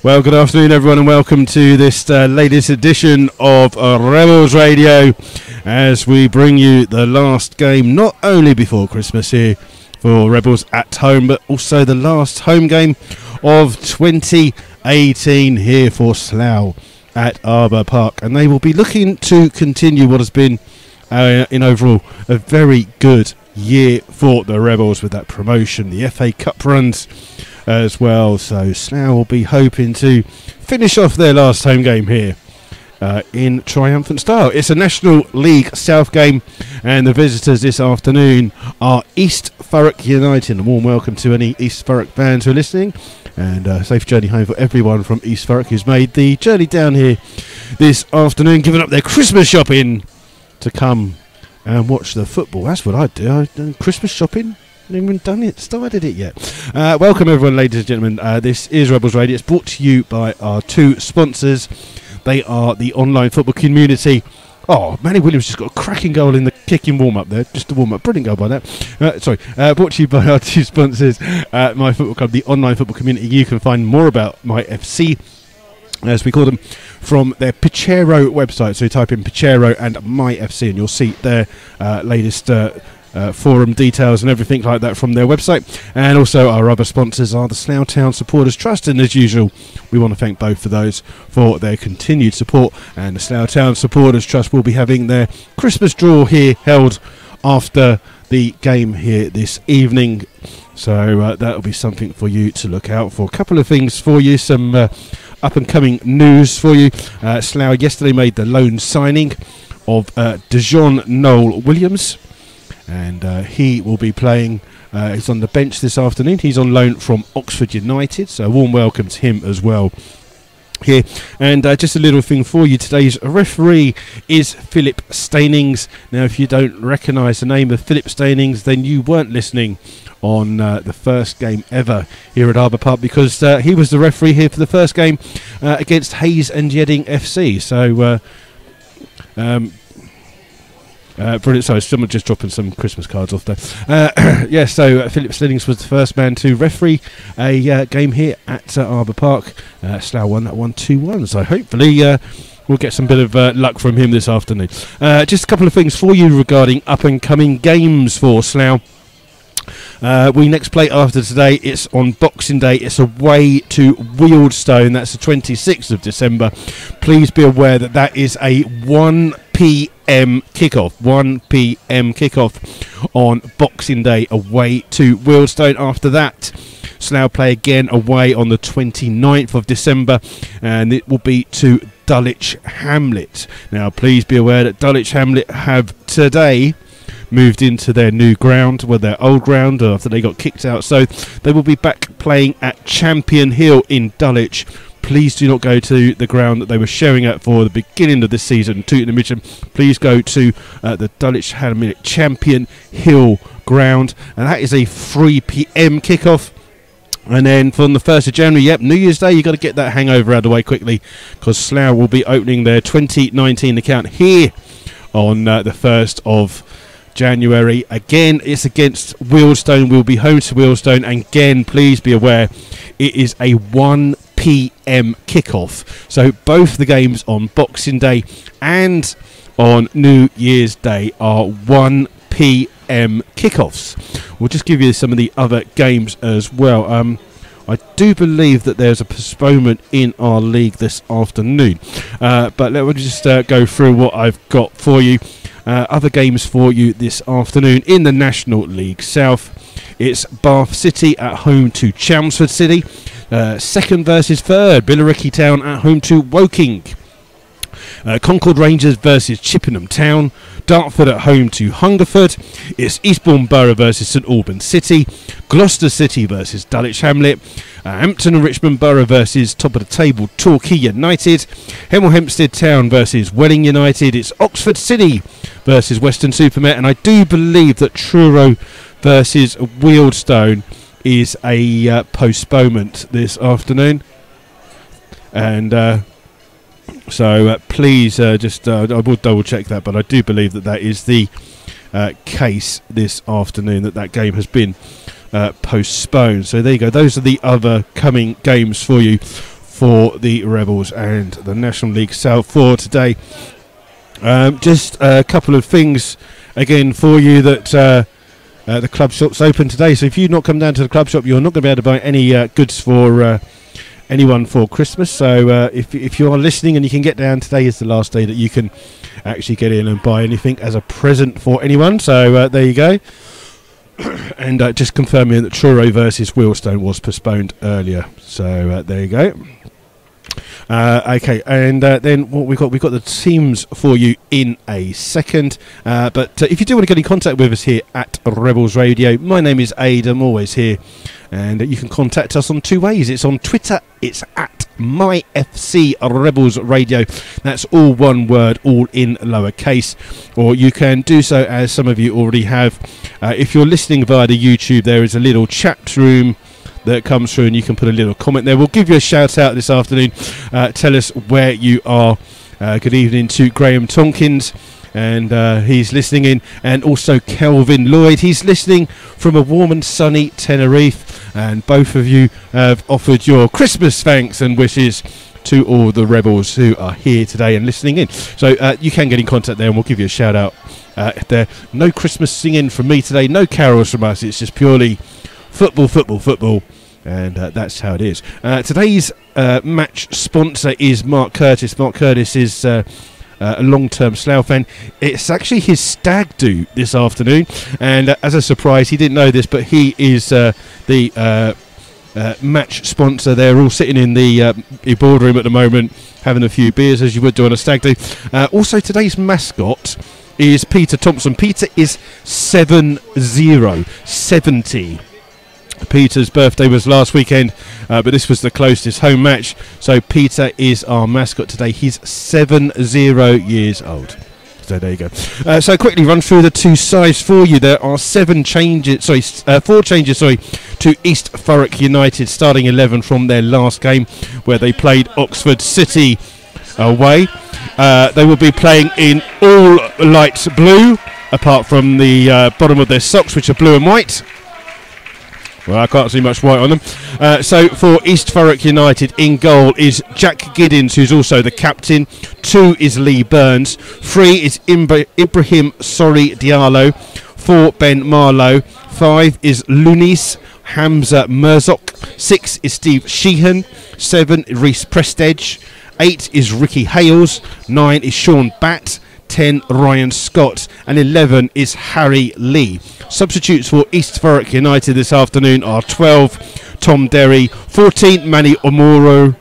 Well, good afternoon, everyone, and welcome to this latest edition of Rebels Radio as we bring you the last game, not only before Christmas here for Rebels at home, but also the last home game of 2018 here for Slough at Arbour Park. And they will be looking to continue what has been, in overall, a very good year for the Rebels with that promotion, the FA Cup runs as well. So Slough will be hoping to finish off their last home game here in triumphant style. It's a National League South game, and the visitors this afternoon are East Thurrock United. A warm welcome to any East Thurrock fans who are listening, and a safe journey home for everyone from East Thurrock who's made the journey down here this afternoon, giving up their Christmas shopping to come and watch the football. That's what I'd do. I've done Christmas shopping. Haven't even started it yet. Welcome everyone, ladies and gentlemen. This is Rebels Radio. It's brought to you by our two sponsors. They are the online football community. Oh, Manny Williams just got a cracking goal in the kicking warm-up there. Just a warm-up. Brilliant goal by that. Brought to you by our two sponsors, My Football Club, the online football community. You can find more about My FC, as we call them, from their Pichero website. So you type in Pichero and My FC and you'll see their latest forum details and everything like that from their website. And also our other sponsors are the Slough Town Supporters Trust, and as usual we want to thank both of those for their continued support. And the Slough Town Supporters Trust will be having their Christmas draw here held after the game here this evening, so that'll be something for you to look out for. A couple of things for you, some up and coming news for you. Slough yesterday made the loan signing of Dejon Noel Williams, and he will be playing. He's on the bench this afternoon. He's on loan from Oxford United, so a warm welcome to him as well here. And just a little thing for you, today's referee is Philip Stainings. Now, if you don't recognise the name of Philip Stainings, then you weren't listening on the first game ever here at Arbour Park, because he was the referee here for the first game against Hayes and Yedding FC. So brilliant. Sorry, someone just dropping some Christmas cards off there. So Philip Stainings was the first man to referee a game here at Arbour Park. Slough won that 1-2-1. So hopefully we'll get some bit of luck from him this afternoon. Just a couple of things for you regarding up and coming games for Slough. We next play after today. It's on Boxing Day. It's away to Wealdstone. That's the 26th of December. Please be aware that that is a 1 p.m. kickoff. 1 p.m. kickoff on Boxing Day away to Wealdstone. After that, Slough play again away on the 29th of December, and it will be to Dulwich Hamlet. Now, please be aware that Dulwich Hamlet have today moved into their new ground, their old ground, after they got kicked out. So they will be back playing at Champion Hill in Dulwich. Please do not go to the ground that they were showing at for the beginning of this season, Tooting and Mitcham. Please go to the Dulwich Hamlet Champion Hill ground, and that is a 3 p.m. kickoff. And then from the 1st of January, New Year's Day, you've got to get that hangover out of the way quickly, because Slough will be opening their 2019 account here on the 1st of January. Again, it's against Wealdstone. We'll be home to Wealdstone, and again, please be aware, it is a 1 p.m. kickoff. So both the games on Boxing Day and on New Year's Day are 1 p.m. kickoffs. We'll just give you some of the other games as well. I do believe that there's a postponement in our league this afternoon, but let me just go through what I've got for you. Other games for you this afternoon in the National League South. It's Bath City at home to Chelmsford City. Second versus third, Billericay Town at home to Woking. Concord Rangers versus Chippenham Town. Dartford at home to Hungerford. It's Eastbourne Borough versus St Albans City. Gloucester City versus Dulwich Hamlet. Hampton and Richmond Borough versus top of the table Torquay United. Hemel Hempstead Town versus Welling United. It's Oxford City versus Weston-super-Mare, and I do believe that Truro versus Wealdstone is a postponement this afternoon. And so please I will double check that, but I do believe that that is the case this afternoon, that game has been postponed. So there you go. Those are the other coming games for you for the Rebels and the National League South for today. Just a couple of things again for you that the club shop's open today, so if you've not come down to the club shop, you're not going to be able to buy any goods for anyone for Christmas. So if you are listening and you can get down, today is the last day that you can actually get in and buy anything as a present for anyone. So there you go. And just confirming that Truro versus Wheelstone was postponed earlier. So there you go. Okay, and then what we've got the teams for you in a second. But if you do want to get in contact with us here at Rebels Radio, my name is Aid. I'm always here, and you can contact us on two ways. It's on Twitter. It's at MyFC Rebels Radio. That's all one word, all in lowercase. Or you can do so, as some of you already have. If you're listening via the YouTube, there is a little chat room that comes through, and you can put a little comment there. We'll give you a shout out this afternoon. Tell us where you are. Good evening to Graham Tonkins, and he's listening in, and also Kelvin Lloyd. He's listening from a warm and sunny Tenerife, and both of you have offered your Christmas thanks and wishes to all the Rebels who are here today and listening in. So you can get in contact there, and we'll give you a shout out there. No Christmas singing from me today, no carols from us. It's just purely football, and that's how it is. Today's match sponsor is Mark Curtis. Mark Curtis is a long-term Slough fan. It's actually his stag do this afternoon, and as a surprise, he didn't know this, but he is the match sponsor. They're all sitting in the boardroom at the moment, having a few beers, as you would do on a stag do. Also, today's mascot is Peter Thompson. Peter is 70. Peter's birthday was last weekend, but this was the closest home match, so Peter is our mascot today. He's 70 years old. So there you go. So quickly run through the two sides for you. There are 4 changes to East Thurrock United starting 11 from their last game, where they played Oxford City away. They will be playing in all light blue, apart from the bottom of their socks, which are blue and white. Well, I can't see much white on them. So for East Thurrock United, in goal is Jack Giddins, who's also the captain. 2 is Lee Burns. 3 is Ibrahim Diallo. 4, Ben Marlowe. 5 is Lunis Hamza Merzok. 6 is Steve Sheehan. 7, Reese Prestedge. 8 is Ricky Hales. 9 is Sean Batt. 10, Ryan Scott, and 11 is Harry Lee. Substitutes for East Thurrock United this afternoon are 12, Tom Derry, 14, Manny Omrore,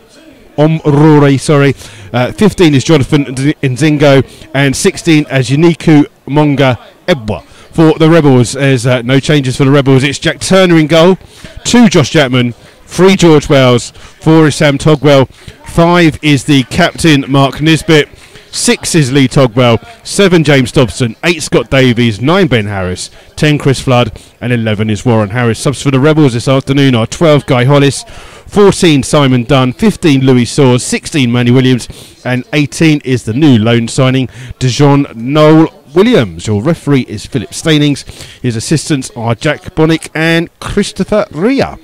15 is Jonathan Nzingo, and 16 as Uniku Monga Ebwa. For the Rebels, there's no changes for the Rebels. It's Jack Turner in goal, 2 Josh Jackman, 3 George Wells, 4 is Sam Togwell, 5 is the captain Mark Nisbet, 6 is Lee Togwell, 7 James Dobson, 8 Scott Davies, 9 Ben Harris, 10 Chris Flood, and 11 is Warren Harris. Subs for the Rebels this afternoon are 12 Guy Hollis, 14 Simon Dunn, 15 Louis Saws, 16 Manny Williams, and 18 is the new loan signing Dijon Noel Williams. Your referee is Philip Stainings. His assistants are Jack Bonnick and Christopher Ria,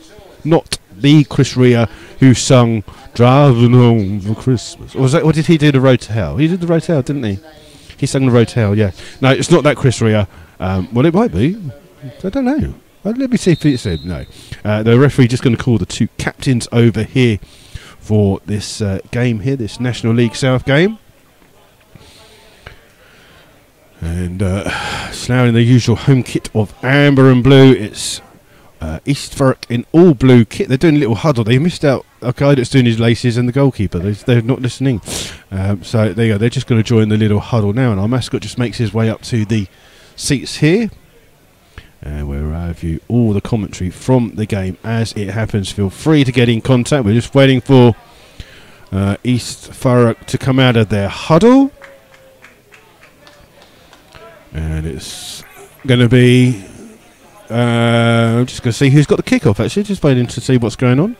not the Chris Ria who sung Driving Home for Christmas. Or was that, or did he do the Road to Hell? He did the Road to Hell, didn't he? He sang the Road to Hell, yeah. No, it's not that Chris Ria. Well, it might be. I don't know. Let me see if it said no. The referee just going to call the 2 captains over here for this game here, this National League South game. And Slough in the usual home kit of amber and blue. It's East Thurrock in all blue kit. They're doing a little huddle. They missed out a guy that's doing his laces and the goalkeeper. They're not listening. So there you go. They're just going to join the little huddle now. And our mascot just makes his way up to the seats here. And we'll review all the commentary from the game as it happens. Feel free to get in contact. We're just waiting for East Thurrock to come out of their huddle. And it's going to be... I'm just going to see who's got the kickoff, actually. Just waiting to see what's going on.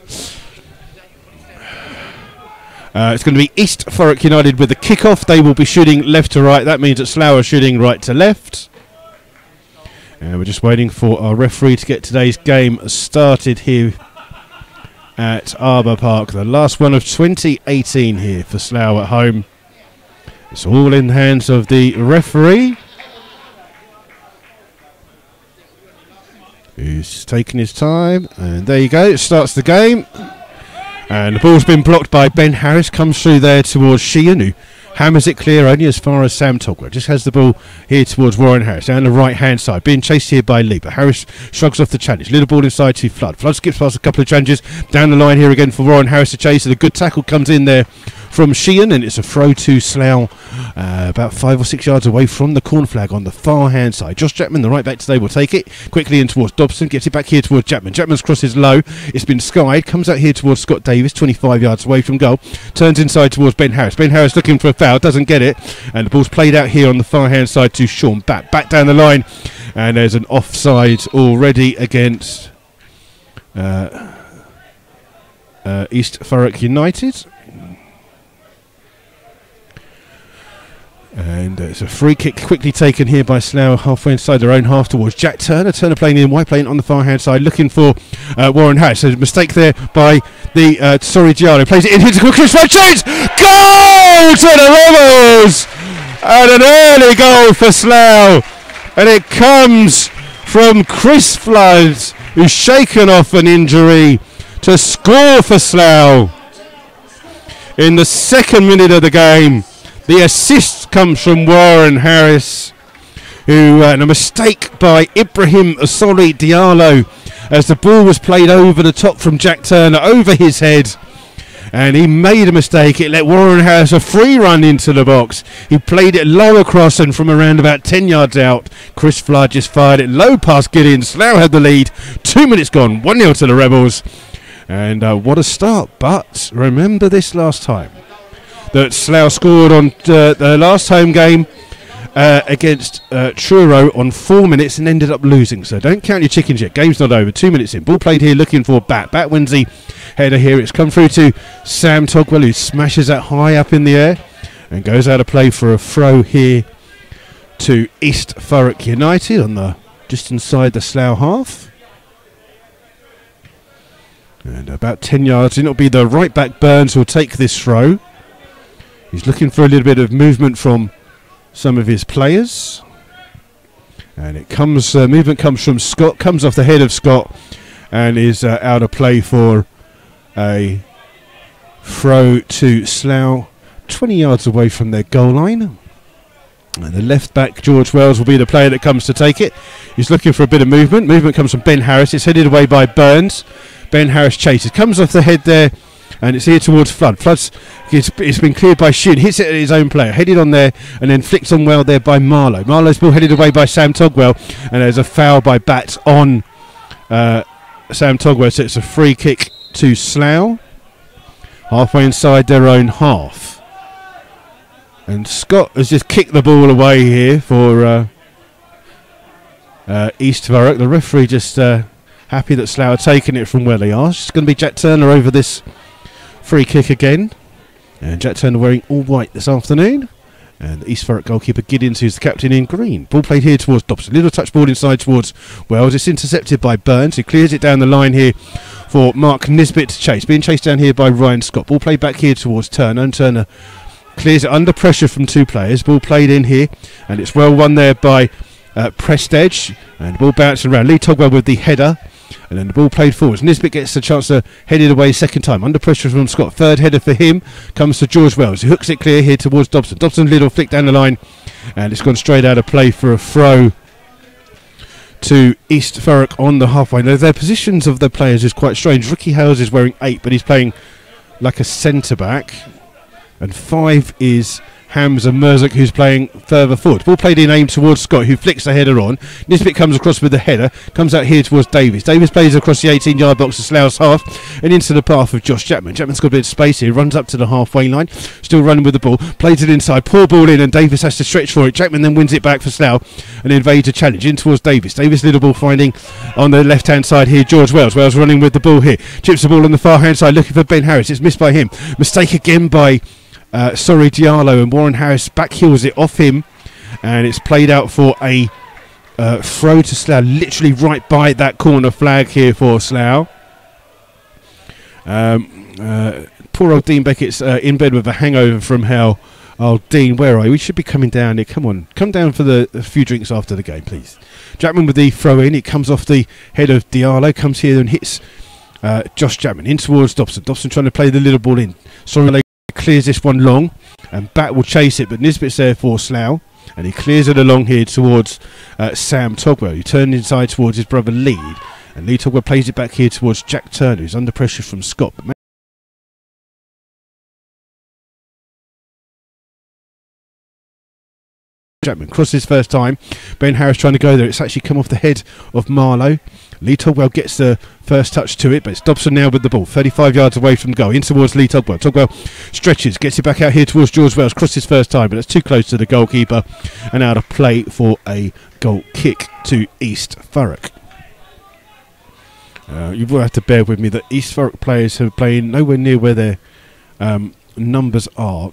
It's going to be East Thurrock United with the kickoff. They will be shooting left to right. That means that Slough are shooting right to left. And we're just waiting for our referee to get today's game started here at Arbour Park. The last one of 2018 here for Slough at home. It's all in the hands of the referee, who's taking his time. And there you go, it starts the game. And the ball's been blocked by Ben Harris, comes through there towards Sheehan, who hammers it clear only as far as Sam Togwell. Just has the ball here towards Warren Harris, down the right-hand side, being chased here by Lee, but Harris shrugs off the challenge. Little ball inside to Flood. Flood skips past a couple of challenges, down the line here again for Warren Harris to chase, and a good tackle comes in there from Sheehan, and it's a throw to Slough, about 5 or 6 yards away from the corner flag on the far hand side. Josh Chapman, the right back today, will take it quickly in towards Dobson, gets it back here towards Chapman. Chapman's cross is low, it's been skied, comes out here towards Scott Davis, 25 yards away from goal, turns inside towards Ben Harris. Ben Harris looking for a foul, doesn't get it, and the ball's played out here on the far hand side to Sean Back down the line, and there's an offside already against East Thurrock United. And it's a free kick quickly taken here by Slough, halfway inside their own half towards Jack Turner. Turner playing in wide, playing on the far hand side, looking for Warren Harris. There's a mistake there by the Giallo. Plays it in, hits a quick shot, chance! Goal to the Rebels! And an early goal for Slough. And it comes from Chris Flood, who's shaken off an injury, to score for Slough in the second minute of the game. The assist comes from Warren Harris, who and a mistake by Ibrahim Asoli Diallo as the ball was played over the top from Jack Turner over his head, and he made a mistake. It let Warren Harris a free run into the box. He played it low across, and from around about 10 yards out, Chris Flood just fired it low past Gideon. Slough had the lead. 2 minutes gone, 1-0 to the Rebels, and what a start. But remember this last time that Slough scored on the last home game against Truro on 4 minutes and ended up losing. So don't count your chickens yet. Game's not over. 2 minutes in. Ball played here looking for Bat. Bat wins the header here. It's come through to Sam Togwell, who smashes that high up in the air and goes out of play for a throw here to East Thurrock United on the just inside the Slough half. And about 10 yards. It'll be the right back Burns who will take this throw. He's looking for a little bit of movement from some of his players, and it comes. Movement comes from Scott. Comes off the head of Scott, and is out of play for a throw to Slough, 20 yards away from their goal line. And the left back George Wells will be the player that comes to take it. He's looking for a bit of movement. Movement comes from Ben Harris. It's headed away by Burns. Ben Harris chases. Comes off the head there. And it's here towards Flood. Flood's it's been cleared by Shin. Hits it at his own player. Headed on there and then flicked on well there by Marlowe. Marlowe's ball headed away by Sam Togwell. And there's a foul by Bat on Sam Togwell. So it's a free kick to Slough, halfway inside their own half. And Scott has just kicked the ball away here for East Thurrock. The referee just happy that Slough are taking it from where they are. It's going to be Jack Turner over this free kick again, and Jack Turner wearing all white this afternoon, and the East Thurrock goalkeeper Giddens, who's the captain, in green. Ball played here towards Dobson, little touch ball inside towards Wells. It's intercepted by Burns, who clears it down the line here for Mark Nisbet to chase, being chased down here by Ryan Scott. Ball played back here towards Turner, and Turner clears it under pressure from two players. Ball played in here, and it's well won there by Prestage, and the ball bouncing around. Lee Togwell with the header, and then the ball played forwards. Nisbet gets a chance to head it away second time. Under pressure from Scott. Third header for him comes to George Wells. He hooks it clear here towards Dobson. Dobson little flick down the line, and it's gone straight out of play for a throw to East Thurrock on the halfway. Now, their positions of their players is quite strange. Ricky Hales is wearing 8, but he's playing like a centre back, and 5 is Hamza Merzuk, who's playing further forward. Ball played in aim towards Scott, who flicks the header on. Nisbet comes across with the header, comes out here towards Davis. Davis plays across the 18-yard box to Slough's half and into the path of Josh Chapman. Chapman's got a bit of space here, runs up to the halfway line, still running with the ball, plays it inside, poor ball in, and Davis has to stretch for it. Chapman then wins it back for Slough and invades a challenge in towards Davis. Davis little ball finding on the left-hand side here George Wells. Wells running with the ball here, chips the ball on the far-hand side looking for Ben Harris. It's missed by him. Mistake again by Diallo, and Warren Harris back heels it off him, and it's played out for a throw to Slough, literally right by that corner flag here for Slough. Poor old Dean Beckett's in bed with a hangover from hell. Oh, Dean, where are you? We should be coming down here. Come on. Come down for a few drinks after the game, please. Jackman with the throw in. It comes off the head of Diallo. Comes here and hits Josh Jackman in towards Dobson. Dobson trying to play the little ball in. Sorrelay clears this one long. And Bat will chase it. But Nisbet's there for Slough. And he clears it along here towards Sam Togwell. He turned inside towards his brother Lee. And Lee Togwell plays it back here towards Jack Turner, who's under pressure from Scott. But Jackman crosses first time. Ben Harris trying to go there. It's actually come off the head of Marlowe. Lee Togwell gets the first touch to it, but it's Dobson now with the ball, 35 yards away from goal, in towards Lee Togwell. Togwell stretches, gets it back out here towards George Wells, crosses first time, but it's too close to the goalkeeper, and out of play for a goal kick to East Thurrock. You will have to bear with me that East Thurrock players have playing nowhere near where their numbers are.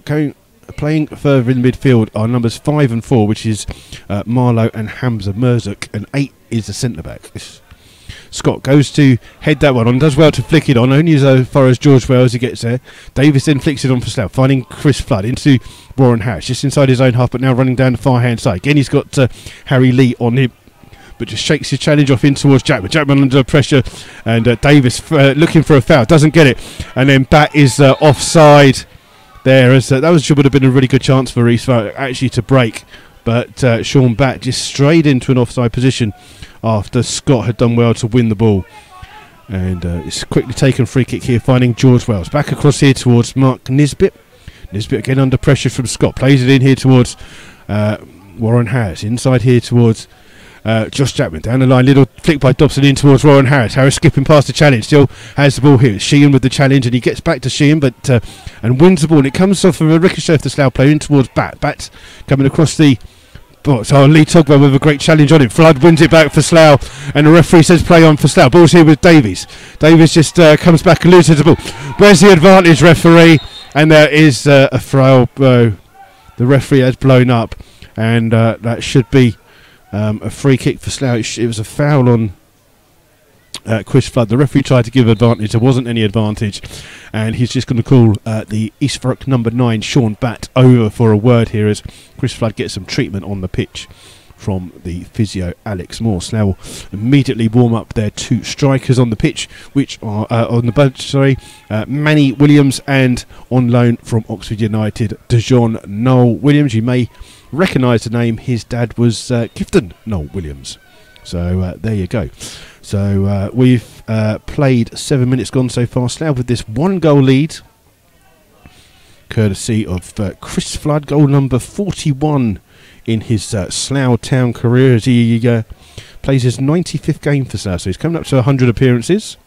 Playing further in midfield are numbers 5 and 4, which is Marlowe and Hamza Merzuk, and 8 is the centre-back. Scott goes to head that one on, does well to flick it on, only as far as George Wells he gets there. Davis then flicks it on for Slough, finding Chris Flood into Warren Harris, just inside his own half, but now running down the far hand side. Again, he's got Harry Lee on him, but just shakes his challenge off in towards Jackman. Jackman under pressure, and Davis looking for a foul, doesn't get it, and then Bat is offside there, as that would have been a really good chance for East Thurrock actually to break, but Sean Bat just strayed into an offside position after Scott had done well to win the ball. And it's quickly taken free kick here, finding George Wells. Back across here towards Mark Nisbet. Nisbet again under pressure from Scott. Plays it in here towards Warren Harris. Inside here towards Josh Jackman. Down the line, little flick by Dobson in towards Warren Harris. Harris skipping past the challenge. Still has the ball here. Sheehan with the challenge, and he gets back to Sheehan, but and wins the ball. And it comes off of a ricochet of the Slough player in towards Bat. Bat coming across the... So Lee Togwell with a great challenge on it. Flood wins it back for Slough, and the referee says play on for Slough. Ball's here with Davies. Davies just comes back and loses the ball. Where's the advantage, referee? And there is a foul. The referee has blown up, and that should be a free kick for Slough. It was a foul on Chris Flood. The referee tried to give advantage. There wasn't any advantage, and he's just going to call the East Thurrock number 9 Sean Bat over for a word here as Chris Flood gets some treatment on the pitch from the physio Alex Moore. Slough will immediately warm up their 2 strikers on the pitch, which are on the bench, Manny Williams, and on loan from Oxford United, DeJohn Noel Williams. You may recognise the name. His dad was Gifton Noel Williams. So there you go. So we've played 7 minutes gone so far. Slough with this 1-goal lead, courtesy of Chris Flood, goal number 41 in his Slough Town career, as he plays his 95th game for Slough. So he's coming up to 100 appearances.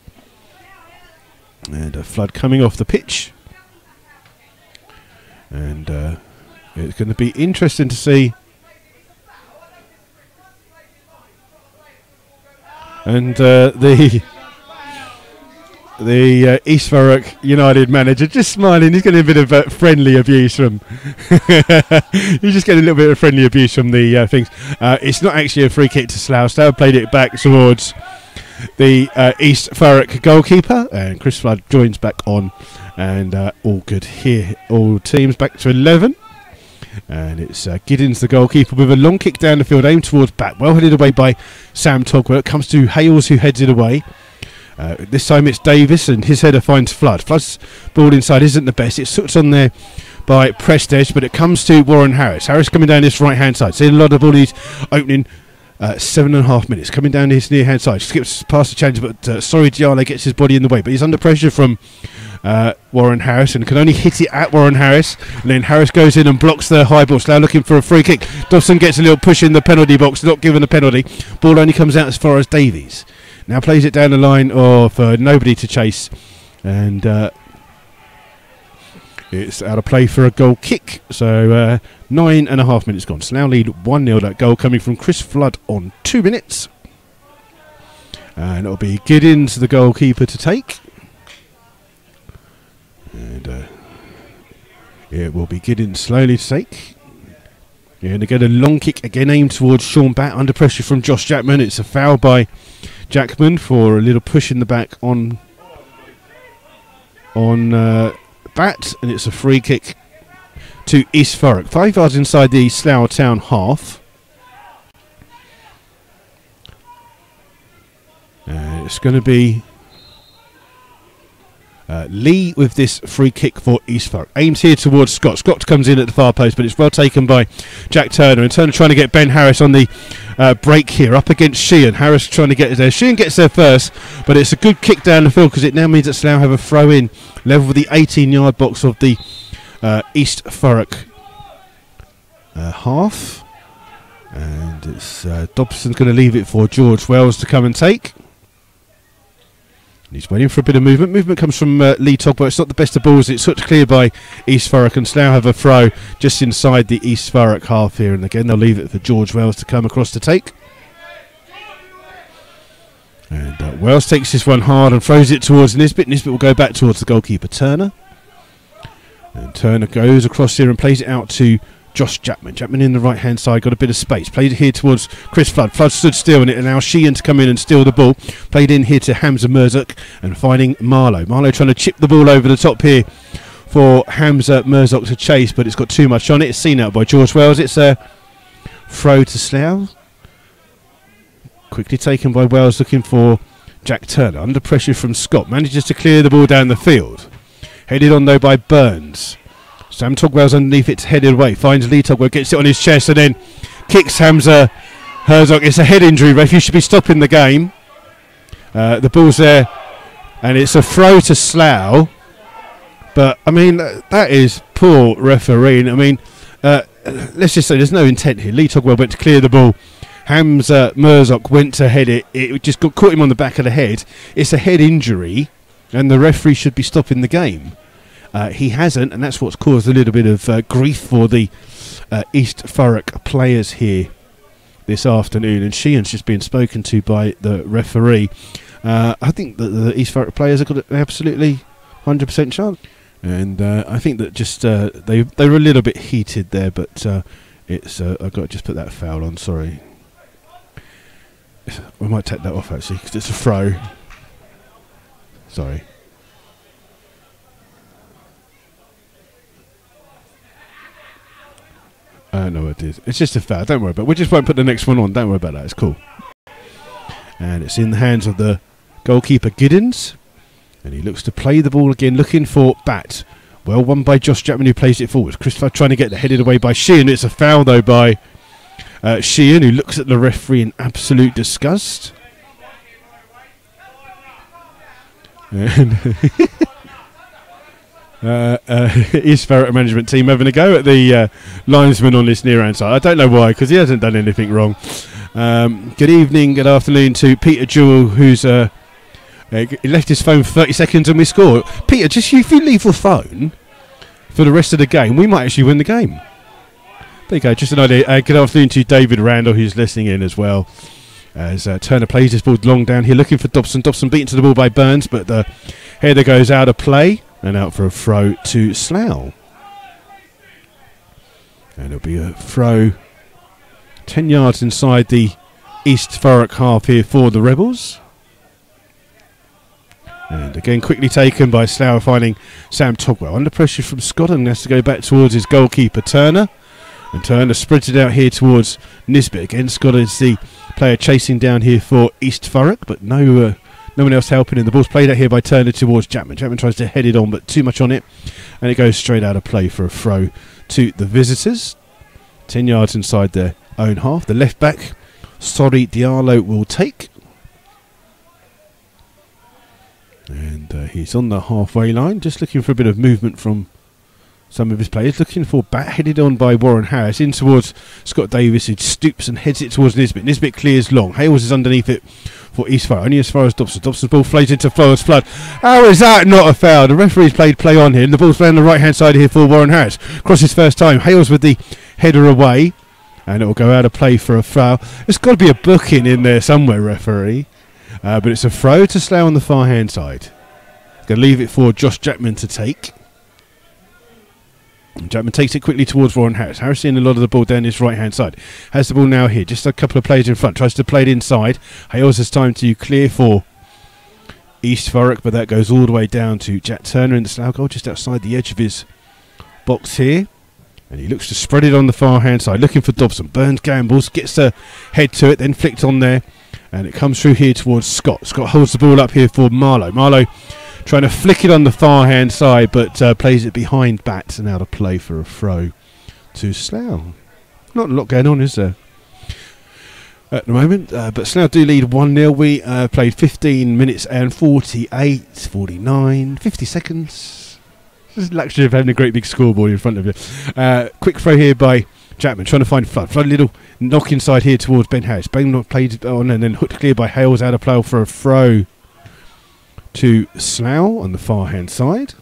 And Flood coming off the pitch. And it's going to be interesting to see. And the East Thurrock United manager just smiling. He's getting a bit of friendly abuse from. He's just getting a little bit of friendly abuse from the things. It's not actually a free kick to Slough. Slough played it back towards the East Thurrock goalkeeper, and Chris Flood joins back on, and all good here. All teams back to 11. And it's Giddins, the goalkeeper, with a long kick down the field, aimed towards Bat. Well headed away by Sam Togwell. It comes to Hales, who heads it away. This time it's Davis, and his header finds Flood. Flood's ball inside isn't the best. It's sucked on there by Prestage, but it comes to Warren Harris. Harris coming down this right-hand side. See a lot of balls opening. 7.5 minutes. Coming down his near-hand side. Skips past the challenge, but sorry, Diallo gets his body in the way. But he's under pressure from Warren Harris, and can only hit it at Warren Harris, and then Harris goes in and blocks the high ball. Slough looking for a free kick. Dobson gets a little push in the penalty box, not given a penalty. Ball only comes out as far as Davies. Now plays it down the line for nobody to chase, and it's out of play for a goal kick. So 9.5 minutes gone. Slough lead 1-0. That goal coming from Chris Flood on 2 minutes, and it'll be Giddins, the goalkeeper, to take. And it will be Giddins slowly to take. And again, a long kick again aimed towards Sean Bat, under pressure from Josh Jackman. It's a foul by Jackman for a little push in the back on on bat, and it's a free kick to East Thurrock. 5 yards inside the Slough Town half. It's going to be Lee with this free kick for East Thurrock. Aims here towards Scott. Scott comes in at the far post, but it's well taken by Jack Turner. And Turner trying to get Ben Harris on the break here, up against Sheehan. Harris trying to get there. Sheehan gets there first, but it's a good kick down the field because it now means that Slough have a throw in level with the 18-yard box of the East Thurrock half. And it's Dobson's going to leave it for George Wells to come and take. He's waiting for a bit of movement. Movement comes from Lee Togbo. It's not the best of balls. It's swept clear by East Thurrock, and Slough have a throw just inside the East Thurrock half here. And again, they'll leave it for George Wells to come across to take. And Wells takes this one hard and throws it towards Nisbet. Nisbet will go back towards the goalkeeper, Turner. And Turner goes across here and plays it out to Josh Chapman. Chapman in the right-hand side, got a bit of space. Played it here towards Chris Flood. Flood stood still, and it allows Sheehan to come in and steal the ball. Played in here to Hamza Mirzuk and finding Marlowe. Marlowe trying to chip the ball over the top here for Hamza Mirzuk to chase, but it's got too much on it. It's seen out by George Wells. It's a throw to Slough. Quickly taken by Wells, looking for Jack Turner. Under pressure from Scott. Manages to clear the ball down the field. Headed on, though, by Burns. Sam Togwell's underneath it, headed away. Finds Lee Togwell, gets it on his chest, and then kicks Hamza Herzog. It's a head injury, ref. You should be stopping the game. The ball's there, and it's a throw to Slough. But, I mean, that is poor refereeing. I mean, let's just say there's no intent here. Lee Togwell went to clear the ball. Hamza Mirzuk went to head it. It just caught him on the back of the head. It's a head injury, and the referee should be stopping the game. He hasn't, and that's what's caused a little bit of grief for the East Thurrock players here this afternoon. And Sheehan's just been spoken to by the referee. I think that the East Thurrock players have got an absolutely 100% chance. And I think that just they were a little bit heated there, but it's I've got to just put that foul on. Sorry, we might take that off actually because it's a throw. Sorry. No, it is. It's just a foul. Don't worry about it. We just won't put the next one on. Don't worry about that. It's cool. And it's in the hands of the goalkeeper, Giddens. And he looks to play the ball again, looking for Bat. Well won by Josh Chapman, who plays it forward. Chris Flood trying to get the headed away by Sheehan. It's a foul, though, by Sheehan, who looks at the referee in absolute disgust. And East Thurrock management team having a go at the linesman on this near-hand side. I don't know why, because he hasn't done anything wrong. Good evening, good afternoon to Peter Jewell, who's he left his phone for 30 seconds and we score. Peter, just if you leave the phone for the rest of the game, we might actually win the game. There you go, just an idea. Good afternoon to David Randall, who's listening in as well. As Turner plays this ball long down here, looking for Dobson. Dobson beaten to the ball by Burns, but the header goes out of play and out for a throw to Slough. And it'll be a throw 10 yards inside the East Thurrock half here for the Rebels. And again, quickly taken by Slough, finding Sam Togwell. Under pressure from Scott, and has to go back towards his goalkeeper, Turner. And Turner spreads it out here towards Nisbet. Again, Scott is the player chasing down here for East Thurrock, but no one else helping. And the ball's played out here by Turner towards Chapman. Chapman tries to head it on, but too much on it. And it goes straight out of play for a throw to the visitors. 10 yards inside their own half. The left back, Sori Diallo, will take. And he's on the halfway line, just looking for a bit of movement from some of his players. Looking for Bat, headed on by Warren Harris, in towards Scott Davis, who stoops and heads it towards Nisbet. Nisbet clears long. Hales is underneath it for East Thurrock, only as far as Dobson. Dobson's ball flows into Flores Flood. How is that not a foul? The referee's played play on here, and the ball's playing on the right-hand side here for Warren Harris. Crosses first time. Hales with the header away, and it will go out of play for a foul. There's got to be a booking in there somewhere, referee. But it's a throw to Slough on the far hand side. Going to leave it for Josh Chapman to take. And Chapman takes it quickly towards Warren Harris. Harris seeing a lot of the ball down his right hand side. Has the ball now here. Just a couple of players in front. Tries to play it inside. Hales has time to clear for East Thurrock, but that goes all the way down to Jack Turner in the Slough goal, just outside the edge of his box here. And he looks to spread it on the far hand side, looking for Dobson. Burns gambles, gets the head to it, then flicked on there, and it comes through here towards Scott. Scott holds the ball up here for Marlowe. Marlowe trying to flick it on the far hand side, but plays it behind bats, and out of play for a throw to Slough. Not a lot going on, is there, at the moment? But Slough do lead 1-0. We played 15 minutes and 48, 49, 50 seconds. This is the luxury of having a great big scoreboard in front of you. Quick throw here by Chapman, trying to find Flood. Flood, a little knock inside here towards Ben Harris. Ben not played on, and then hooked clear by Hales, out of play for a throw to Slough on the far hand side.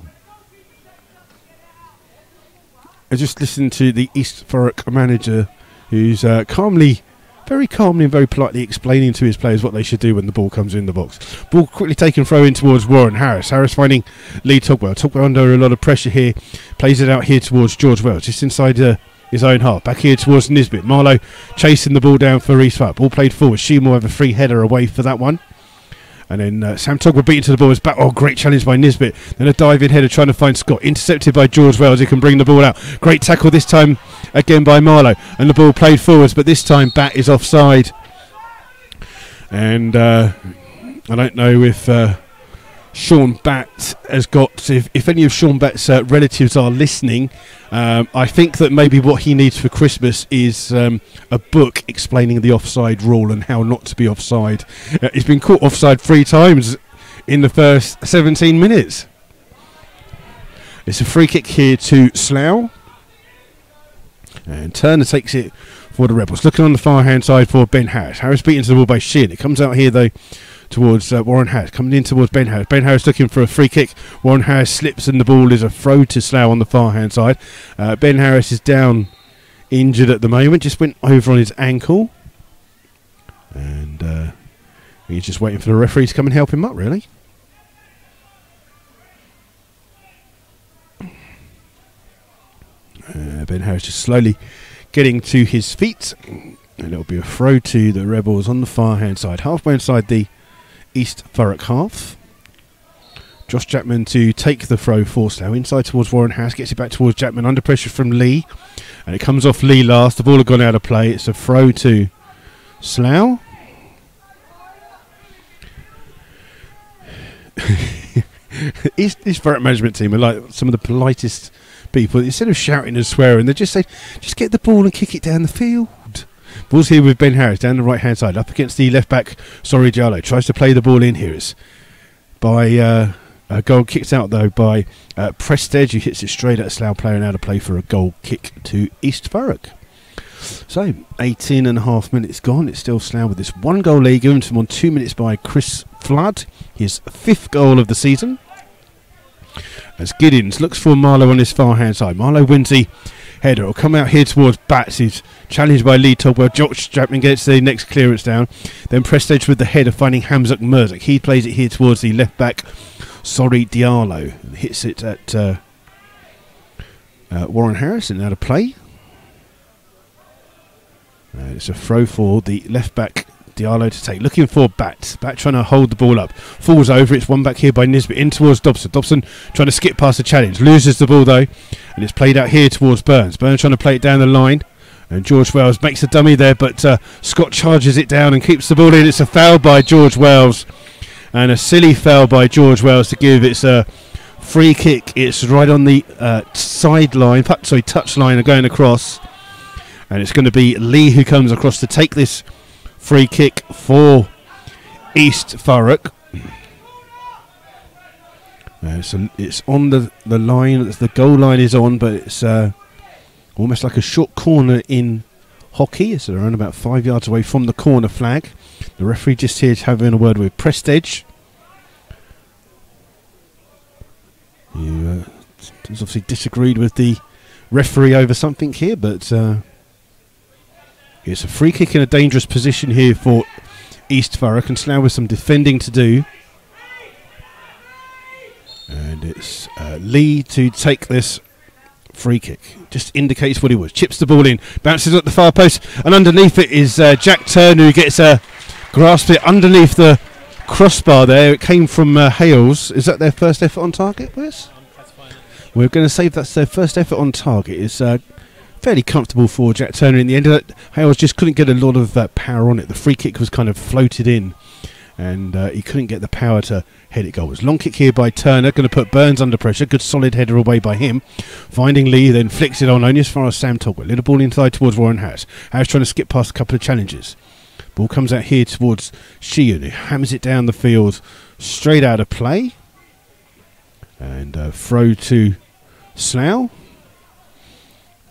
I just listened to the East Thurrock manager, who's very calmly and very politely explaining to his players what they should do when the ball comes in the box. Ball quickly taken, throw in towards Warren Harris. Harris finding Lee Togwell. Togwell under a lot of pressure here. Plays it out here towards George Wells, just inside his own half. Back here towards Nisbet. Marlowe chasing the ball down for East Thurrock. Ball played forward. Sheen have a free header away for that one. And then Sam Togwell beaten to the ball. It's back. Oh, great challenge by Nisbet. Then a dive-in header trying to find Scott. Intercepted by George Wells. He can bring the ball out. Great tackle this time again by Marlowe. And the ball played forwards, but this time Bat is offside. And I don't know if Sean Batt has got... If any of Sean Batt's relatives are listening, I think that maybe what he needs for Christmas is a book explaining the offside rule and how not to be offside. He's been caught offside 3 times in the first 17 minutes. It's a free kick here to Slough. And Turner takes it for the Rebels. Looking on the far hand side for Ben Harris. Harris beaten to the ball by Sheehan. It comes out here though towards Warren Harris. Coming in towards Ben Harris. Ben Harris looking for a free kick. Warren Harris slips and the ball is a throw to Slough on the far hand side. Ben Harris is down injured at the moment. Just went over on his ankle. And he's just waiting for the referee to come and help him up, really. Ben Harris just slowly getting to his feet, and it'll be a throw to the Rebels on the far hand side, halfway inside the East Thurrock half. Josh Chapman to take the throw for Slough, inside towards Warren Harris, gets it back towards Chapman, under pressure from Lee, and it comes off Lee last. The ball had gone out of play. It's a throw to Slough. East Thurrock management team are like some of the politest people. Instead of shouting and swearing, they just say, just get the ball and kick it down the field. Ball's here with Ben Harris down the right hand side, up against the left back Sorry Diallo. Tries to play the ball in here. It's by a goal kicked out though by Prestage, who hits it straight at a Slough player, and out of play for a goal kick to East Thurrock. So 18.5 minutes gone. It's still Slough with this 1-goal lead, given to him on 2 minutes by Chris Flood, his 5th goal of the season. As Giddins looks for Marlowe on his far hand side. Marlowe wins the header. It'll come out here towards Bats. He's challenged by Lee Togwell. Josh Chapman gets the next clearance down. Then Prestage with the header, finding Hamzak Merzak. He plays it here towards the left back Sorry Diallo. Hits it at Warren Harris, and out of play. It's a throw for the left back Diallo to take. Looking for Bat. Bat trying to hold the ball up. Falls over. It's one back here by Nisbet. In towards Dobson. Dobson trying to skip past the challenge. Loses the ball though. And it's played out here towards Burns. Burns trying to play it down the line. And George Wells makes a dummy there. But Scott charges it down and keeps the ball in. It's a foul by George Wells. And a silly foul by George Wells to give. It's a free kick. It's right on the sideline. Sorry, touch line going across. And it's going to be Lee who comes across to take this free kick for East Thurrock. So it's on the line. The goal line is on, but it's almost like a short corner in hockey. It's around about 5 yards away from the corner flag. The referee just here having a word with Prestage. He's obviously disagreed with the referee over something here, but it's a free kick in a dangerous position here for East Thurrock, and Slough with some defending to do. And it's Lee to take this free kick. Just indicates what he was. Chips the ball in, bounces at the far post, and underneath it is Jack Turner, who gets a grasp it underneath the crossbar there. It came from Hales. Is that their first effort on target, Wes? We're going to say that's their first effort on target. It's fairly comfortable for Jack Turner in the end. Hales just couldn't get a lot of power on it. The free kick was kind of floated in, and he couldn't get the power to head it goals. Long kick here by Turner, going to put Burns under pressure. Good solid header away by him. Finding Lee, then flicks it on only as far as Sam Togwell. Little ball inside towards Warren Harris. Harris trying to skip past a couple of challenges. Ball comes out here towards Sheehan, who hammers it down the field straight out of play. And throw to Slough.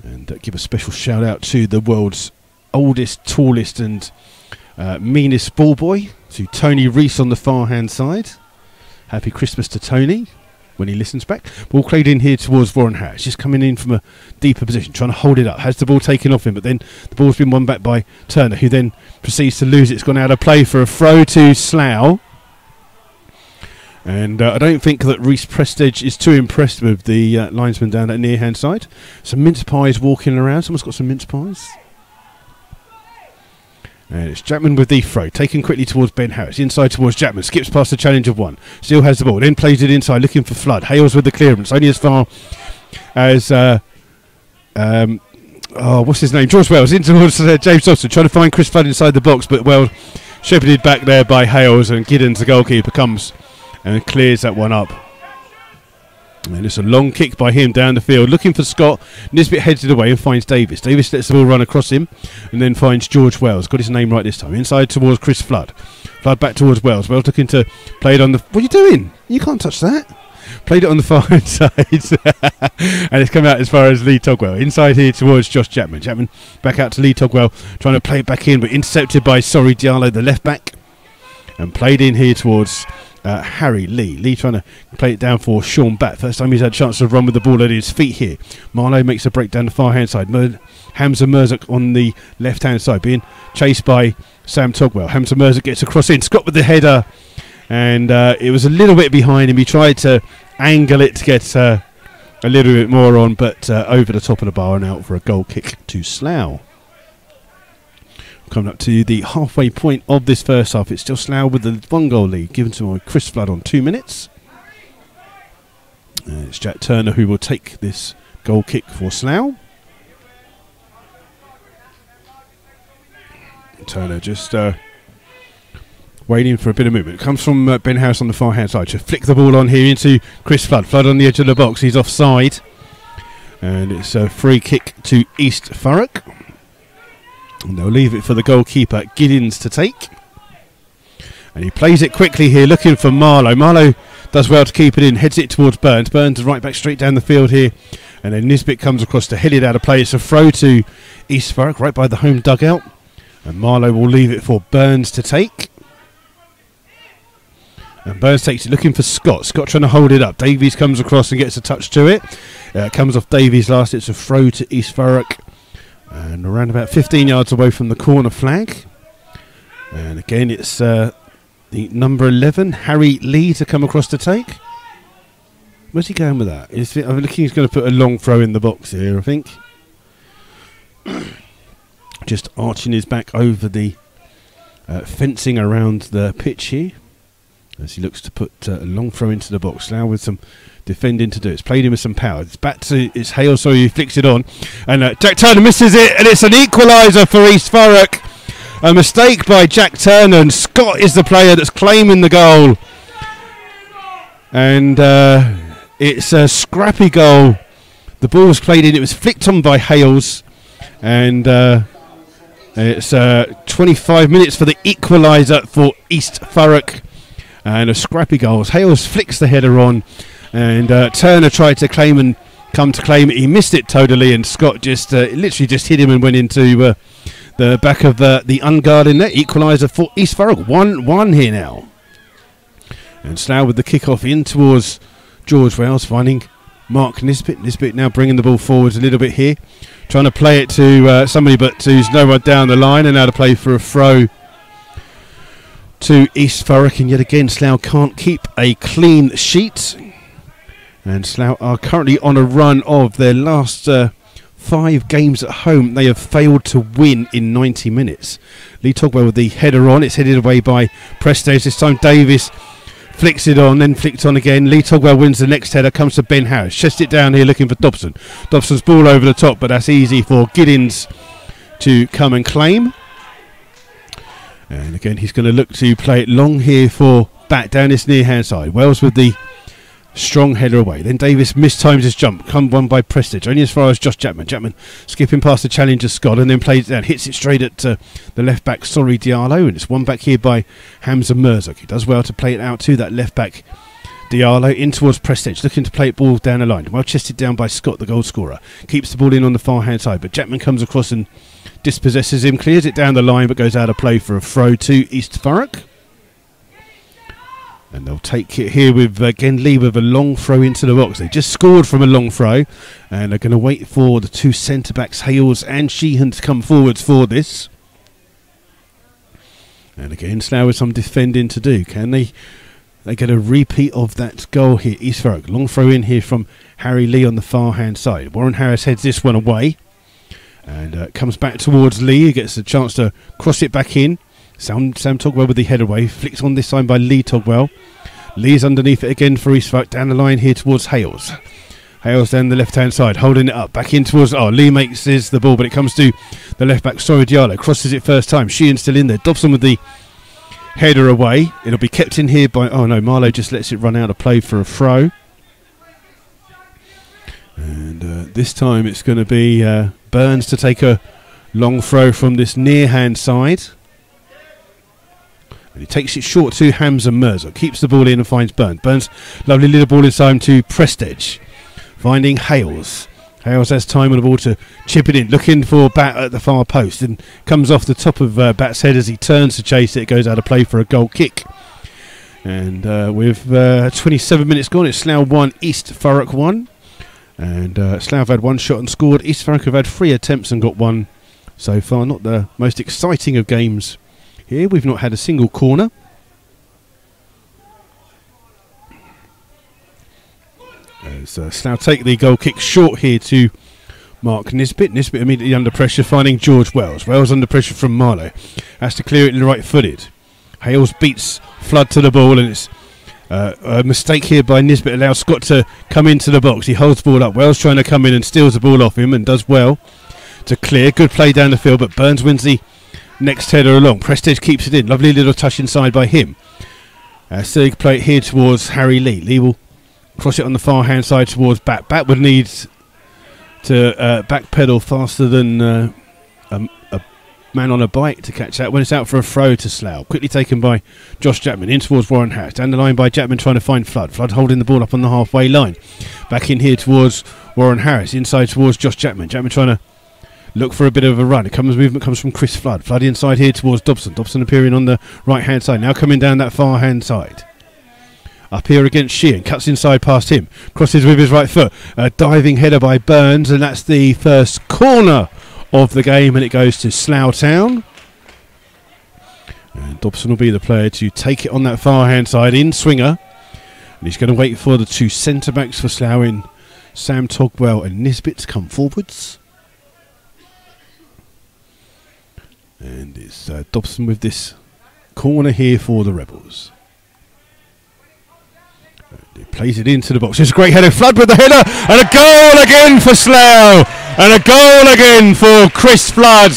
And give a special shout out to the world's oldest, tallest and meanest ball boy, to Tony Reese on the far hand side. Happy Christmas to Tony when he listens back. Ball played in here towards Warren Harris, just coming in from a deeper position, trying to hold it up. Has the ball taken off him, but then the ball's been won back by Turner, who then proceeds to lose it. It's gone out of play for a throw to Slough. And I don't think that Reece Prestige is too impressed with the linesman down that near hand side. Some mince pies walking around. Someone's got some mince pies. And it's Jackman with the throw, taken quickly towards Ben Harris. Inside towards Jackman, skips past the challenge of one. Still has the ball, then plays it inside, looking for Flood. Hales with the clearance, only as far as what's his name? George Wells, in towards James Dobson, trying to find Chris Flood inside the box, but well shepherded back there by Hales, and Giddens, the goalkeeper, comes and clears that one up. And it's a long kick by him down the field, looking for Scott. Nisbet heads it away and finds Davis. Davis lets the ball run across him and then finds George Wells. Got his name right this time. Inside towards Chris Flood. Flood back towards Wells. Wells looking to play it on the... What are you doing? You can't touch that. Played it on the far side. And it's come out as far as Lee Togwell. Inside here towards Josh Chapman. Chapman back out to Lee Togwell, trying to play it back in, but intercepted by Sorry Diallo, the left back. And played in here towards... Harry Lee. Lee trying to play it down for Sean Batt. First time he's had a chance to run with the ball at his feet here. Marlowe makes a break down the far hand side. Hamza Merzak on the left hand side, being chased by Sam Togwell. Hamza Merzak gets across in. Scott with the header, and it was a little bit behind him. He tried to angle it to get a little bit more on, but over the top of the bar and out for a goal kick to Slough. Coming up to the halfway point of this first half. It's still Slough with the 1-goal lead, given to Chris Flood on 2 minutes. It's Jack Turner who will take this goal kick for Slough. Turner just waiting for a bit of movement. It comes from Ben Harris on the far hand side. To flick the ball on here into Chris Flood. Flood on the edge of the box. He's offside. And it's a free kick to East Thurrock. And they'll leave it for the goalkeeper, Giddens, to take. And he plays it quickly here, looking for Marlowe. Marlowe does well to keep it in, heads it towards Burns. Burns is right back straight down the field here. And then Nisbet comes across to head it out of play. It's a throw to East Thurrock, right by the home dugout. And Marlowe will leave it for Burns to take. And Burns takes it, looking for Scott. Scott trying to hold it up. Davies comes across and gets a touch to it. Comes off Davies last. It's a throw to East Thurrock. And around about 15 yards away from the corner flag. And again, it's the number 11, Harry Lee, to come across to take. Where's he going with that? I'm looking, he's going to put a long throw in the box here, I think. Just arching his back over the fencing around the pitch here, as he looks to put a long throw into the box now with some defending to do. It's played him with some power. It's back to it's Hale, so he flicks it on, and Jack Turner misses it, and it's an equaliser for East Thurrock. A mistake by Jack Turner, and Scott is the player that's claiming the goal. And it's a scrappy goal. The ball was played in. It was flicked on by Hales, and it's 25 minutes for the equaliser for East Thurrock, and a scrappy goal. Hales flicks the header on. And Turner tried to claim and come to claim it. He missed it totally, and Scott just literally just hit him and went into the back of the unguarded net. Equaliser for East Thurrock. 1-1 here now. And Slough with the kick-off in towards George Wells, finding Mark Nisbet. Nisbet now bringing the ball forwards a little bit here. Trying to play it to somebody, but who's nowhere down the line, and now to play for a throw to East Thurrock. And yet again, Slough can't keep a clean sheet. And Slough are currently on a run of their last 5 games at home they have failed to win in 90 minutes. Lee Togwell with the header on. It's headed away by Prestige. This time Davis flicks it on, then flicked on again. Lee Togwell wins the next header, comes to Ben Harris. Chest it down here looking for Dobson. Dobson's ball over the top, but that's easy for Giddins to come and claim. And again, he's going to look to play it long here for Bat down this near hand side. Wells with the strong header away. Then Davis mistimes his jump. Come one by Prestige. Only as far as Josh Chapman. Chapman skipping past the challenger Scott and then plays it down. Hits it straight at the left back, Sorry Diallo. And it's one back here by Hamza Mirzuk. He does well to play it out to that left back Diallo in towards Prestige. Looking to play it ball down the line. Well chested down by Scott, the goal scorer. Keeps the ball in on the far hand side. But Chapman comes across and dispossesses him. Clears it down the line but goes out of play for a throw to East Thurrock. And they'll take it here with, again, Lee with a long throw into the box. They just scored from a long throw. And they're going to wait for the 2 centre-backs, Hales and Sheehan, to come forwards for this. And again, Slough with some defending to do. Can they get a repeat of that goal here? East Thurrock. Long throw in here from Harry Lee on the far-hand side. Warren Harris heads this one away. And comes back towards Lee. He gets a chance to cross it back in. Sam Togwell with the head away. Flicked on this time by Lee Togwell. Lee's underneath it again for East Thurrock. Down the line here towards Hales. Hales down the left-hand side, holding it up. Back in towards... Lee makes the ball, but it comes to the left-back. Sorry Diallo crosses it first time. Sheehan's still in there. Dobson with the header away. It'll be kept in here by... Oh, no, Marlowe just lets it run out of play for a throw. And this time it's going to be Burns to take a long throw from this near-hand side. And he takes it short to Hamza Mirza. Keeps the ball in and finds Burns. Burns, lovely little ball this time to Prestige. Finding Hales. Hales has time on the ball to chip it in. Looking for Bat at the far post. And comes off the top of Bat's head as he turns to chase it. It goes out of play for a goal kick. And with 27 minutes gone, it's Slough 1, East Thurrock 1. And Slough have had 1 shot and scored. East Thurrock have had 3 attempts and got 1 so far. Not the most exciting of games here. We've not had a single corner. As Slough take the goal kick short here to Mark Nisbet. Nisbet immediately under pressure, finding George Wells. Wells under pressure from Marlowe. Has to clear it right-footed. Hales beats Flood to the ball, and it's a mistake here by Nisbet. Allows Scott to come into the box. He holds the ball up. Wells trying to come in and steals the ball off him and does well to clear. Good play down the field, but Burns wins the next header along. Prestige keeps it in. Lovely little touch inside by him. Still play it here towards Harry Lee. Lee will cross it on the far hand side towards Bat. Bat would need to backpedal faster than a man on a bike to catch that when it's out for a throw to Slough. Quickly taken by Josh Chapman in towards Warren Harris. Down the line by Chapman trying to find Flood. Flood holding the ball up on the halfway line. Back in here towards Warren Harris. Inside towards Josh Chapman. Chapman trying to look for a bit of a run. Movement comes from Chris Flood. Flood inside here towards Dobson. Dobson appearing on the right hand side. Now coming down that far hand side. Up here against Sheehan. Cuts inside past him. Crosses with his right foot. A diving header by Burns. And that's the first corner of the game. And it goes to Slough Town. And Dobson will be the player to take it on that far hand side in swinger. And he's going to wait for the 2 centre backs for Slough in Sam Togwell and Nisbet to come forwards. And it's Dobson with this corner here for the Rebels. He plays it into the box. It's a great header. Flood with the header. And a goal again for Slough. And a goal again for Chris Flood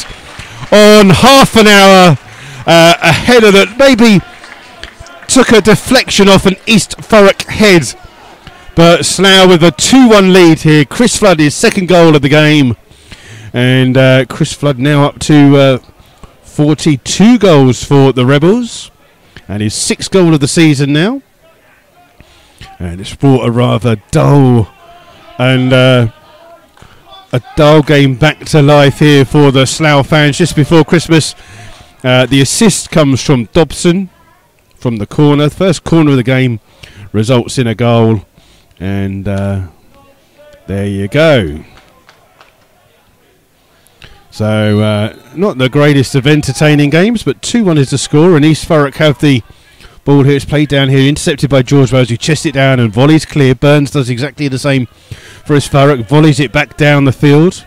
on half an hour. A header that maybe took a deflection off an East Thurrock head. But Slough with a 2-1 lead here. Chris Flood, his second goal of the game. And Chris Flood now up to 42 goals for the Rebels. And his 6th goal of the season now. And it's brought a rather dull and a dull game back to life here for the Slough fans just before Christmas. The assist comes from Dobson from the corner. The first corner of the game results in a goal. And there you go. So not the greatest of entertaining games, but 2-1 is the score. And East Thurrock have the ball here. It's played down here, intercepted by George Wells, who chests it down and volleys clear. Burns does exactly the same for his Thurrock, volleys it back down the field.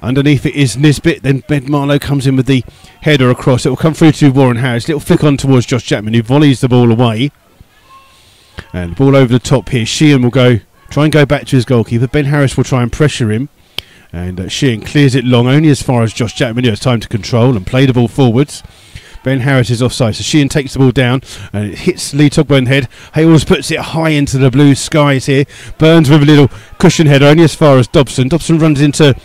Underneath it is Nisbet. Then Ben Marlowe comes in with the header across. It will come through to Warren Harris. Little flick on towards Josh Chapman, who volleys the ball away. And the ball over the top here. Sheehan will try and go back to his goalkeeper. Ben Harris will try and pressure him. And Sheehan clears it long, only as far as Josh Chapman, who has time to control and play the ball forwards. Ben Harris is offside, so Sheehan takes the ball down and it hits Lee Togwell in the head. Hales puts it high into the blue skies here. Burns with a little cushion header, only as far as Dobson. Dobson runs into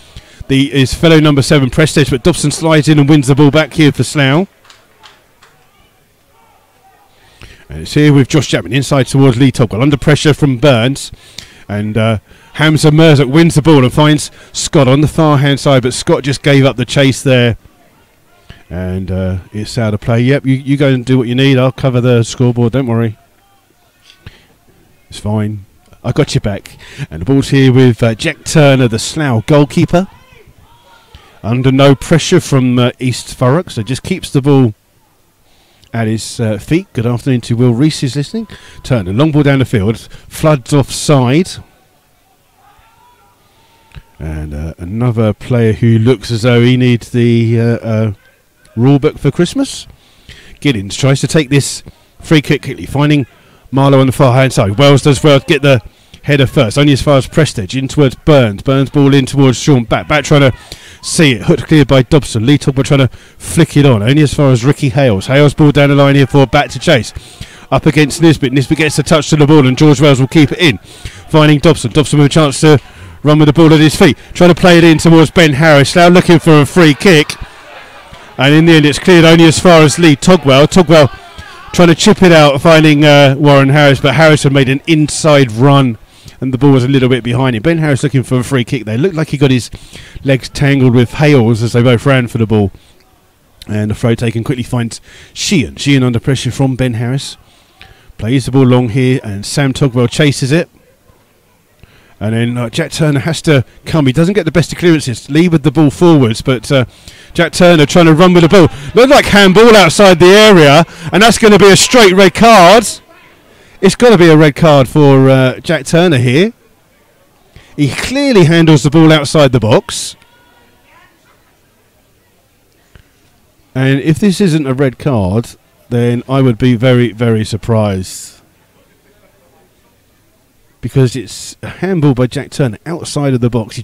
his fellow number 7 Prestige, but Dobson slides in and wins the ball back here for Slough. And it's here with Josh Chapman inside towards Lee Togwell, under pressure from Burns. And Hamza Mirzak wins the ball and finds Scott on the far hand side, but Scott just gave up the chase there. And it's out of play. Yep, you go and do what you need. I'll cover the scoreboard, don't worry. It's fine. I got you back. And the ball's here with Jack Turner, the Slough goalkeeper. Under no pressure from East Thurrock, so just keeps the ball at his feet. Good afternoon to Will Reese, who's listening. Turner, long ball down the field. Floods offside. And another player who looks as though he needs the rule book for Christmas. Giddins tries to take this free kick quickly, finding Marlowe on the far hand side. Wells does well to get the header first, only as far as Prestige, in towards Burns. Burns ball in towards Sean. Back trying to see it. Hooked cleared by Dobson. Lee Togwell trying to flick it on, only as far as Ricky Hales. Hales ball down the line here for back to chase. Up against Nisbet. Nisbet gets a touch to the ball and George Wells will keep it in. Finding Dobson. Dobson with a chance to run with the ball at his feet. Trying to play it in towards Ben Harris. Now looking for a free kick. And in the end, it's cleared only as far as Lee Togwell. Togwell trying to chip it out, finding Warren Harris, but Harris had made an inside run, and the ball was a little bit behind him. Ben Harris looking for a free kick. They looked like he got his legs tangled with Hales as they both ran for the ball. And the throw taken quickly finds Sheehan. Sheehan under pressure from Ben Harris. Plays the ball long here, and Sam Togwell chases it. And then Jack Turner has to come. He doesn't get the best of clearances. Lee with the ball forwards, but Jack Turner trying to run with the ball. Looked like handball outside the area, and that's going to be a straight red card. It's got to be a red card for Jack Turner here. He clearly handles the ball outside the box. And if this isn't a red card, then I would be very, very surprised. Because it's a handball by Jack Turner outside of the box.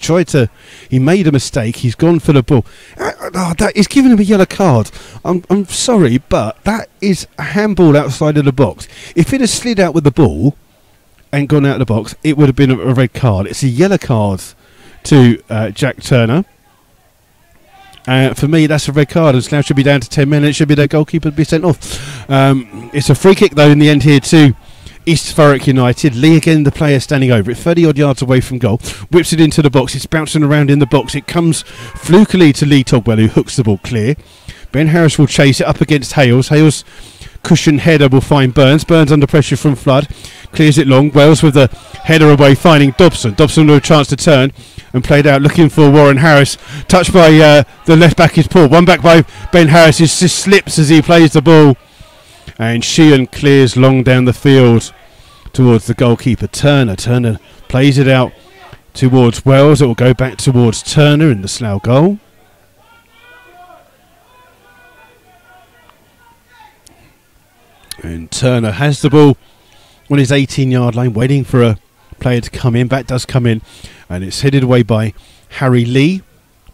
He made a mistake. He's gone for the ball. That is giving him a yellow card. I'm sorry, but that is a handball outside of the box. If it had slid out with the ball and gone out of the box, it would have been a red card. It's a yellow card to Jack Turner. For me, that's a red card, and Slough should be down to 10 men. It should be their goalkeeper to be sent off. It's a free kick, though, in the end here to East Thurrock United. Lee again, the player standing over it, 30 odd yards away from goal, whips it into the box. It's bouncing around in the box. It comes flukily to Lee Togwell, who hooks the ball clear. Ben Harris will chase it up against Hales. Hales cushion header will find Burns. Burns under pressure from Flood, clears it long. Wells with the header away, finding Dobson. Dobson with a chance to turn and played out, looking for Warren Harris. Touched by the left back is Paul. One back by Ben Harris. He just slips as he plays the ball. And Sheehan clears long down the field towards the goalkeeper, Turner. Turner plays it out towards Wells. It will go back towards Turner in the Slough goal. And Turner has the ball on his 18-yard line, waiting for a player to come in. Back does come in, and it's headed away by Harry Lee.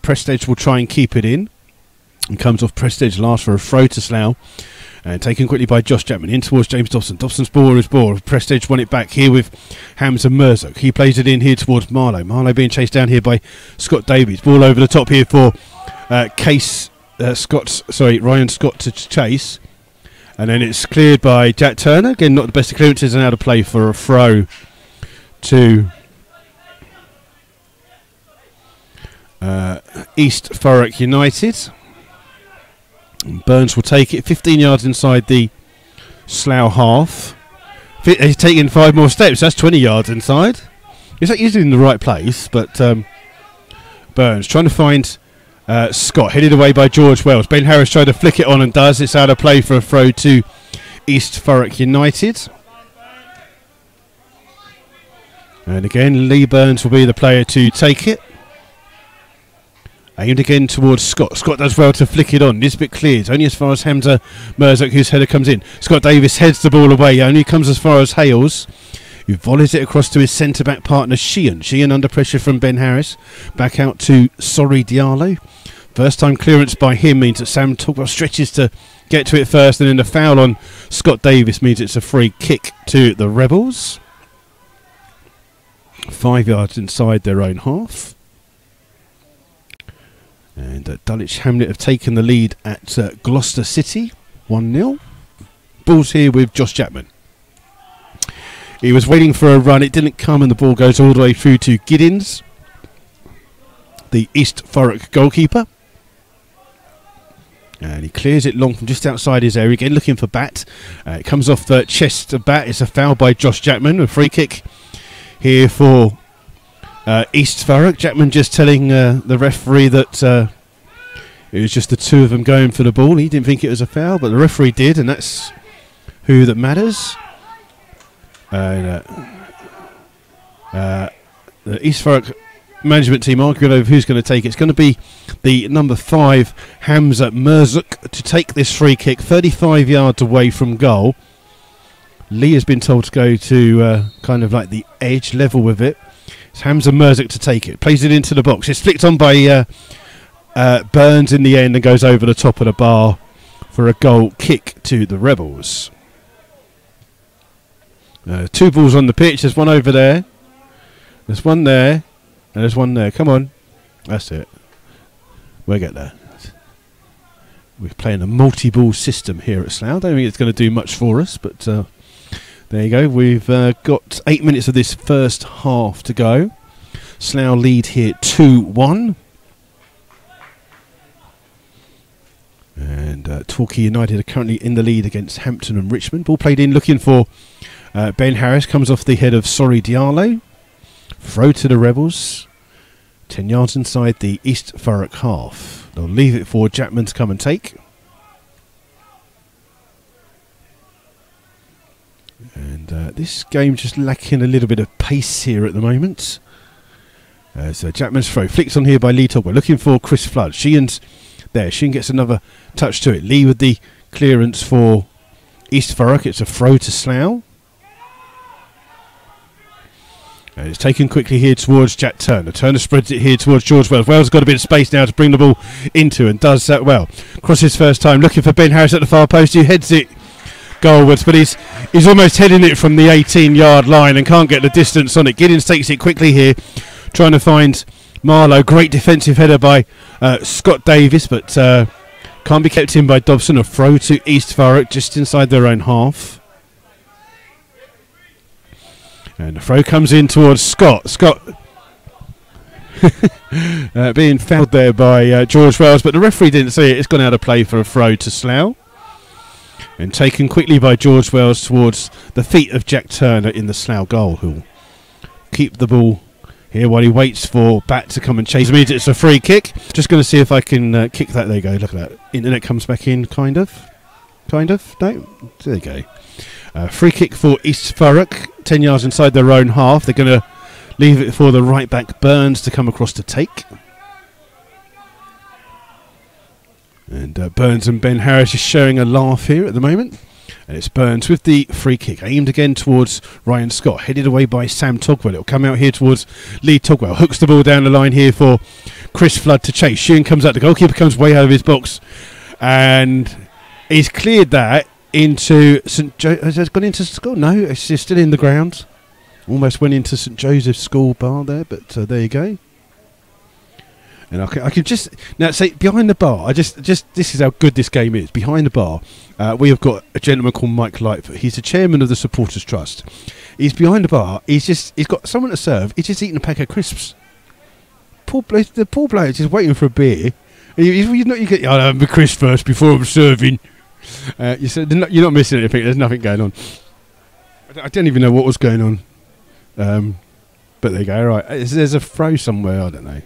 Prestige will try and keep it in. And comes off Prestige last for a throw to Slough. And taken quickly by Josh Chapman in towards James Dobson. Dobson's ball is ball. Prestige won it back here with Hamza Mirzak. He plays it in here towards Marlowe. Marlowe being chased down here by Scott Davies. Ball over the top here for Ryan Scott to chase. And then it's cleared by Jack Turner. Again, not the best of clearances, and out of play for a throw to East Thurrock United. And Burns will take it 15 yards inside the Slough half. He's taking 5 more steps. That's 20 yards inside. He's not usually in the right place, but Burns trying to find Scott, headed away by George Wells. Ben Harris tried to flick it on and does. It's out of play for a throw to East Thurrock United. And again, Lee Burns will be the player to take it. Aimed again towards Scott. Scott does well to flick it on. Nisbet clears. Only as far as Hamza Merzuk, whose header comes in. Scott Davis heads the ball away. Only comes as far as Hales, who volleys it across to his centre-back partner, Sheehan. Sheehan under pressure from Ben Harris. Back out to Sorry Diallo. First time clearance by him means that Sam Tugwell stretches to get to it first, and then the foul on Scott Davis means it's a free kick to the Rebels. 5 yards inside their own half. And Dulwich Hamlet have taken the lead at Gloucester City, 1-0. Ball's here with Josh Chapman. He was waiting for a run, it didn't come, and the ball goes all the way through to Giddins, the East Thurrock goalkeeper. And he clears it long from just outside his area, again looking for Bat. It comes off the chest of Bat. It's a foul by Josh Chapman, a free kick here for East Thurrock. Chapman just telling the referee that it was just the two of them going for the ball. He didn't think it was a foul, but the referee did, and that's who that matters. And the East Thurrock management team arguing over who's going to take it. It's going to be the number 5 Hamza Merzuk to take this free kick 35 yards away from goal. Lee has been told to go to kind of like the edge level with it. It's Hamza Merzuk to take it. Plays it into the box. It's flicked on by Burns in the end and goes over the top of the bar for a goal kick to the Rebels. 2 balls on the pitch. There's one over there. There's one there. And there's one there. Come on. That's it. We'll get there. We're playing a multi-ball system here at Slough. I don't think it's going to do much for us, but there you go. We've got 8 minutes of this first half to go. Slough lead here 2-1. And Torquay United are currently in the lead against Hampton and Richmond. Ball played in, looking for Ben Harris. Comes off the head of Sorry Diallo. Throw to the Rebels. 10 yards inside the East Thurrock half. They'll leave it for Chapman to come and take. And this game's just lacking a little bit of pace here at the moment. So Chapman's throw flicks on here by Lee Togwell. Looking for Chris Flood. Sheehan's there. Sheehan gets another touch to it. Lee with the clearance for East Thurrock. It's a throw to Slough. And it's taken quickly here towards Jack Turner. Turner spreads it here towards George Wells. Wells has got a bit of space now to bring the ball into, and does that well. Crosses first time, looking for Ben Harris at the far post, who heads it goalwards, but he's almost heading it from the 18-yard line and can't get the distance on it. Giddins takes it quickly here, trying to find Marlowe. Great defensive header by Scott Davis, but can't be kept in by Dobson. A throw to East Thurrock just inside their own half. And the throw comes in towards Scott. Scott being fouled there by George Wells, but the referee didn't see it. It's gone out of play for a throw to Slough. And taken quickly by George Wells towards the feet of Jack Turner in the Slough goal, who'll keep the ball here while he waits for Bat to come and chase. It means it's a free kick. Just going to see if I can kick that. There you go. Look at that. Internet comes back in, kind of. Kind of. No. There you go. Free kick for East Thurrock. 10 yards inside their own half. They're going to leave it for the right back Burns to come across to take. And Burns and Ben Harris is showing a laugh here at the moment. And it's Burns with the free kick, aimed again towards Ryan Scott, headed away by Sam Togwell. It'll come out here towards Lee Togwell. Hooks the ball down the line here for Chris Flood to chase. Sheehan comes out. The goalkeeper comes way out of his box. And he's cleared that into St. Joseph. Has it gone into school? No, it's still in the ground. Almost went into St. Joseph's School bar there, but there you go. And I can just now say behind the bar. I just this is how good this game is. Behind the bar, we have got a gentleman called Mike Lightfoot. He's the chairman of the Supporters Trust. He's behind the bar. He's got someone to serve. He's just eating a pack of crisps. The poor bloke is just waiting for a beer. You get. I'll have a crisp first before I'm serving. You said you're not missing anything. There's nothing going on. I don't even know what was going on. But there you go. Right, there's a throw somewhere. I don't know.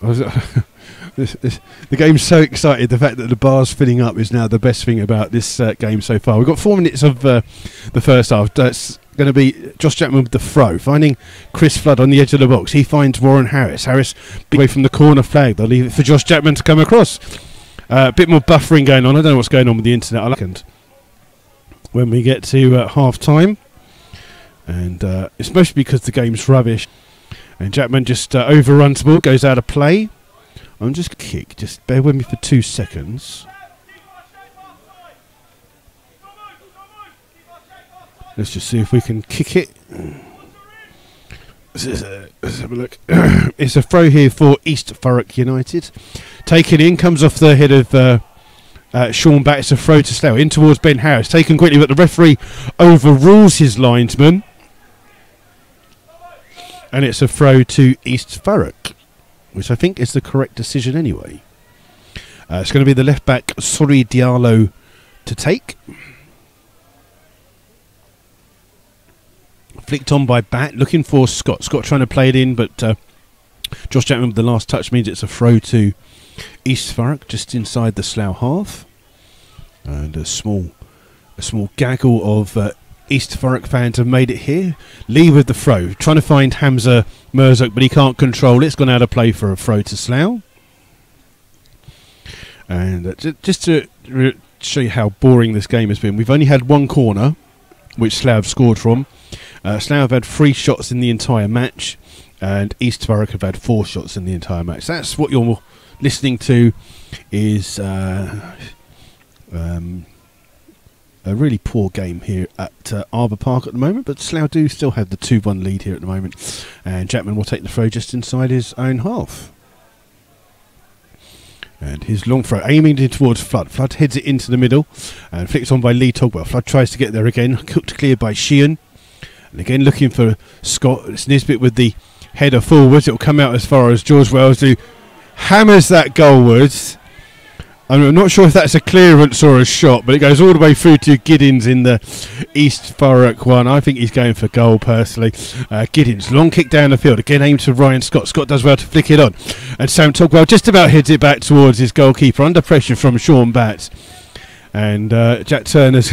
The game's so excited. The fact that the bar's filling up is now the best thing about this game so far. We've got 4 minutes of the first half. going to be Josh Chapman with the throw, finding Chris Flood on the edge of the box. He finds Warren Harris. Harris away from the corner flag. They'll leave it for Josh Chapman to come across. A bit more buffering going on. I don't know what's going on with the internet. I reckon when we get to half time, and it's mostly because the game's rubbish. And Chapman just overruns the ball, goes out of play. I'm just kick. Just bear with me for 2 seconds. Let's just see if we can kick it. Let's have a look. It's a throw here for East Thurrock United. Taken in, comes off the head of Sean Batt. It's a throw to Slough. In towards Ben Harris. Taken quickly, but the referee overrules his linesman. And it's a throw to East Thurrock, which I think is the correct decision anyway. It's going to be the left back, Sori Diallo, to take. Flicked on by Batt, looking for Scott. Scott trying to play it in, but Josh Chapman with the last touch means it's a throw to East Thurrock, just inside the Slough half. And a small gaggle of East Thurrock fans have made it here. Lee with the throw, trying to find Hamza Merzuk, but he can't control it. It's gone out of play for a throw to Slough. And just to show you how boring this game has been, we've only had one corner, which Slough have scored from. Slough have had 3 shots in the entire match, and East Thurrock have had 4 shots in the entire match. That's what you're listening to, is a really poor game here at Arbour Park at the moment, but Slough do still have the 2-1 lead here at the moment, and Chapman will take the throw just inside his own half. And his long throw, aiming in towards Flood. Flood heads it into the middle and flicks on by Lee Togwell. Flood tries to get there again, cooked clear by Sheehan. And again looking for Scott. It's Nisbet with the header forwards. It will come out as far as George Wells, who hammers that goalwards. I'm not sure if that's a clearance or a shot, but it goes all the way through to Giddins in the East Thurrock one. I think he's going for goal personally. Giddins, long kick down the field, again aimed to Ryan Scott. Scott does well to flick it on, and Sam Togwell just about heads it back towards his goalkeeper under pressure from Sean Batt. And Jack Turner's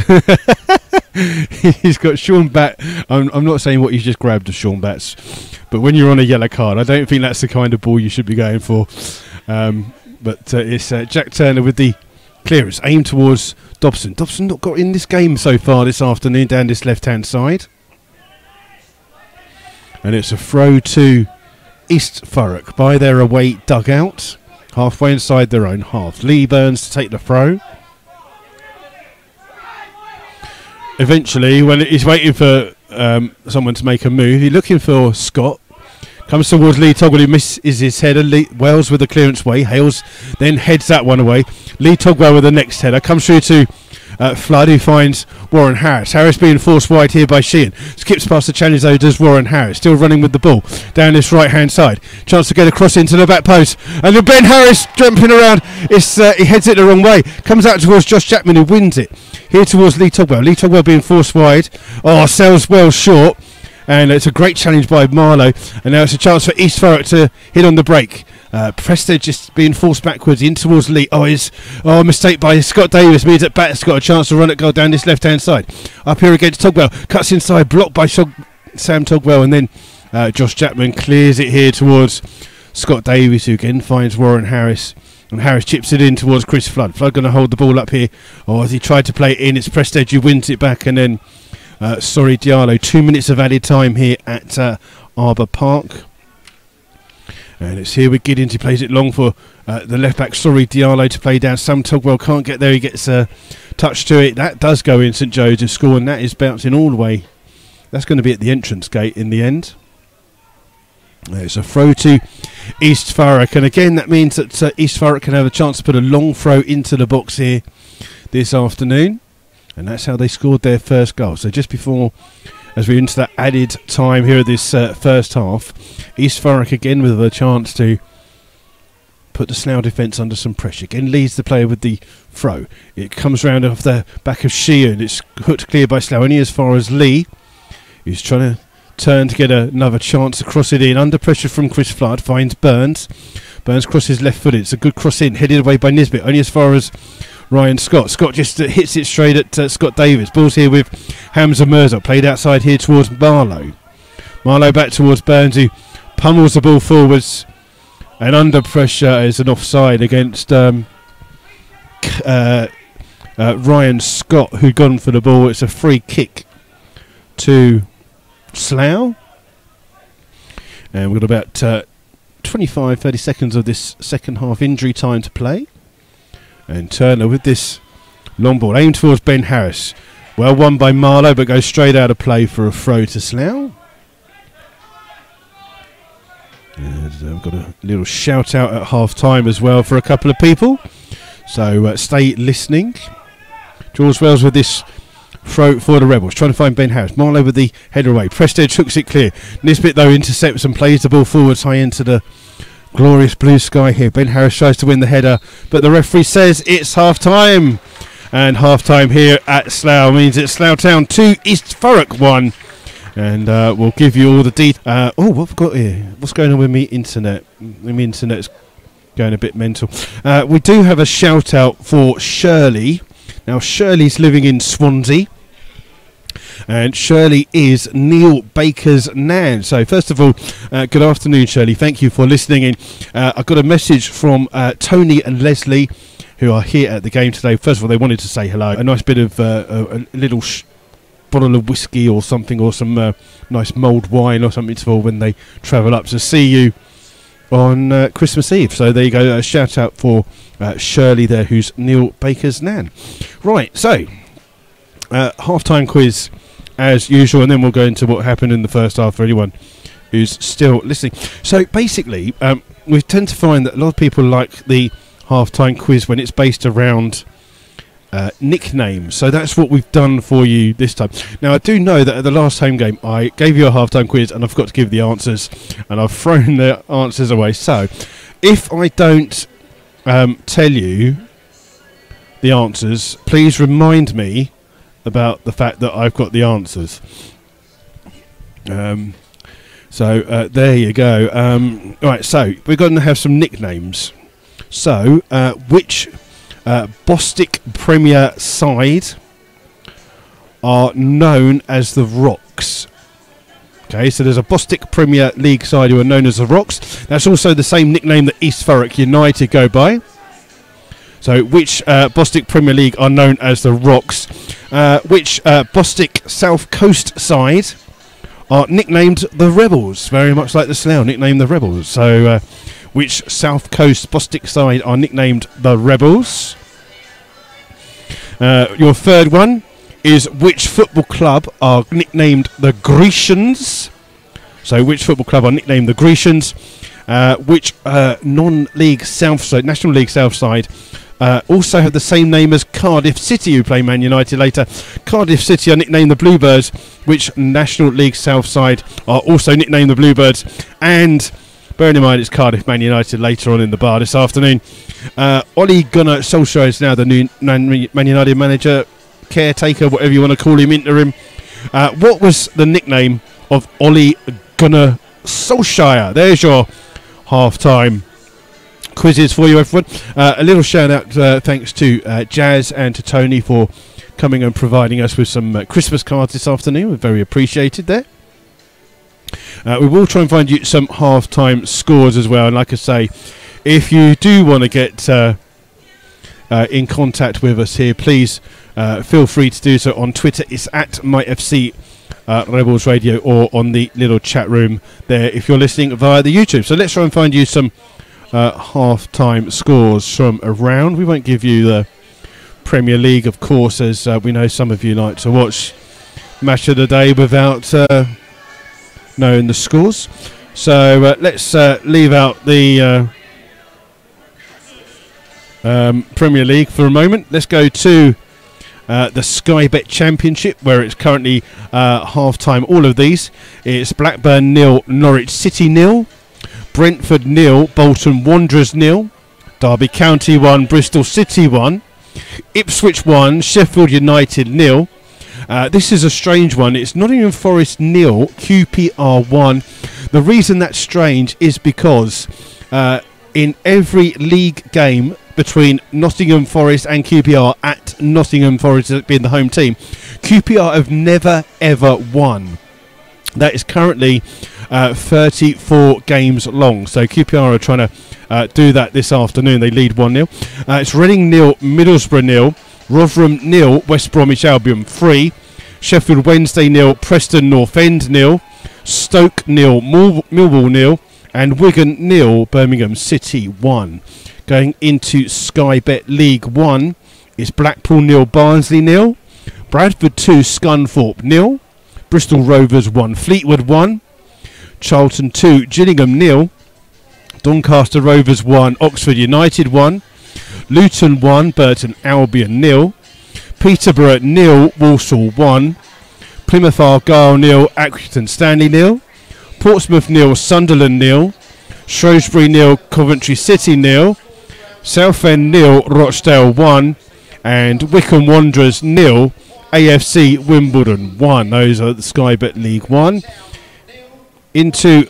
he's got Sean Batt. I'm not saying what he's just grabbed of Sean Batt's, but when you're on a yellow card, I don't think that's the kind of ball you should be going for. But it's Jack Turner with the clearance aimed towards Dobson. Dobson not got in this game so far this afternoon down this left-hand side. And it's a throw to East Thurrock by their away dugout, halfway inside their own half. Lee Burns to take the throw. Eventually, when he's waiting for someone to make a move, he's looking for Scott. Comes towards Lee Togwell, who misses his header. Wells with the clearance way. Hales then heads that one away. Lee Togwell with the next header. Comes through to Flood, who finds Warren Harris. Harris being forced wide here by Sheehan. Skips past the challenge though, does Warren Harris. Still running with the ball down this right-hand side. Chance to get across into the back post. And then Ben Harris jumping around. He heads it the wrong way. Comes out towards Josh Chapman, who wins it. Here towards Lee Togwell. Lee Togwell being forced wide. Oh, sells well short. And it's a great challenge by Marlowe. And now it's a chance for East Thurrock to hit on the break. Prestage just being forced backwards in towards Lee. A mistake by Scott Davis means that Batt's got a chance to run at goal down this left-hand side. Up here against Togwell. Cuts inside, blocked by Sam Togwell. And then Josh Chapman clears it here towards Scott Davis, who again finds Warren Harris. And Harris chips it in towards Chris Flood. Flood going to hold the ball up here. As he tried to play it in, it's Prestage who wins it back. And then Diallo, 2 minutes of added time here at Arbour Park. And it's here with Giddins. He plays it long for the left back, Diallo, to play down. Sam Togwell can't get there. He gets a touch to it. That does go in St Joseph's score, and that is bouncing all the way. That's going to be at the entrance gate in the end. It's a throw to East Thurrock, and again that means that East Thurrock can have a chance to put a long throw into the box here this afternoon. And that's how they scored their first goal. So just before, as we're into that added time here of this first half, East Thurrock again with a chance to put the Slough defence under some pressure. Again leads the player with the throw. It comes round off the back of Sheehan. It's hooked clear by Slough, only as far as Lee. He's trying to turn to get another chance to cross it in. Under pressure from Chris Flood. Finds Burns. Burns crosses left footed. It's a good cross in. Headed away by Nisbet. Only as far as Ryan Scott. Scott just hits it straight at Scott Davis. Ball's here with Hamza Mirza. Played outside here towards Marlowe. Marlowe back towards Burns, who pummels the ball forwards. And under pressure is an offside against Ryan Scott, who'd gone for the ball. It's a free kick to Slough. And we've got about 25-30 seconds of this second half injury time to play. And Turner with this long ball aimed towards Ben Harris. Well won by Marlowe, but goes straight out of play for a throw to Slough. And we've got a little shout out at half time as well for a couple of people. So stay listening. George Wells with this throw for the Rebels, trying to find Ben Harris. Marlowe with the header away. Prestage hooks it clear. Nisbet though intercepts and plays the ball forwards high into the glorious blue sky here. Ben Harris tries to win the header, but the referee says it's half time. And half time here at Slough means it's Slough Town 2, East Thurrock 1. And we'll give you all the details. What have we got here? What's going on with me internet? My internet's going a bit mental. We do have a shout out for Shirley. Now Shirley's living in Swansea. And Shirley is Neil Baker's nan. So first of all, good afternoon, Shirley. Thank you for listening in. I got a message from Tony and Leslie, who are here at the game today. First of all, they wanted to say hello. A nice bit of a little bottle of whiskey or something, or some nice mulled wine or something for when they travel up to see you on Christmas Eve. So there you go. A shout out for Shirley there, who's Neil Baker's nan. Right, so half-time quiz as usual, and then we'll go into what happened in the first half for anyone who's still listening. So basically, we tend to find that a lot of people like the half-time quiz when it's based around nicknames. So that's what we've done for you this time. Now, I do know that at the last home game, I gave you a half-time quiz and I forgot to give the answers, and I've thrown the answers away. So if I don't tell you the answers, please remind me about the fact that I've got the answers. So there you go. Right, so we're going to have some nicknames. So which Bostic Premier side are known as the Rocks? Okay, so there's a Bostic Premier League side who are known as the Rocks. That's also the same nickname that East Thurrock United go by. So which Bostic Premier League are known as the Rocks? Which Bostic South Coast side are nicknamed the Rebels? Very much like the Slough, nicknamed the Rebels. So which South Coast Bostic side are nicknamed the Rebels? Your third one is which football club are nicknamed the Grecians? So which football club are nicknamed the Grecians? Which non-league South side, National League South side, also have the same name as Cardiff City, who play Man United later. Cardiff City are nicknamed the Bluebirds, which National League South side are also nicknamed the Bluebirds. And bearing in mind it's Cardiff Man United later on in the bar this afternoon, Ole Gunnar Solskjaer is now the new Man United manager, caretaker, whatever you want to call him, interim. What was the nickname of Ole Gunnar Solskjaer? There's your half-time quizzes for you, everyone. A little shout out thanks to Jazz and to Tony for coming and providing us with some Christmas cards this afternoon. We're very appreciated there. We will try and find you some half-time scores as well, and like I say, if you do want to get in contact with us here, please feel free to do so on Twitter. It's at MyFC Rebels Radio, or on the little chat room there if you're listening via the YouTube. So let's try and find you some half-time scores from around. We won't give you the Premier League, of course, as we know some of you like to watch Match of the Day without knowing the scores. So let's leave out the Premier League for a moment. Let's go to the Sky Bet Championship, where it's currently half-time. All of these, it's Blackburn 0, Norwich City 0, Brentford 0, Bolton Wanderers 0, Derby County 1, Bristol City 1, Ipswich 1, Sheffield United 0. This is a strange one. It's Nottingham Forest 0, QPR 1. The reason that's strange is because in every league game between Nottingham Forest and QPR at Nottingham Forest being the home team. QPR have never ever won. That is currently 34 games long. So QPR are trying to do that this afternoon. They lead 1-0. It's Reading 0, Middlesbrough 0, Rotherham 0, West Bromwich Albion 3, Sheffield Wednesday 0, Preston North End 0, Stoke 0, Millwall 0, and Wigan 0, Birmingham City 1. Going into Sky Bet League 1 is Blackpool 0, Barnsley 0, Bradford 2, Scunthorpe 0, Bristol Rovers 1, Fleetwood 1, Charlton 2, Gillingham 0, Doncaster Rovers 1, Oxford United 1, Luton 1, Burton Albion 0, Peterborough 0, Walsall 1, Plymouth Argyle 0, Accrington Stanley 0, Portsmouth 0, Sunderland 0, Shrewsbury 0, Coventry City 0, Southend 0, Rochdale 1, and Wycombe Wanderers 0, AFC Wimbledon 1. Those are the Sky Bet League 1. Into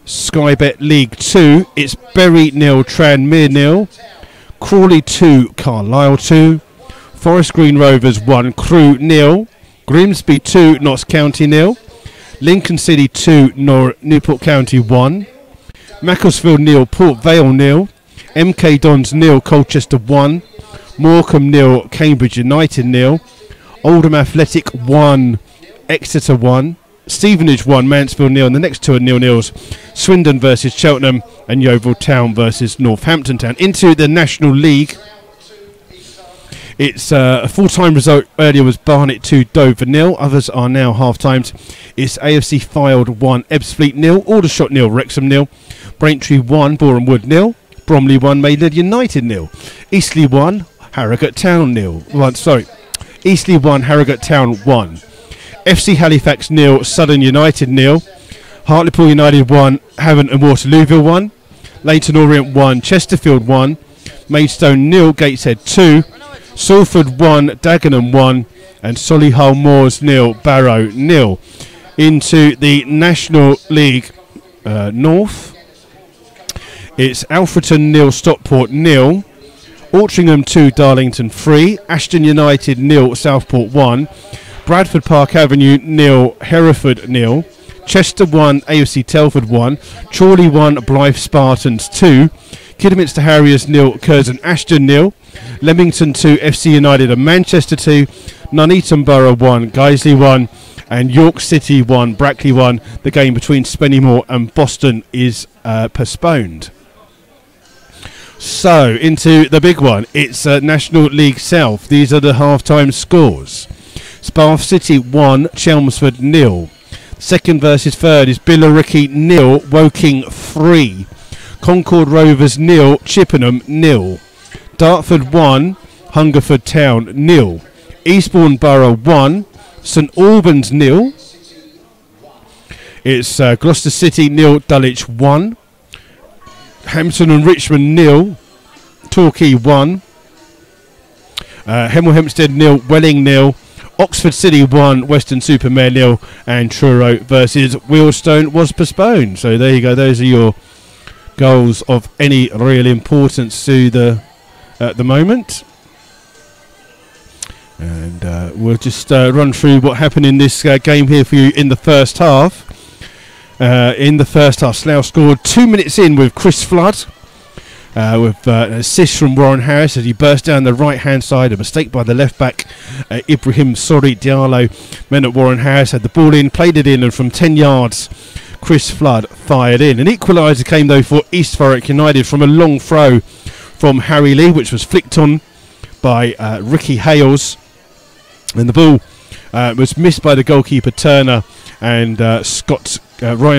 Sky Bet League 2, it's Bury 0, Tranmere 0, Crawley 2, Carlisle 2, Forest Green Rovers 1, Crewe 0, Grimsby 2, Notts County 0, Lincoln City 2, Newport County 1, Macclesfield 0, Port Vale 0, MK Dons 0, Colchester 1, Morecambe 0, Cambridge United 0, Oldham Athletic 1, Exeter 1, Stevenage 1, Mansfield 0, and the next two are 0-0s. Swindon versus Cheltenham and Yeovil Town versus Northampton Town. Into the National League, it's a full-time result earlier was Barnet 2, Dover 0. Others are now half-times. It's AFC Fylde 1, Ebbsfleet 0, Aldershot 0, Wrexham 0, Braintree 1, Boreham Wood 0, Bromley 1, Maidenhead United 0, Eastleigh 1, Harrogate Town 0. Eastleigh 1, Harrogate Town 1. FC Halifax 0, Southern United 0, Hartlepool United 1, Havant and Waterlooville 1, Leyton Orient 1, Chesterfield 1, Maidstone 0, Gateshead 2, Salford 1, Dagenham 1, and Solihull Moors 0, Barrow 0. Into the National League North, it's Alfreton 0, Stockport 0, Altrincham 2, Darlington 3, Ashton United 0, Southport 1, Bradford Park Avenue 0, Hereford 0, Chester 1, AFC Telford 1, Chorley 1, Blythe Spartans 2, Kidderminster Harriers 0, Curzon Ashton 0, Leamington 2, FC United and Manchester 2, Nuneaton Borough 1, Guiseley 1, and York City 1, Brackley 1. The game between Spennymoor and Boston is postponed. So, into the big one. It's National League South. These are the half-time scores. Bath City 1, Chelmsford 0. Second versus third is Billericay 0, Woking 3. Concord Rovers 0, Chippenham 0. Dartford 1, Hungerford Town 0. Eastbourne Borough 1, St Albans 0. It's Gloucester City 0, Dulwich 1. Hampton and Richmond 0, Torquay 1. Hemel Hempstead 0, Welling 0. Oxford City 1, Weston-super-Mare 0, and Truro versus Wealdstone was postponed. So there you go. Those are your goals of any real importance to the at the moment. And we'll just run through what happened in this game here for you in the first half. In the first half, Slough scored 2 minutes in with Chris Flood. With an assist from Warren Harris as he burst down the right-hand side. A mistake by the left-back, Ibrahim Sori Diallo, meant that Warren Harris had the ball in, played it in, and from 10 yards, Chris Flood fired in. An equaliser came, though, for East Thurrock United from a long throw from Harry Lee, which was flicked on by Ricky Hales. And the ball was missed by the goalkeeper, Turner, and Ryan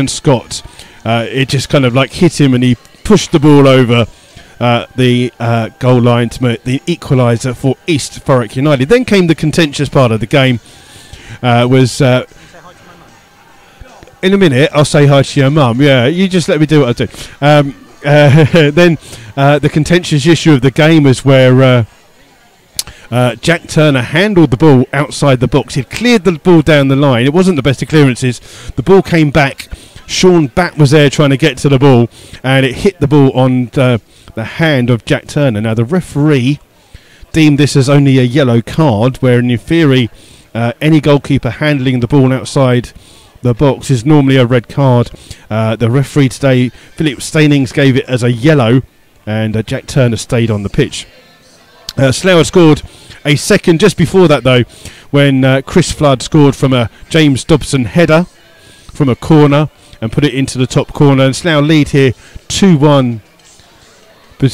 Scott. It just kind of like hit him, and he pushed the ball over the goal line to make the equaliser for East Thurrock United. Then came the contentious part of the game. In a minute, I'll say hi to your mum. Yeah, you just let me do what I do. Then the contentious issue of the game was where Jack Turner handled the ball outside the box. He'd cleared the ball down the line. It wasn't the best of clearances. The ball came back. Sean Batt was there trying to get to the ball, and it hit the ball on the the hand of Jack Turner. Now, the referee deemed this as only a yellow card, where in theory any goalkeeper handling the ball outside the box is normally a red card. The referee today, Philip Stanings, gave it as a yellow, and Jack Turner stayed on the pitch. Slough scored a second just before that, though, when Chris Flood scored from a James Dobson header from a corner and put it into the top corner. And Slough lead here 2-1. But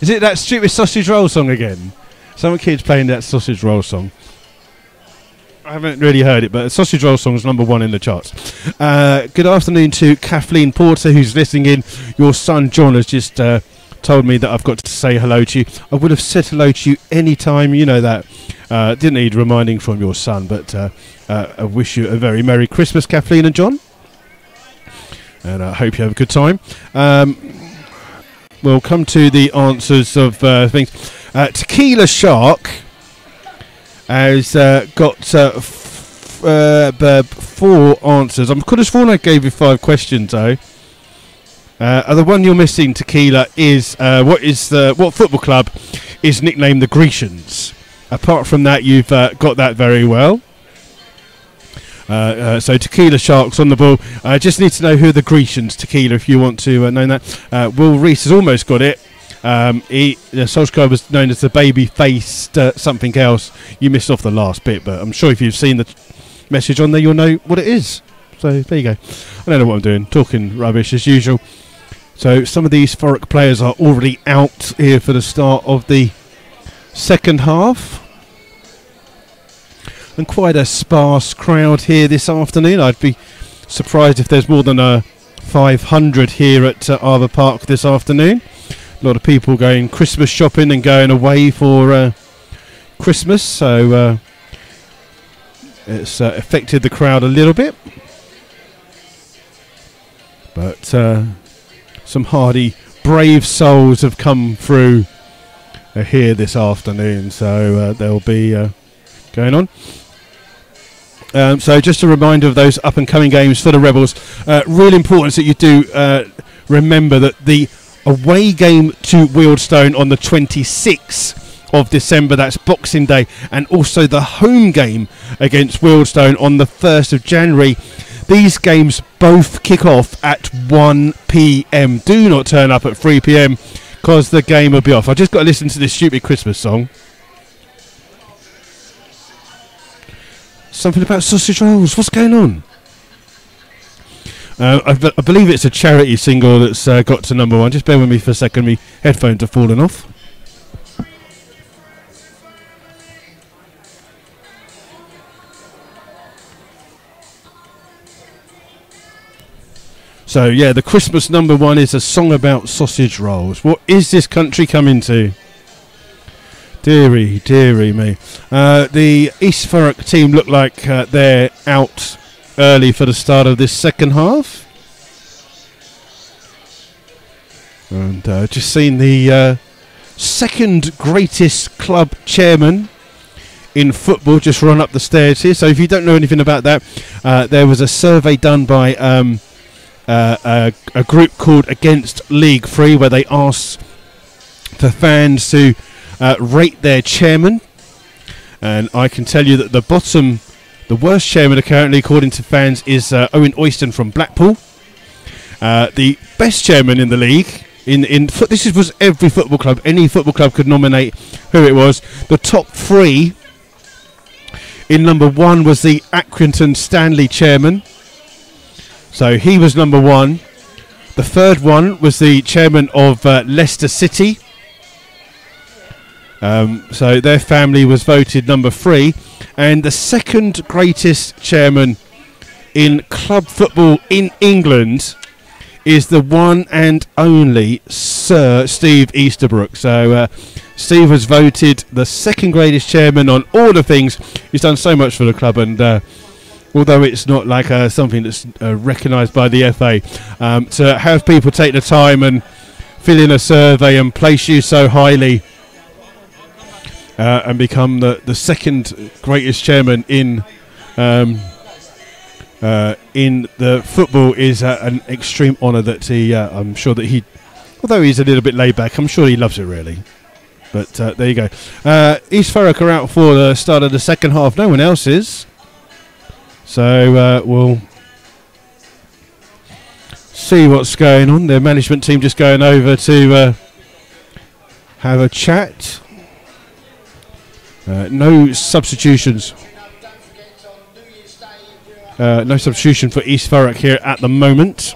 is it that stupid sausage roll song again? Some kids playing that sausage roll song. I haven't really heard it, but sausage roll song is number 1 in the charts. Good afternoon to Kathleen Porter, who's listening in. Your son John has just told me that I've got to say hello to you. I would have said hello to you any time, you know that. Didn't need reminding from your son, but I wish you a very Merry Christmas, Kathleen and John. And I hope you have a good time. We'll come to the answers of things. Tequila Shark has got 4 answers. I could have sworn I gave you 5 questions, though. The one you're missing, Tequila, is what football club is nicknamed the Grecians? Apart from that, you've got that very well. So Tequila Sharks on the ball. I just need to know who are the Grecians, Tequila, if you want to know that. Will Reese has almost got it. Solskjaer was known as the baby-faced something else. You missed off the last bit, but I'm sure if you've seen the message on there, you'll know what it is. So there you go. I don't know what I'm doing. Talking rubbish as usual. So some of these Thurrock players are already out here for the start of the second half. And quite a sparse crowd here this afternoon. I'd be surprised if there's more than 500 here at Arbour Park this afternoon. A lot of people going Christmas shopping and going away for Christmas, so it's affected the crowd a little bit. But some hardy, brave souls have come through here this afternoon, so they'll be going on. So just a reminder of those up-and-coming games for the Rebels. Real importance that you do remember that the away game to Wealdstone on the 26th of December, that's Boxing Day, and also the home game against Wealdstone on the 1st of January. These games both kick off at 1 p.m. Do not turn up at 3 p.m. because the game will be off. I just got to listen to this stupid Christmas song. Something about sausage rolls. What's going on? I believe it's a charity single that's got to number 1. Just bear with me for a second. My headphones have fallen off. So, yeah, the Christmas number 1 is a song about sausage rolls. What is this country coming to? Deary, deary me. The East Thurrock team look like they're out early for the start of this second half. And just seen the second greatest club chairman in football just run up the stairs here. So if you don't know anything about that, there was a survey done by a group called Against League 3 where they asked for fans to rate their chairman, and I can tell you that the worst chairman currently according to fans is Owen Oyston from Blackpool. The best chairman in the league this was every football club, any football club could nominate who it was. The top 3 in number 1 was the Accrington Stanley chairman, so he was number 1. The third one was the chairman of Leicester City. So their family was voted number 3. And the second greatest chairman in club football in England is the one and only Sir Steve Easterbrook. So Steve was voted the second greatest chairman on all the things. He's done so much for the club, and although it's not like something that's recognised by the FA, to have people take the time and fill in a survey and place you so highly and become the second greatest chairman in the football is an extreme honour that he I'm sure that he Although he's a little bit laid back, I'm sure he loves it really. But there you go. East Thurrock are out for the start of the second half. No one else is. So we'll see what's going on. Their management team just going over to have a chat. No substitutions. No substitution for East Thurrock here at the moment.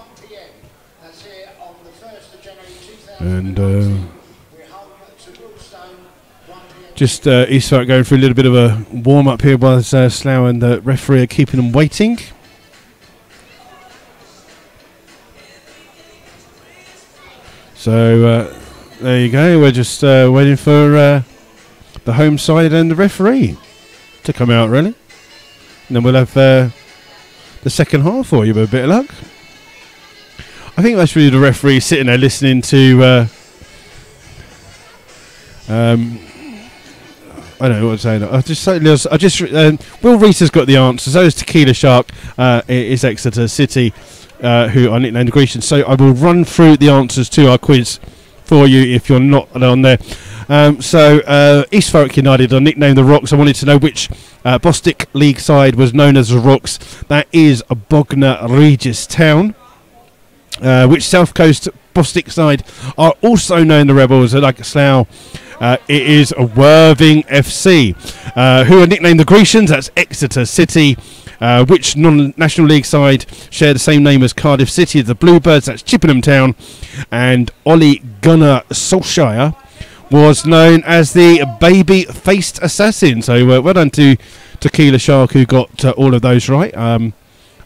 And just East Thurrock going through a little bit of a warm-up here while Slough and the referee are keeping them waiting. So there you go. We're just waiting for the home side and the referee to come out, really. And then we'll have the second half for you with a bit of luck. I think that's really the referee sitting there listening to I don't know what I'm saying. Will Reese has got the answer. So is Tequila Shark. Is Exeter City, who are nicknamed Grecian. So I will run through the answers to our quiz for you if you're not on there. East Thurrock United are nicknamed the Rocks. I wanted to know which Bostik League side was known as the Rocks. That is a Bognor Regis town. Which South Coast Bostik side are also known the Rebels, like Slough. It is a Worthing FC, who are nicknamed the Grecians. That's Exeter City. Which non-national league side share the same name as Cardiff City? The Bluebirds. That's Chippenham Town. And Ollie Gunnar Solskjaer was known as the baby-faced assassin. So well done to Tequila Shark, who got all of those right.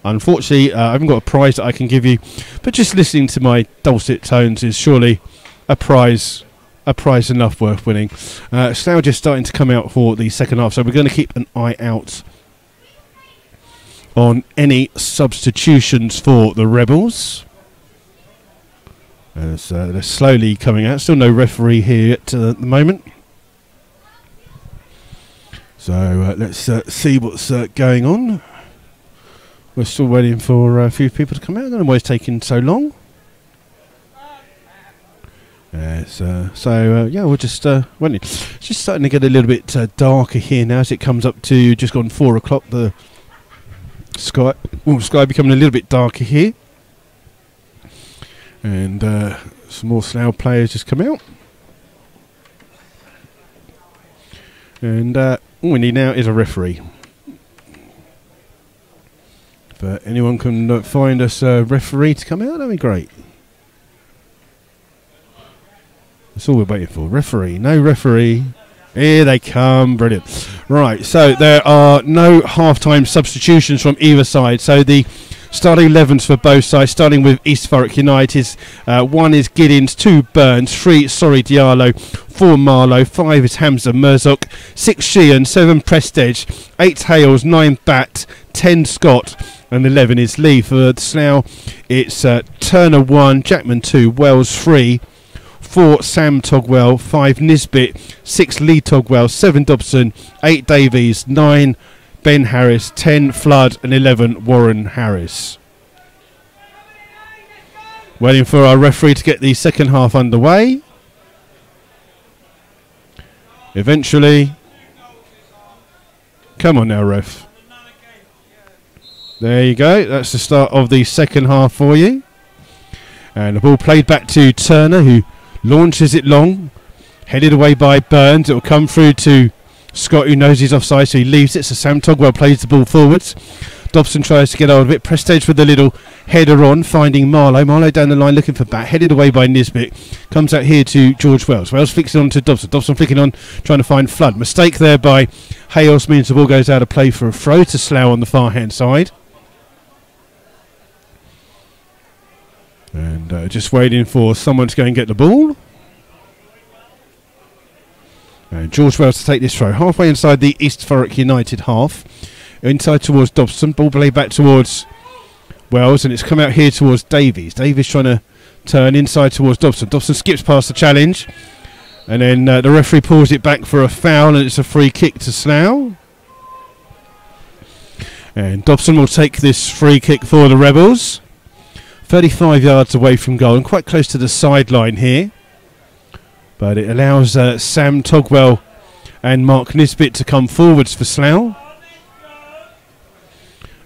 Unfortunately, I haven't got a prize that I can give you, but just listening to my dulcet tones is surely a prize enough worth winning. Slough just starting to come out for the second half, so we're going to keep an eye out on any substitutions for the Rebels. They're slowly coming out. Still no referee here at the moment. So let's see what's going on. We're still waiting for a few people to come out. I don't know why it's taking so long. Yeah, we're just waiting. It's just starting to get a little bit darker here now as it comes up to just gone 4 o'clock. The sky becoming a little bit darker here. And some more Slough players just come out. And all we need now is a referee. If anyone can find us a referee to come out, that'd be great. That's all we're waiting for. Referee. No referee. Here they come. Brilliant. Right, so there are no half-time substitutions from either side. So the starting 11s for both sides, starting with East Thurrock United. 1 is Giddins, 2 Burns, 3 Sorry Diallo, 4 Marlow, 5 is Hamza Merzok, 6 Sheehan, 7 Prestige, 8 Hales, 9 Bat, 10 Scott, and 11 is Lee. For Slough, it's Turner 1, Jackman 2, Wells 3, 4 Sam Togwell, 5 Nisbet, 6 Lee Togwell, 7 Dobson, 8 Davies, 9 Ben Harris, 10 Flood, and 11 Warren Harris. Waiting for our referee to get the second half underway. Eventually. Come on now, ref. There you go. That's the start of the second half for you. And the ball played back to Turner, who launches it long. Headed away by Burns. It will come through to Scott, who knows he's offside, so he leaves it. So Sam Togwell plays the ball forwards. Dobson tries to get hold of it. Prestige with the little header on, finding Marlow. Marlow down the line looking for Bat. Headed away by Nisbet. Comes out here to George Wells. Wells flicks it on to Dobson. Dobson flicking on, trying to find Flood. Mistake there by Hales means the ball goes out of play for a throw to Slough on the far hand side. And just waiting for someone to go and get the ball. And George Wells to take this throw. Halfway inside the East Thurrock United half. Inside towards Dobson. Ball played back towards Wells. And it's come out here towards Davies. Davies trying to turn inside towards Dobson. Dobson skips past the challenge. And then the referee pulls it back for a foul. And it's a free kick to Slough. And Dobson will take this free kick for the Rebels. 35 yards away from goal and quite close to the sideline here. But it allows Sam Togwell and Mark Nisbet to come forwards for Slough.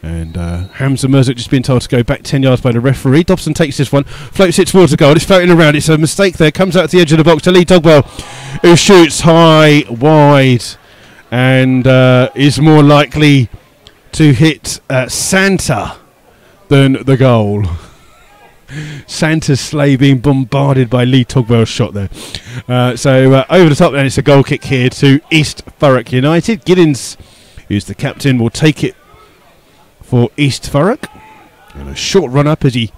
And Hamza Mirzuk just been told to go back 10 yards by the referee. Dobson takes this one, floats it towards the goal. It's floating around. It's a mistake there. Comes out to the edge of the box to Lee Togwell, who shoots high, wide, and is more likely to hit Santa than the goal. Santa's sleigh being bombarded by Lee Togwell's shot there. So over the top, and it's a goal kick here to East Thurrock United. Giddins, who's the captain, will take it for East Thurrock. And a short run up as he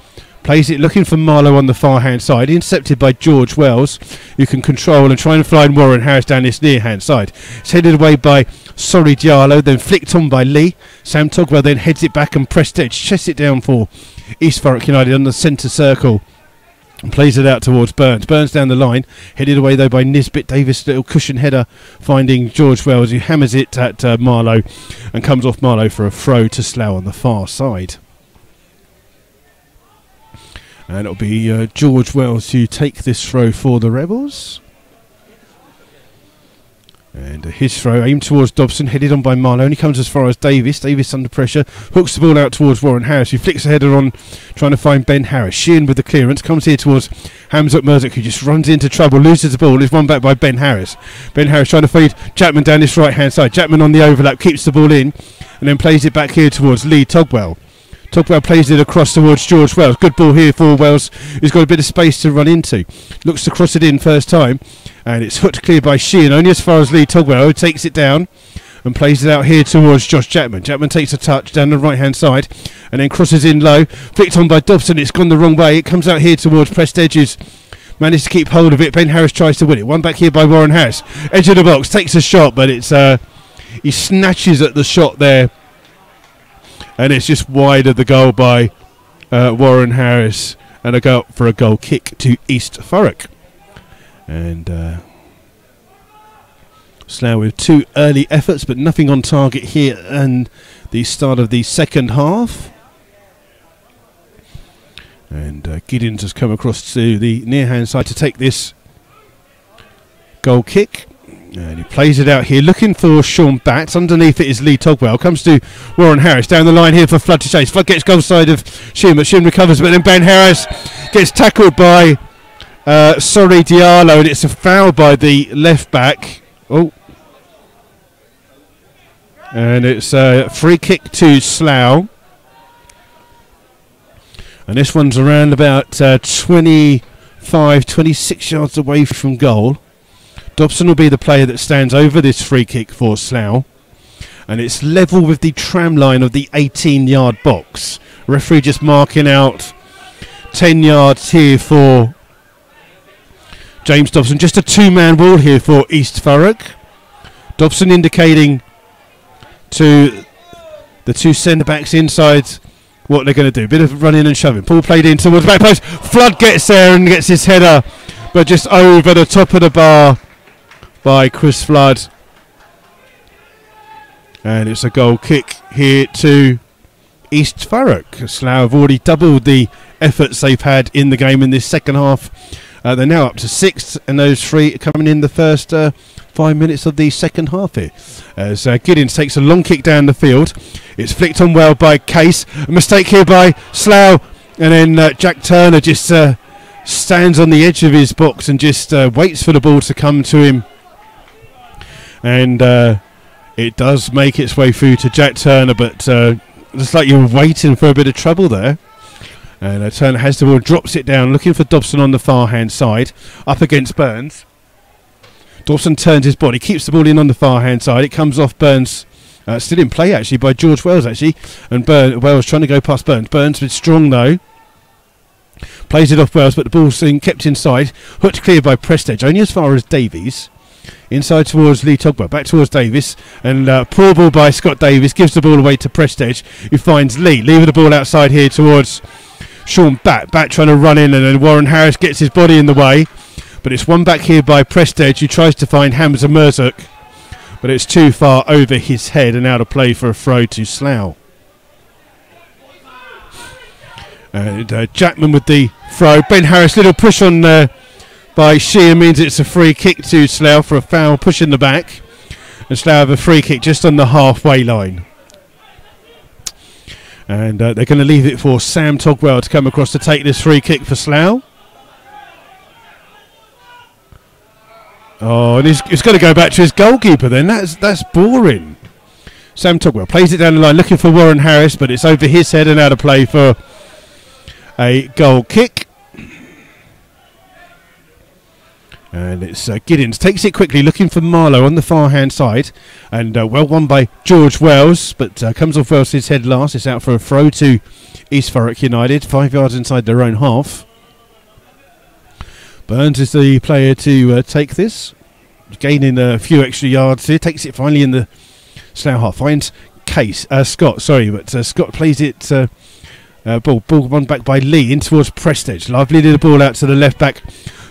plays it, looking for Marlowe on the far hand side, intercepted by George Wells, who can control and try and find Warren Harris down this near hand side. It's headed away by Sorry Diallo, then flicked on by Lee. Sam Togwell then heads it back and pressed edge, chests it down for East Thurrock United on the centre circle and plays it out towards Burns. Burns down the line, headed away though by Nisbet. Davis, little cushion header, finding George Wells, who hammers it at Marlowe and comes off Marlowe for a throw to Slough on the far side. And it'll be George Wells who take this throw for the Rebels. And his throw aimed towards Dobson, headed on by Marlowe, and he comes as far as Davis. Davis under pressure, hooks the ball out towards Warren Harris, who flicks a header on, trying to find Ben Harris. Sheehan with the clearance, comes here towards Hamza Mirzuk, who just runs into trouble, loses the ball, is won back by Ben Harris. Ben Harris trying to feed Chapman down this right hand side. Chapman on the overlap, keeps the ball in, and then plays it back here towards Lee Togwell. Togwell plays it across towards George Wells. Good ball here for Wells, who's got a bit of space to run into. Looks to cross it in first time, and it's hooked clear by Sheehan, only as far as Lee Togwell, who takes it down and plays it out here towards Josh Chapman. Chapman takes a touch down the right hand side and then crosses in low. Flicked on by Dobson, it's gone the wrong way. It comes out here towards pressed edges. Managed to keep hold of it. Ben Harris tries to win it. One back here by Warren Harris. Edge of the box, takes a shot, but it's he snatches at the shot there. And it's just wide of the goal by Warren Harris, and a go for a goal kick to East Thurrock. And Slough with two early efforts, but nothing on target here and the start of the second half. And Giddins has come across to the near hand side to take this goal kick. And he plays it out here, looking for Sean Batts. Underneath it is Lee Togwell. Comes to Warren Harris. Down the line here for Flood to chase. Flood gets goal side of Shim, but Shim recovers. But then Ben Harris gets tackled by Sorry Diallo, and it's a foul by the left back. Oh. And it's a free kick to Slough. And this one's around about 25, 26 yards away from goal. Dobson will be the player that stands over this free kick for Slough, and it's level with the tram line of the 18-yard box. Referee just marking out 10 yards here for James Dobson. Just a two-man wall here for East Thurrock. Dobson indicating to the two centre-backs inside what they're going to do. Bit of running and shoving. Ball played in towards the back post. Flood gets there and gets his header, but just over the top of the bar by Chris Flood. And it's a goal kick here to East Thurrock. Slough have already doubled the efforts they've had in the game in this second half. They're now up to 6, and those 3 are coming in the first 5 minutes of the second half here. As Giddins takes a long kick down the field. It's flicked on well by Case. A mistake here by Slough, and then Jack Turner just stands on the edge of his box and just waits for the ball to come to him. And it does make its way through to Jack Turner, but looks like you're waiting for a bit of trouble there. And Turner has the ball, drops it down, looking for Dobson on the far hand side, up against Burns. Dobson turns his body, keeps the ball in on the far hand side. It comes off Burns, still in play actually by George Wells actually, and Wells trying to go past Burns. Burns with strong though. Plays it off Wells, but the ball's kept inside. Hooked clear by Prestage, only as far as Davies. Inside towards Lee Togwell, back towards Davis, and poor ball by Scott Davis, gives the ball away to Prestage, who finds Lee, leaving the ball outside here towards Sean Batt trying to run in, and then Warren Harris gets his body in the way, but it's one back here by Prestage, who tries to find Hamza Mirzuk, but it's too far over his head and out of play for a throw to Slough. And Jackman with the throw. Ben Harris, little push on by Sheehan means it's a free kick to Slough for a foul, pushing the back. And Slough have a free kick just on the halfway line. And they're going to leave it for Sam Togwell to come across to take this free kick for Slough. Oh, and he's going to go back to his goalkeeper then. That's boring. Sam Togwell plays it down the line, looking for Warren Harris, but it's over his head and out of play for a goal kick. And it's Giddens takes it quickly, looking for Marlowe on the far hand side, and well won by George Wells, but comes off Wells' head last. It's out for a throw to East Thurrock United, 5 yards inside their own half. Burns is the player to take this, gaining a few extra yards here. Takes it finally in the Slough half, finds Scott, but Scott plays it. Ball won back by Lee in towards Prestage. Lively little ball out to the left back.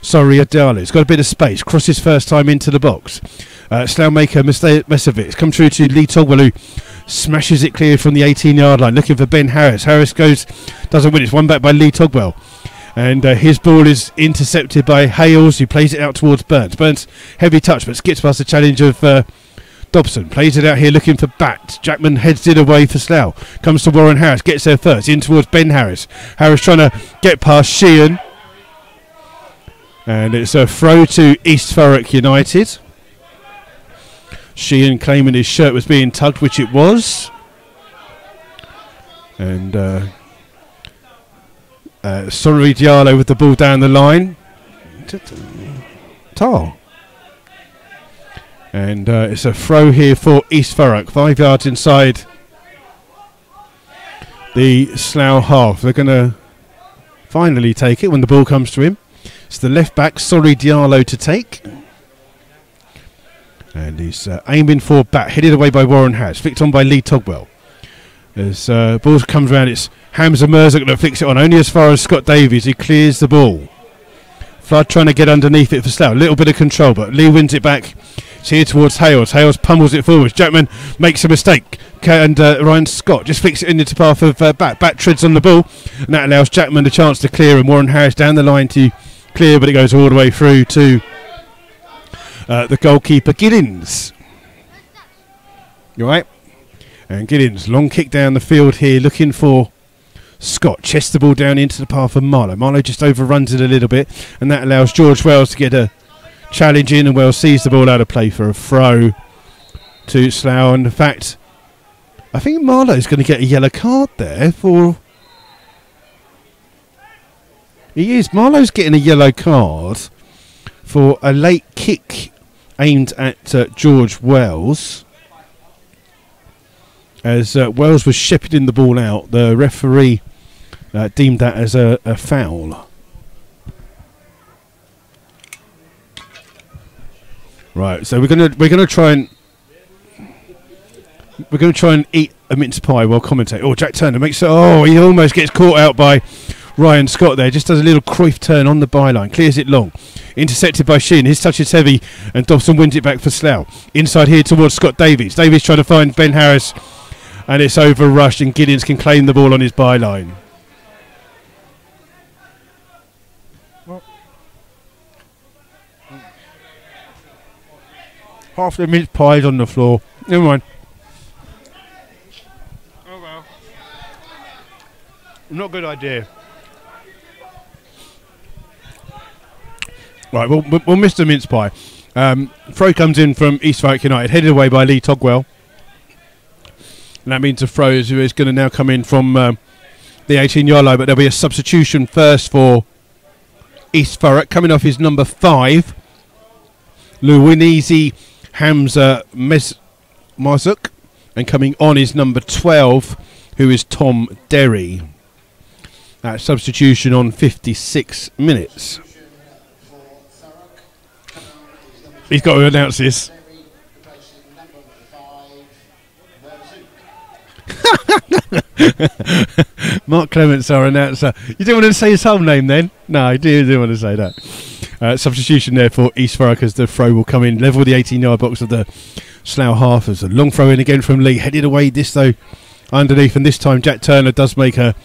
Sorry, Adala. He's got a bit of space. Crosses first time into the box. Slough maker Mesovic come through to Lee Togwell, who smashes it clear from the 18-yard line, looking for Ben Harris. Harris doesn't win. It's won back by Lee Togwell. And his ball is intercepted by Hales, who plays it out towards Burns. Burns, heavy touch, but skips past the challenge of Dobson. Plays it out here looking for Bat. Jackman heads it away for Slough. Comes to Warren Harris, gets there first. In towards Ben Harris. Harris trying to get past Sheehan. And it's a throw to East Thurrock United. Sheehan claiming his shirt was being tugged, which it was. And Sorry Diallo with the ball down the line. Tar. And it's a throw here for East Thurrock, 5 yards inside the Slough half. They're going to finally take it when the ball comes to him. It's the left back, Sorry Diallo, to take. And he's aiming for Bat, headed away by Warren Harris, flicked on by Lee Togwell. As ball comes around, it's Hamza Mirza that flicks it on, only as far as Scott Davies. He clears the ball. Flood trying to get underneath it for Slough. A little bit of control, but Lee wins it back. It's here towards Hales. Hales pummels it forwards. Jackman makes a mistake. And Ryan Scott just flicks it into the path of Bat. Bat treads on the ball, and that allows Jackman the chance to clear, and Warren Harris down the line to clear, but it goes all the way through to the goalkeeper, Giddens. You all right? And Giddens, long kick down the field here, looking for Scott. Chests the ball down into the path of Marlowe. Marlowe just overruns it a little bit, and that allows George Wells to get a challenge in, and Wells sees the ball out of play for a throw to Slough. And in fact, I think Marlowe's going to get a yellow card there for... He is. Marlowe's getting a yellow card for a late kick aimed at George Wells. As Wells was shepherding the ball out, the referee deemed that as a foul. Right, so we're gonna try and eat a mince pie while commentating. Oh, Jack Turner makes it. Oh, he almost gets caught out by Ryan Scott there. Just does a little Cruyff turn on the byline, clears it long. Intercepted by Sheehan. His touch is heavy, and Dobson wins it back for Slough. Inside here towards Scott Davies. Davies trying to find Ben Harris, and it's overrushed, and Giddens can claim the ball on his byline. Half the mince pie's on the floor. Never mind. Oh well. Not a good idea. Right, we'll miss the mince pie. Throw comes in from East Thurrock United, headed away by Lee Togwell. And that means a throw is going to now come in from the 18-yard line, but there'll be a substitution first for East Thurrock. Coming off his number 5, Luwinizi Hamza Mazuk, and coming on is number 12, who is Tom Derry. That substitution on 56 minutes. He's got to announce this. Mark Clements, our announcer. You didn't want to say his whole name then? No, I didn't want to say that. Substitution there for East Thurrock as the throw will come in level with the 18-yard box of the Slough half. As a long throw in again from Lee, headed away this though underneath, and this time Jack Turner does make a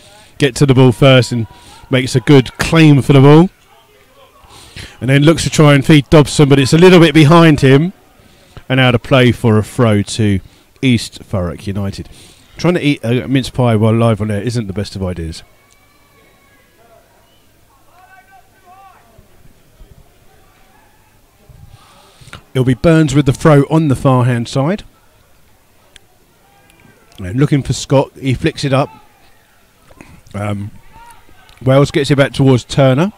get to the ball first and makes a good claim for the ball. And then looks to try and feed Dobson, but it's a little bit behind him. And out of play for a throw to East Thurrock United. Trying to eat a mince pie while live on air isn't the best of ideas. It'll be Burns with the throw on the far hand side. And looking for Scott, he flicks it up. Wells gets it back towards Turner.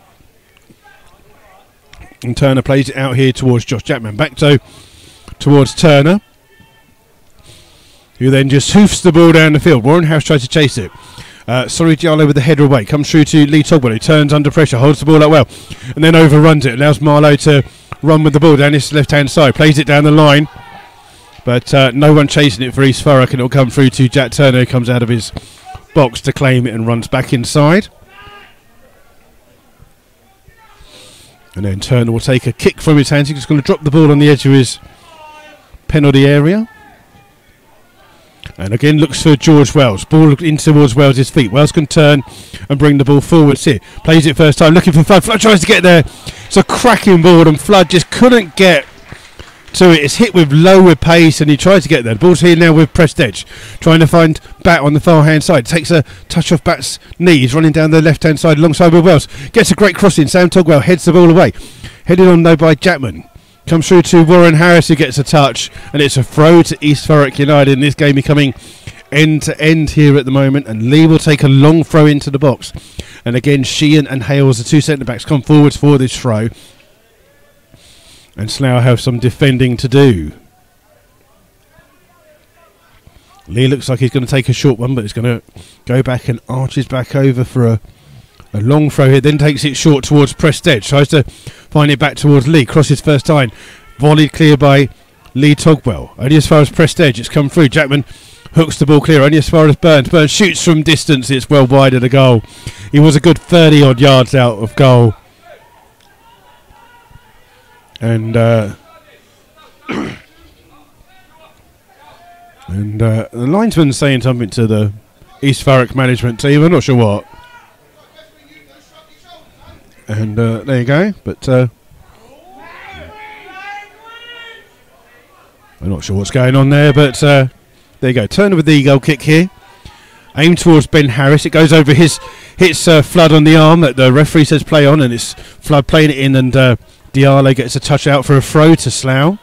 And Turner plays it out here towards Josh Jackman. Back towards Turner, who then just hoofs the ball down the field. Warren House tries to chase it. Sorry Diallo with the header away. Comes through to Lee Togwell, who turns under pressure, holds the ball up well, and then overruns it. Allows Marlowe to run with the ball down his left-hand side. Plays it down the line. But no one chasing it for East Thurrock, and it'll come through to Jack Turner, who comes out of his box to claim it and runs back inside. And then Turner will take a kick from his hands. He's just going to drop the ball on the edge of his penalty area. And again looks for George Wells. Ball in towards Wells' feet. Wells can turn and bring the ball forwards here. Plays it first time, looking for Flood. Flood tries to get there. It's a cracking ball, and Flood just couldn't get to it. It's hit with lower pace, and he tries to get there. The ball's here now with pressed edge, trying to find Bat on the far hand side. Takes a touch off Bat's knees, running down the left hand side alongside with Wells. Gets a great crossing. Sam Togwell heads the ball away. Headed on though by Jackman. Comes through to Warren Harris, who gets a touch, and it's a throw to East Thurrock United. In this game becoming end to end here at the moment, and Lee will take a long throw into the box. And again, Sheehan and Hales, the two centre backs, come forwards for this throw. And Slough have some defending to do. Lee looks like he's going to take a short one, but he's going to go back and arches back over for a long throw here. Then takes it short towards pressed edge. Tries to find it back towards Lee. Crosses first time. Volleyed clear by Lee Togwell. Only as far as pressed edge. It's come through. Jackman hooks the ball clear. Only as far as Burns. Burns shoots from distance. It's well wide of the goal. He was a good 30 odd yards out of goal. And the linesman's saying something to the East Thurrock management team. I'm not sure what. And there you go. But I'm not sure what's going on there. But there you go. Turner with the goal kick here. Aimed towards Ben Harris. It goes over hits Flood on the arm that the referee says play on. And it's Flood playing it in, and Diallo gets a touch out for a throw to Slough.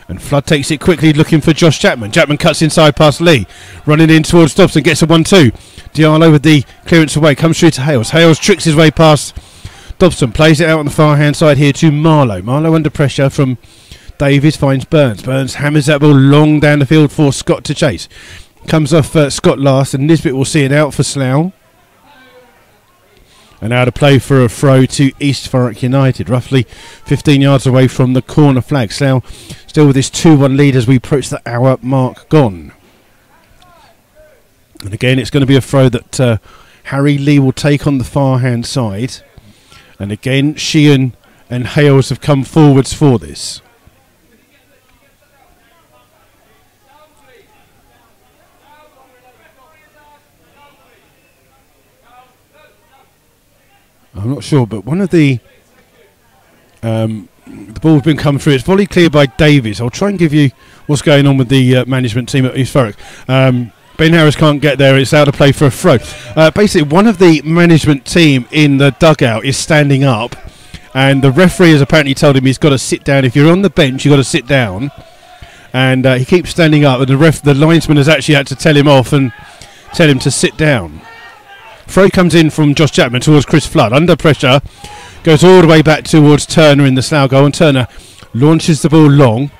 And Flood takes it quickly, looking for Josh Jackman. Jackman cuts inside past Lee. Running in towards Dobson, gets a 1-2. Diallo with the clearance away, comes through to Hales. Hales tricks his way past Dobson, plays it out on the far hand side here to Marlowe. Marlowe under pressure from Davies, finds Burns. Burns hammers that ball long down the field for Scott to chase. Comes off Scott last, and Nisbet will see it out for Slough. And out of play for a throw to East Thurrock United, roughly 15 yards away from the corner flag. Slough still with this 2-1 lead as we approach the hour mark gone. And again, it's going to be a throw that Harry Lee will take on the far hand side. And again, Sheehan and Hales have come forwards for this. I'm not sure, but one of the ball's been come through. It's volleyed clear by Davies. I'll try and give you what's going on with the management team at East Thurrock. Ben Harris can't get there. It's out of play for a throw. Basically, one of the management team in the dugout is standing up, and the referee has apparently told him he's got to sit down. If you're on the bench, you've got to sit down. And he keeps standing up, and the linesman has actually had to tell him off and tell him to sit down. Throw comes in from Josh Jackman towards Chris Flood. Under pressure. Goes all the way back towards Turner in the Slough goal. And Turner launches the ball long.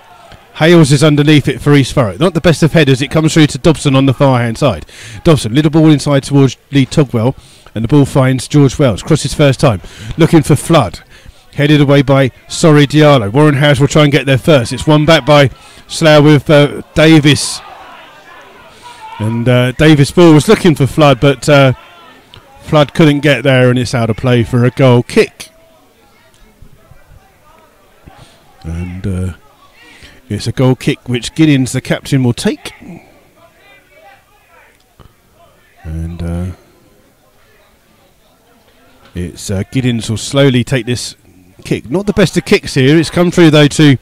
Hales is underneath it for East Thurrock. Not the best of headers. It comes through to Dobson on the far hand side. Dobson, little ball inside towards Lee Togwell. And the ball finds George Wells. Crosses first time. Looking for Flood. Headed away by Sorry Diallo. Warren Harris will try and get there first. It's won back by Slough with Davis. And Davis ball was looking for Flood, but Flood couldn't get there, and it's out of play for a goal kick. And it's a goal kick which Giddins, the captain, will take. And It's Giddins will slowly take this kick. Not the best of kicks here. It's come through though to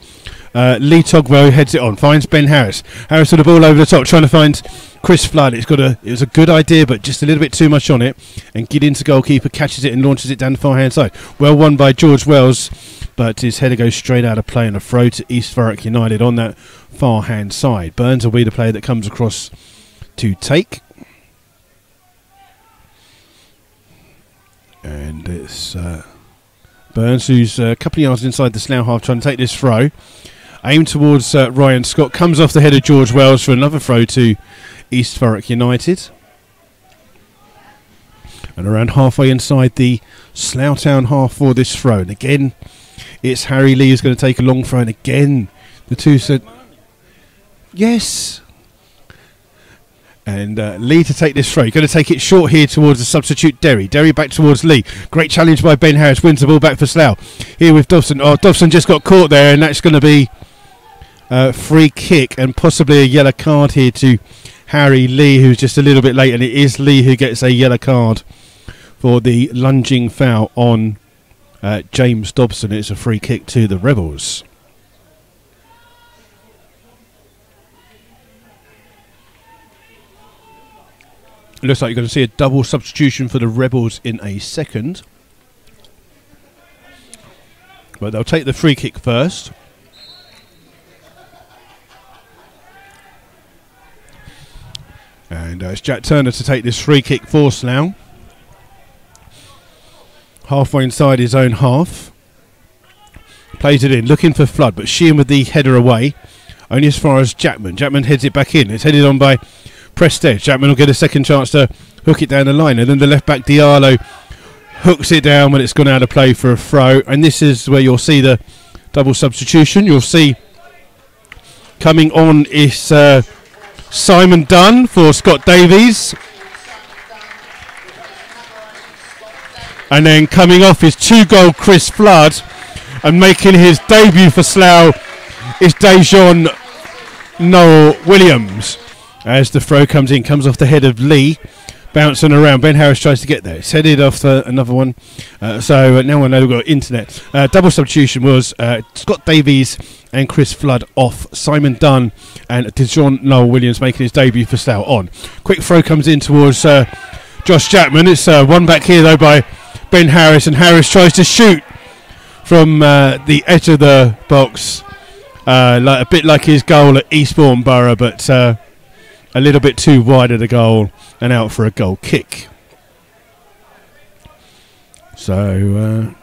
Lee Togwell, who heads it on. Finds Ben Harris. Harris with the ball over the top, trying to find Chris Flood. It was a good idea, but just a little bit too much on it. And Giddins, the goalkeeper, catches it and launches it down the far hand side. Well won by George Wells, but his header goes straight out of play and a throw to East Thurrock United on that far hand side. Burns will be the player that comes across to take. And it's Burns, who's a couple of yards inside the Slough half, trying to take this throw. Aimed towards Ryan Scott. Comes off the head of George Wells for another throw to East Thurrock United. And around halfway inside the Slough Town half for this throw. And again, it's Harry Lee who's going to take a long throw. And again, the two said, yes. And Lee to take this throw. Going to take it short here towards the substitute Derry. Derry back towards Lee. Great challenge by Ben Harris. Wins the ball back for Slough. Here with Dobson. Oh, Dobson just got caught there, and that's going to be a free kick and possibly a yellow card here to Harry Lee, who's just a little bit late. And it is Lee who gets a yellow card for the lunging foul on James Dobson. It's a free kick to the Rebels. It looks like you're going to see a double substitution for the Rebels in a second. But they'll take the free kick first. And it's Jack Turner to take this free kick for Slough. Halfway inside his own half. Plays it in, looking for Flood, but Sheehan with the header away. Only as far as Jackman. Jackman heads it back in. It's headed on by Prestage. Jackman will get a second chance to hook it down the line, and then the left back Diallo hooks it down when it's gone out of play for a throw. And this is where you'll see the double substitution. You'll see coming on is Simon Dunn for Scott Davies, and then coming off is 2-goal Chris Flood, and making his debut for Slough is Dejon Noel Williams. As the throw comes in, comes off the head of Lee, bouncing around. Ben Harris tries to get there. It's headed off another one. So now I know we've got internet. Double substitution was Scott Davies and Chris Flood off. Simon Dunn and Dejon Noel Williams making his debut for Slough on. Quick throw comes in towards Josh Jackman. It's one back here though by Ben Harris, and Harris tries to shoot from the edge of the box, a bit like his goal at Eastbourne Borough, but a little bit too wide of the goal and out for a goal kick. So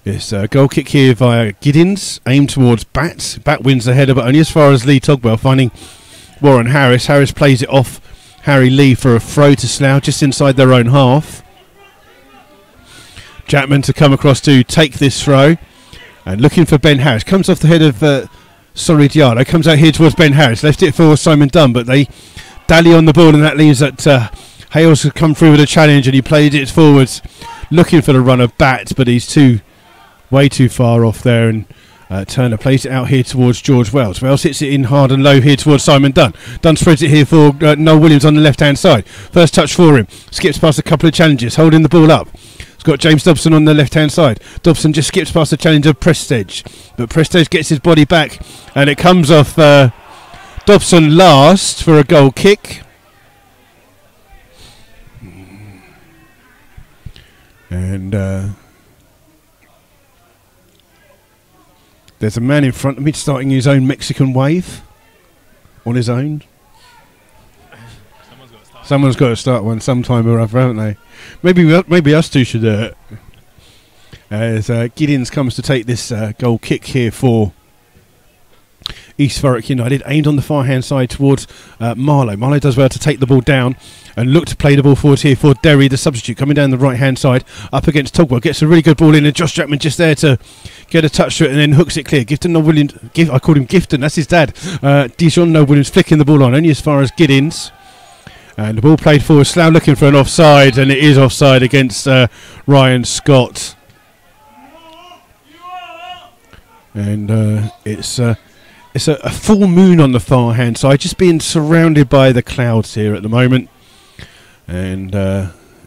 it's a goal kick here via Giddins, aimed towards Bat. Bat wins the header, but only as far as Lee Togwell, finding Warren Harris. Harris plays it off Harry Lee for a throw to Slough just inside their own half. Jackman to come across to take this throw, and looking for Ben Harris. Comes off the head of Sorry Diallo. Comes out here towards Ben Harris. Left it for Simon Dunn, but they dally on the ball, and that leaves that Hales has come through with a challenge, and he played it forwards looking for the run of Bat, but he's way too far off there, and Turner plays it out here towards George Wells. Wells hits it in hard and low here towards Simon Dunn. Dunn spreads it here for Noel Williams on the left hand side. First touch for him. Skips past a couple of challenges, holding the ball up. He's got James Dobson on the left hand side. Dobson just skips past the challenge of Prestage, but Prestage gets his body back, and it comes off Dobson last for a goal kick. And there's a man in front of me starting his own Mexican wave on his own. Someone's got to start one sometime or other, haven't they? Maybe us two should do it. As Giddins comes to take this goal kick here for East Thurrock United, aimed on the far hand side towards Marlow. Marlow does well to take the ball down and look to play the ball forward here for Derry, the substitute, coming down the right hand side up against Togwell. Gets a really good ball in, and Josh Jackman just there to get a touch to it and then hooks it clear. Gifton Noel Williams, I called him Gifton, that's his dad. Dijon Noel Williams flicking the ball on only as far as Giddins. And the ball played forward. Slough looking for an offside, and it is offside against Ryan Scott. And it's a full moon on the far hand side, just being surrounded by the clouds here at the moment. And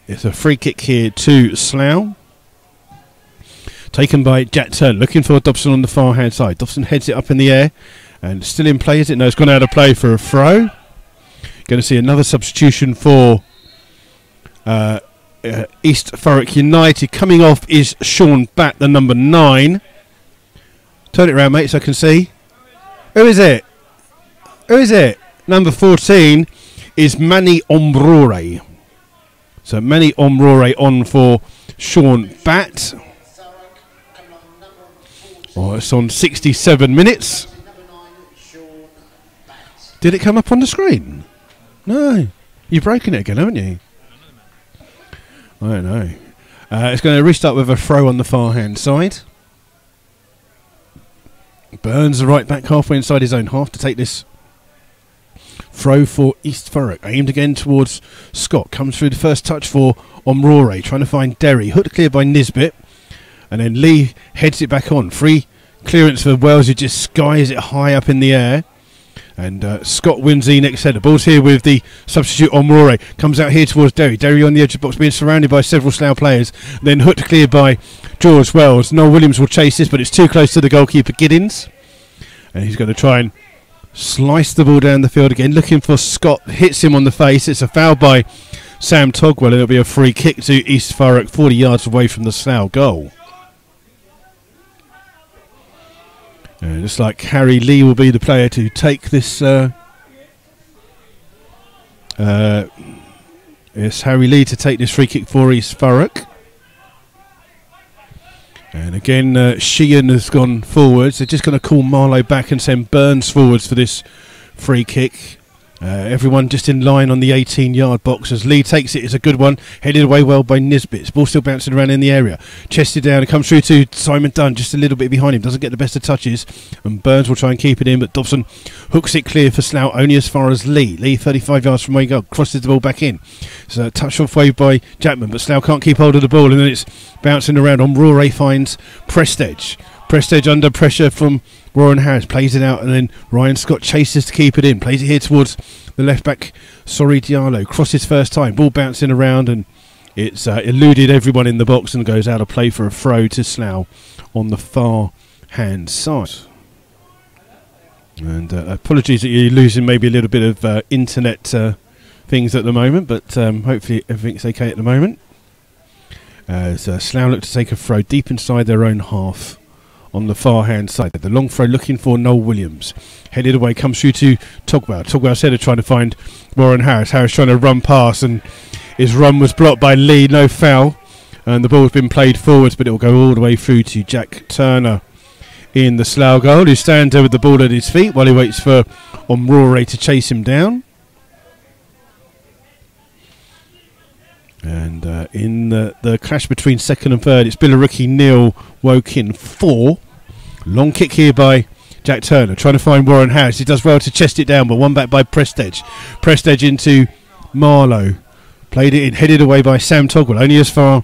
It's a free kick here to Slough. Taken by Jack Turner, looking for Dobson on the far hand side. Dobson heads it up in the air and still in play, is it? No, it's gone out of play for a throw. Going to see another substitution for East Thurrock United. Coming off is Sean Batt, the number 9. Turn it around, mate, so I can see. Who is it? Who is it? Number 14 is Manny Omrore. So Manny Omrore on for Sean Batt. Oh, it's on 67 minutes. Did it come up on the screen? No. You've broken it again, haven't you? I don't know. It's going to restart with a throw on the far hand side. Burns the right back halfway inside his own half to take this throw for East Thurrock. Aimed again towards Scott. Comes through the first touch for Omrore. Trying to find Derry. Hooked clear by Nisbet. And then Lee heads it back on. Free clearance for Wells, who just skies it high up in the air. And Scott wins the next header. Ball's here with the substitute Omrore. Comes out here towards Derry. Derry on the edge of the box, being surrounded by several Slough players. Then hooked clear by George Wells. Noel Williams will chase this, but it's too close to the goalkeeper Giddins. And he's going to try and slice the ball down the field again. Looking for Scott. Hits him on the face. It's a foul by Sam Togwell, and it'll be a free kick to East Thurrock, 40 yards away from the Slough goal. Just like Harry Lee will be the player to take this. It's Harry Lee to take this free kick for East Thurrock. And again, Sheehan has gone forwards. They're just going to call Marlowe back and send Burns forwards for this free kick. Everyone just in line on the 18-yard box as Lee takes it. It's a good one. Headed away well by Nisbet. Ball still bouncing around in the area. Chested down and comes through to Simon Dunn, just a little bit behind him. Doesn't get the best of touches. And Burns will try and keep it in, but Dobson hooks it clear for Slough only as far as Lee. Lee 35 yards from where he goes. Crosses the ball back in. It's a touch off way by Jackman, but Slough can't keep hold of the ball, and then it's bouncing around. Omrore finds Prestage. Prestage under pressure from Warren Harris, plays it out, and then Ryan Scott chases to keep it in. Plays it here towards the left back, Sorry Diallo. Crosses first time, ball bouncing around, and it's eluded everyone in the box and goes out of play for a throw to Slough on the far hand side. And apologies that you're losing maybe a little bit of internet things at the moment, but hopefully everything's okay at the moment. As Slough look to take a throw deep inside their own half on the far hand side. The long throw looking for Noel Williams. Headed away, comes through to Togwell. Togwell's header trying to find Warren Harris. Harris trying to run past, and his run was blocked by Lee. No foul. And the ball's been played forwards, but it will go all the way through to Jack Turner in the Slough goal, who stands there with the ball at his feet while he waits for Omrore to chase him down. And in the clash between second and third, it's Billericay 0, Woking 4. Long kick here by Jack Turner, trying to find Warren Harris. He does well to chest it down, but one back by Prestage. Prestage into Marlowe. Played it in, headed away by Sam Togwell, only as far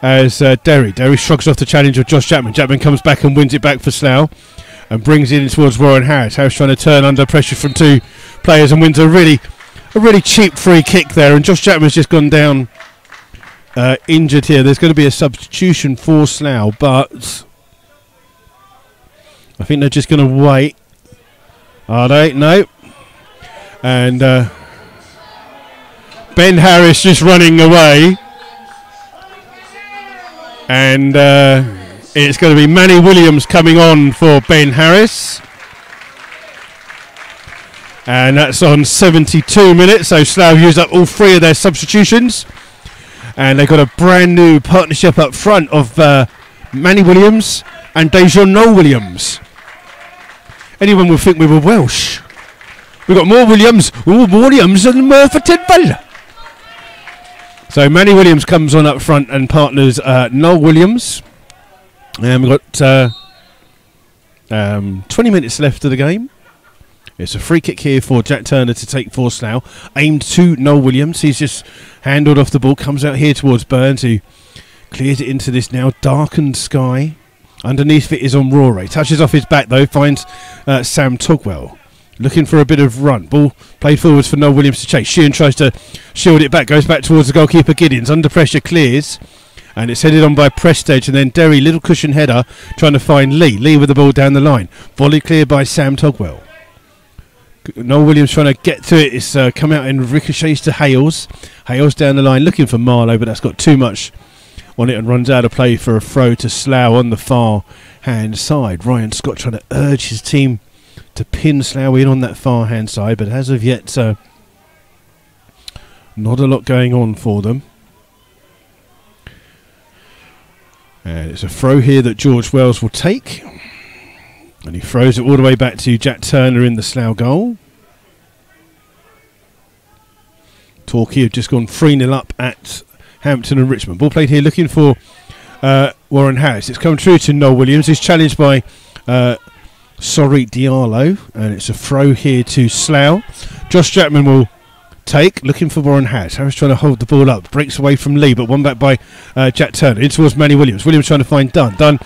as Derry. Derry shrugs off the challenge of Josh Chapman. Chapman comes back and wins it back for Slough and brings it in towards Warren Harris. Harris trying to turn under pressure from two players and wins a really cheap free kick there, and Josh Chapman's just gone down injured here. There's going to be a substitution for Slough, but I think they're just going to wait. Are they? No. And Ben Harris just running away, and it's going to be Manny Williams coming on for Ben Harris. And that's on 72 minutes, so Slough used up all three of their substitutions. And they've got a brand new partnership up front of Manny Williams and Dejan Williams. Anyone would think we were Welsh. We've got more Williams than Murphy Tidwell. So Manny Williams comes on up front and partners Noel Williams. And we've got 20 minutes left of the game. It's a free kick here for Jack Turner to take for Slough. Aimed to Noel Williams. He's just handled off the ball. Comes out here towards Burns, who clears it into this now darkened sky. Underneath it is Omrore. Touches off his back though. Finds Sam Togwell. looking for a bit of run. Ball played forwards for Noel Williams to chase. Sheehan tries to shield it back, goes back towards the goalkeeper Giddens. Under pressure, clears. And it's headed on by Prestage, and then Derry, little cushion header, trying to find Lee. Lee with the ball down the line. Volley cleared by Sam Togwell. Noel Williams trying to get to it. It's come out and ricochets to Hales. Hales down the line looking for Marlowe, but that's got too much on it and runs out of play for a throw to Slough on the far hand side. Ryan Scott trying to urge his team to pin Slough in on that far hand side, but as of yet, not a lot going on for them. And it's a throw here that George Wells will take. And he throws it all the way back to Jack Turner in the Slough goal. Torquay have just gone 3-0 up at Hampton and Richmond. Ball played here looking for Warren Harris. It's come through to Noel Williams. He's challenged by Sorry Diallo. And it's a throw here to Slough. Josh Jackman will take, looking for Warren Harris. Harris trying to hold the ball up, breaks away from Lee, but one back by Jack Turner. In towards Manny Williams. Williams trying to find Dunn. Dunn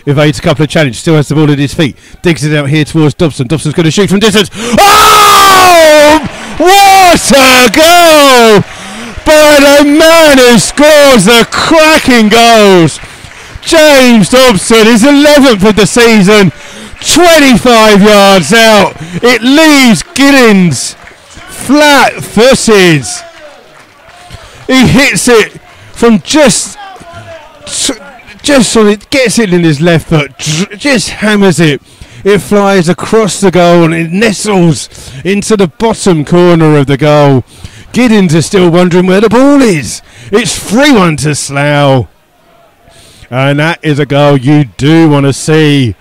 evades a couple of challenges, still has the ball at his feet. Digs it out here towards Dobson. Dobson's going to shoot from distance. Oh! What a goal by the man who scores the cracking goals. James Dobson is 11th of the season. 25 yards out. It leaves Giddens flat-footed. He hits it from just so it gets it in his left foot, just hammers it. It flies across the goal and it nestles into the bottom corner of the goal. Giddens is still wondering where the ball is. It's 3-1 to Slough. And that is a goal you do want to see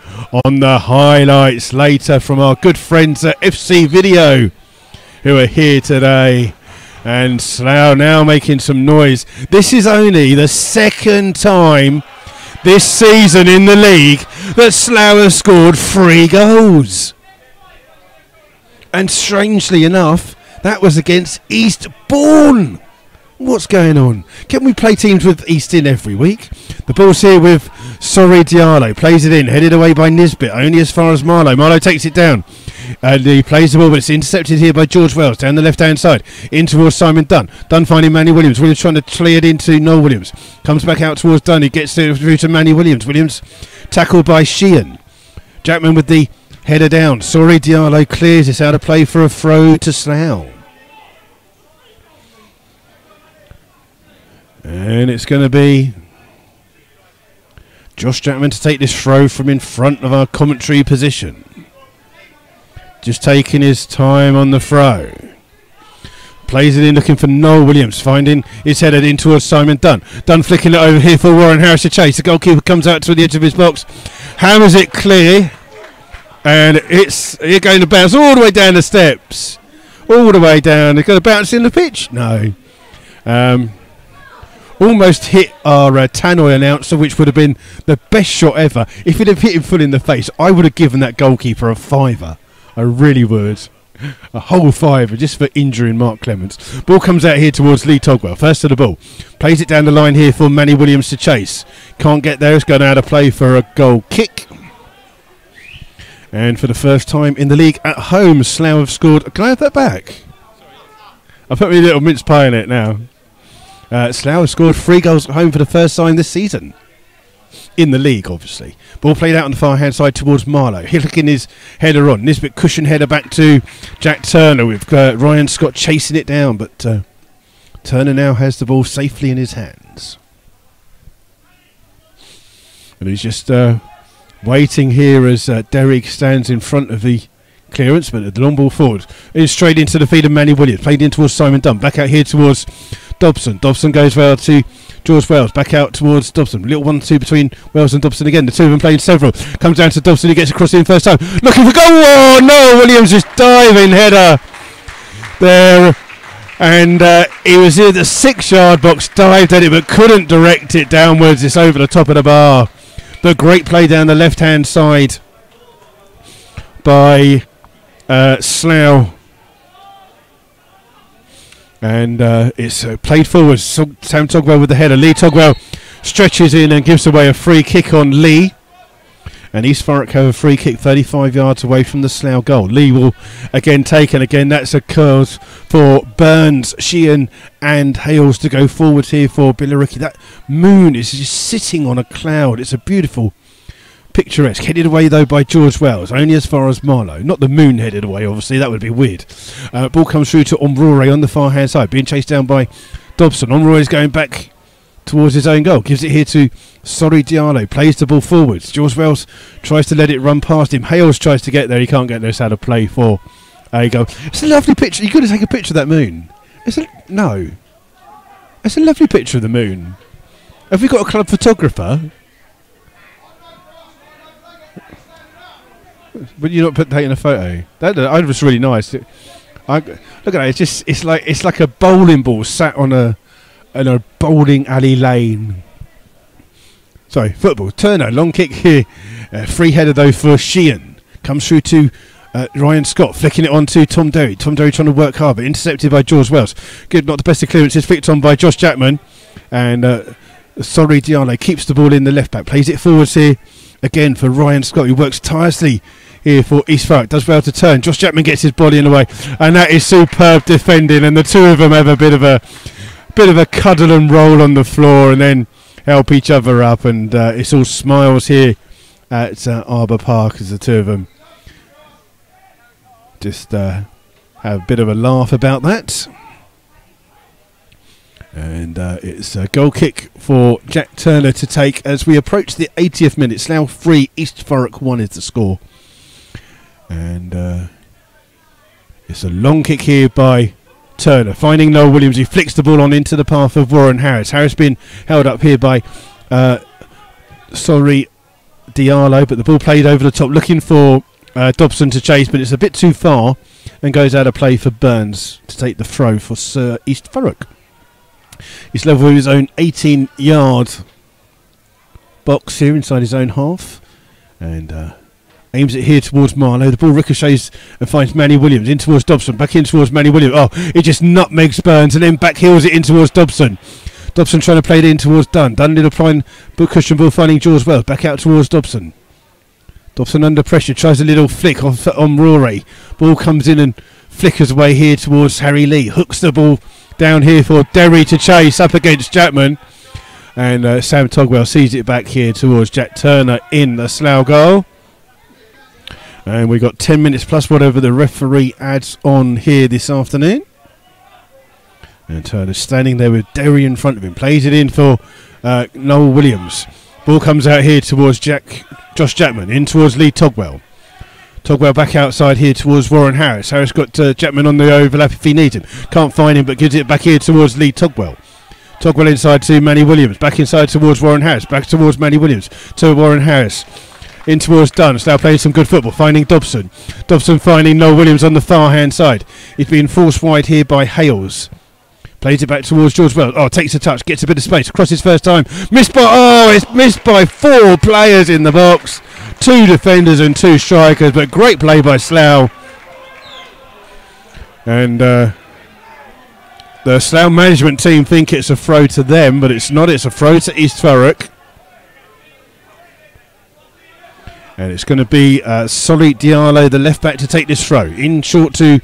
on the highlights later from our good friends at FC Video, who are here today. And Slough now making some noise. This is only the second time this season in the league that Slough have scored 3 goals. And strangely enough, that was against Eastbourne. What's going on? Can we play teams with Easton every week? The ball's here with Sorry Diallo. Plays it in, headed away by Nisbet, only as far as Marlowe. Marlowe takes it down. And he plays the ball, but it's intercepted here by George Wells down the left-hand side. In towards Simon Dunn. Dunn finding Manny Williams. Williams trying to clear it into Noel Williams. Comes back out towards Dunn. He gets through to Manny Williams. Williams tackled by Sheehan. Jackman with the header down. Sorry Diallo clears. It's out of play for a throw to Slough. And it's going to be Josh Jackman to take this throw from in front of our commentary position. Just taking his time on the throw. Plays it in looking for Noel Williams. Finding his headed in towards Simon Dunn. Dunn flicking it over here for Warren Harris to chase. The goalkeeper comes out to the edge of his box. Hammers it clear. And it's going to bounce all the way down the steps. All the way down. It's going to bounce in the pitch. No. Almost hit our Tannoy announcer, which would have been the best shot ever. If it had hit him full in the face, I would have given that goalkeeper a £5. I really would. A whole £5 just for injuring Mark Clements. Ball comes out here towards Lee Togwell. First to the ball. Plays it down the line here for Manny Williams to chase. Can't get there. It's going out of play for a goal kick. And for the first time in the league at home, Slough have scored. Can I have that back? I'll put me a little mince pie in it now. Slough have scored 3 goals at home for the first time this season. In the league, obviously. Ball played out on the far hand side towards Marlowe. Hillicking his header on. Nisbet cushion header back to Jack Turner with Ryan Scott chasing it down. But Turner now has the ball safely in his hands. And he's just waiting here as Derrick stands in front of the clearance. But the long ball forward is straight into the feet of Manny Williams. Played in towards Simon Dunn. Back out here towards Dobson. Dobson goes well to George Wells. Back out towards Dobson. Little 1-2 between Wells and Dobson again. The two of them playing several. Comes down to Dobson. He gets across in first time. Looking for goal. Oh no! Williams just diving header there. And he was in the 6-yard box. Dived at it but couldn't direct it downwards. It's over the top of the bar. But great play down the left hand side by Slough. And it's played forward. Sam Togwell with the header. Lee Togwell stretches in and gives away a free kick on Lee. And East Thurrock have a free kick 35 yards away from the Slough goal. Lee will again take, and again that's a curse for Burns, Sheehan and Hales to go forward here for Billericay. That moon is just sitting on a cloud. It's a beautiful, picturesque. Headed away though by George Wells, only as far as Marlow. Not the moon headed away, obviously, that would be weird. Ball comes through to Omrore on the far hand side, being chased down by Dobson. Omrore is going back towards his own goal, gives it here to Sorry Diallo, plays the ball forwards. George Wells tries to let it run past him. Hales tries to get there, he can't get there. It's out of play for a goal. It's a lovely picture. You've got to take a picture of that moon. It's a lovely picture of the moon. Have we got a club photographer? But you're not taking a photo. That was really nice. Look at that. It's like a bowling ball sat on a bowling alley lane. Sorry, football. Turner, long kick here. Free header though for Sheehan. Comes through to Ryan Scott, flicking it on to Tom Derry. Tom Derry trying to work hard, but intercepted by George Wells. Good, not the best of clearances. Flicked on by Josh Jackman. And Sorry Diallo keeps the ball in the left back. Plays it forwards here again for Ryan Scott, who works tirelessly here for East Thurrock. Does well to turn. Josh Jackman gets his body in the way. And that is superb defending. And the two of them have a bit of a cuddle and roll on the floor and then help each other up, and it's all smiles here at Arbour Park as the two of them just have a bit of a laugh about that. And it's a goal kick for Jack Turner to take as we approach the 80th minute. Slough 3, East Thurrock 1 is the score. And it's a long kick here by Turner, finding Noel Williams. He flicks the ball on into the path of Warren Harris. Harris been held up here by Sorry Diallo, but the ball played over the top, looking for Dobson to chase, but it's a bit too far and goes out of play for Burns to take the throw for Sir East Thurrock. He's level with his own 18-yard box here inside his own half, and aims it here towards Marlow. The ball ricochets and finds Manny Williams. In towards Dobson. Back in towards Manny Williams. Oh, it just nutmegs Burns and then back heels it in towards Dobson. Dobson trying to play it in towards Dunn. Dunn little applying cushion ball, finding George Wells. Back out towards Dobson. Dobson under pressure. Tries a little flick on Rory. Ball comes in and flickers away here towards Harry Lee. Hooks the ball down here for Derry to chase up against Jackman. And Sam Togwell sees it back here towards Jack Turner in the Slough goal. And we've got 10 minutes plus whatever the referee adds on here this afternoon. And Turner's standing there with Derry in front of him. Plays it in for Noel Williams. Ball comes out here towards Josh Jackman. In towards Lee Togwell. Togwell back outside here towards Warren Harris. Harris got Jackman on the overlap if he needs him. Can't find him, but gives it back here towards Lee Togwell. Togwell inside to Manny Williams. Back inside towards Warren Harris. Back towards Manny Williams. To Warren Harris. In towards Dunn. Slough playing some good football, finding Dobson. Dobson finding Noel Williams on the far hand side. He's being forced wide here by Hales. Plays it back towards George Wells. Oh, takes a touch, gets a bit of space. Crosses first time. It's missed by 4 players in the box. 2 defenders and 2 strikers, but great play by Slough. And the Slough management team think it's a throw to them, but it's not. It's a throw to East Thurrock. And it's going to be Solly Diallo, the left back, to take this throw. In short to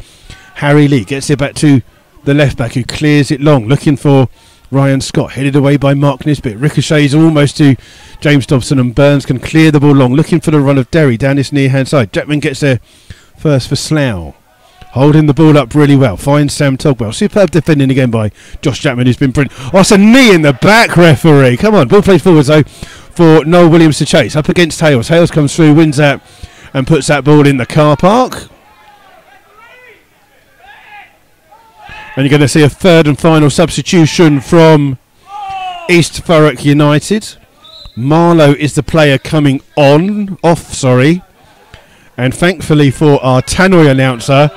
Harry Lee. Gets it back to the left back, who clears it long. Looking for Ryan Scott. Headed away by Mark Nisbet. Ricochets almost to James Dobson, and Burns can clear the ball long. Looking for the run of Derry down this near hand side. Jackman gets there first for Slough. Holding the ball up really well. Finds Sam Togwell. Superb defending again by Josh Jackman, who's been brilliant. Oh, it's a knee in the back, referee. Come on. Ball played forwards though for Noel Williams to chase. Up against Hales. Hales comes through, wins that, and puts that ball in the car park. And you're going to see a third and final substitution from East Thurrock United. Marlow is the player coming off. And thankfully for our Tannoy announcer,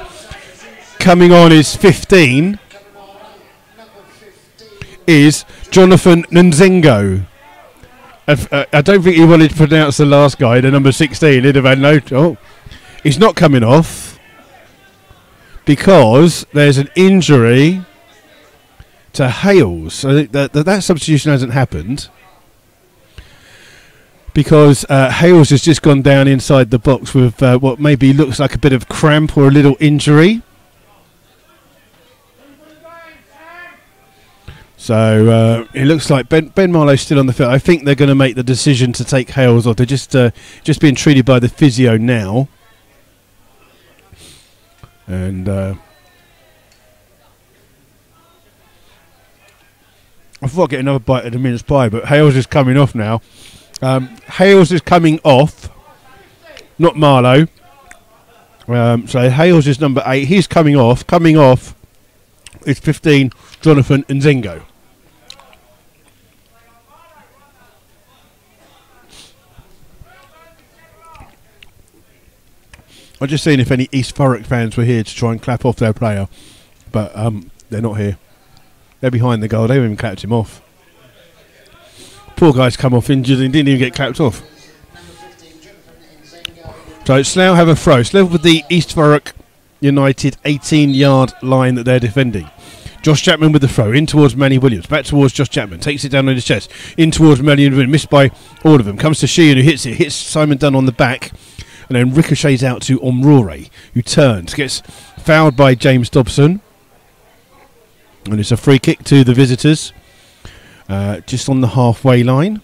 coming on is 15, is Jonathan Nzingo. I don't think he wanted to pronounce the last guy, the number 16. He'd have had no... Oh, he's not coming off because there's an injury to Hales. So that substitution hasn't happened. because Hales has just gone down inside the box with what maybe looks like a bit of cramp or a little injury. So it looks like Ben Marlowe's still on the field. I think they're going to make the decision to take Hales off. They're just being treated by the physio now. And I thought I'd get another bite of the mince pie, but Hales is coming off now. Hales is coming off, not Marlowe. So Hales is number 8. He's coming off. Coming off is 15, Jonathan Nzingo. I'm just seeing if any East Thurrock fans were here to try and clap off their player, but they're not here. They're behind the goal. They haven't even clapped him off. Poor guy's come off injured and didn't even get clapped off. So Slough have a throw. It's level with the East Thurrock United 18-yard line that they're defending. Josh Chapman with the throw. In towards Manny Williams. Back towards Josh Chapman. Takes it down on his chest. In towards Manny Williams. Missed by all of them. Comes to Sheehan who hits it. Hits Simon Dunn on the back. And then ricochets out to Omrore, who turns. Gets fouled by James Dobson. And it's a free kick to the visitors. Just on the halfway line.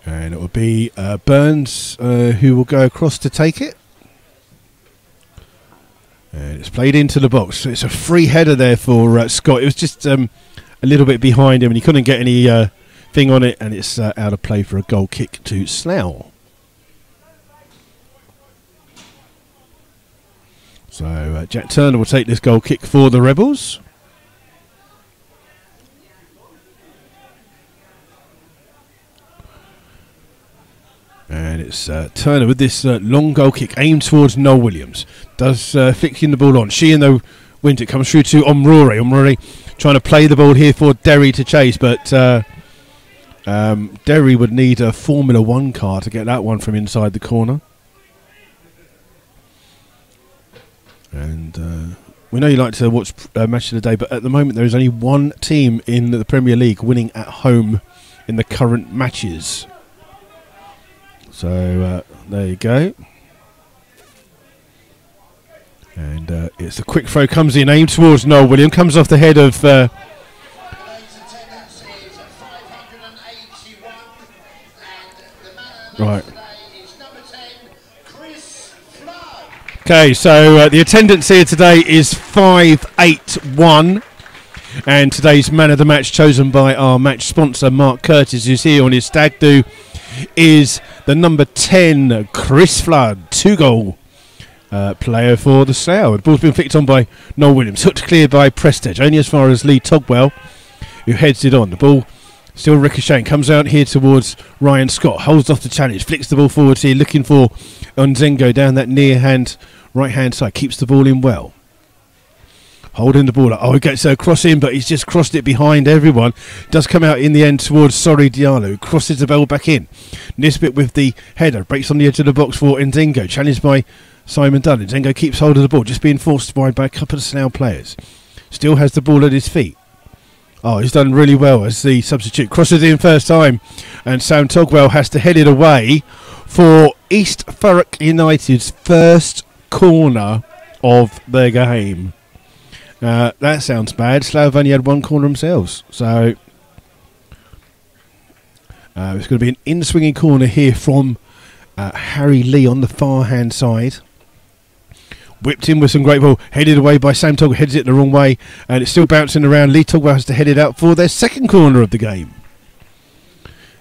And it will be Burns who will go across to take it. And it's played into the box. So it's a free header there for Scott. It was just a little bit behind him and he couldn't get any thing on it. And it's out of play for a goal kick to Slough. So Jack Turner will take this goal kick for the Rebels. And it's Turner with this long goal kick aimed towards Noel Williams. Does flicking the ball on. Sheehan though wins it. Comes through to Omrore. Omrore trying to play the ball here for Derry to chase. But Derry would need a Formula 1 car to get that one from inside the corner. And we know you like to watch Match of the Day, but at the moment there is only one team in the Premier League winning at home in the current matches. So there you go. And it's a quick throw, comes in, aimed towards Noel Williams, comes off the head of... right. Okay, so the attendance here today is 581. And today's man of the match, chosen by our match sponsor, Mark Curtis, who's here on his stag do, is the number 10, Chris Flood, 2-goal player for the Slough. The ball's been flicked on by Noel Williams, hooked clear by Prestage, only as far as Lee Togwell, who heads it on. The ball still ricocheting, comes out here towards Ryan Scott, holds off the challenge, flicks the ball forward here, looking for Nzingo down that near hand, right hand side, keeps the ball in well. Holding the ball up. Oh, he gets a cross in, but he's just crossed it behind everyone. Does come out in the end towards Sorry Diallo, who crosses the ball back in. Nisbet with the header, breaks on the edge of the box for Nzingo, challenged by Simon Dunn. Nzingo keeps hold of the ball, just being forced by a couple of Slough players. Still has the ball at his feet. Oh, he's done really well as the substitute. Crosses in first time, and Sam Togwell has to head it away for East Thurrock United's first corner of their game. That sounds bad. Slough have only had one corner themselves. So it's going to be an in-swinging corner here from Harry Lee on the far-hand side. Whipped in with some great ball. Headed away by Sam Togwell. Heads it the wrong way. And it's still bouncing around. Lee Togwell has to head it out for their second corner of the game.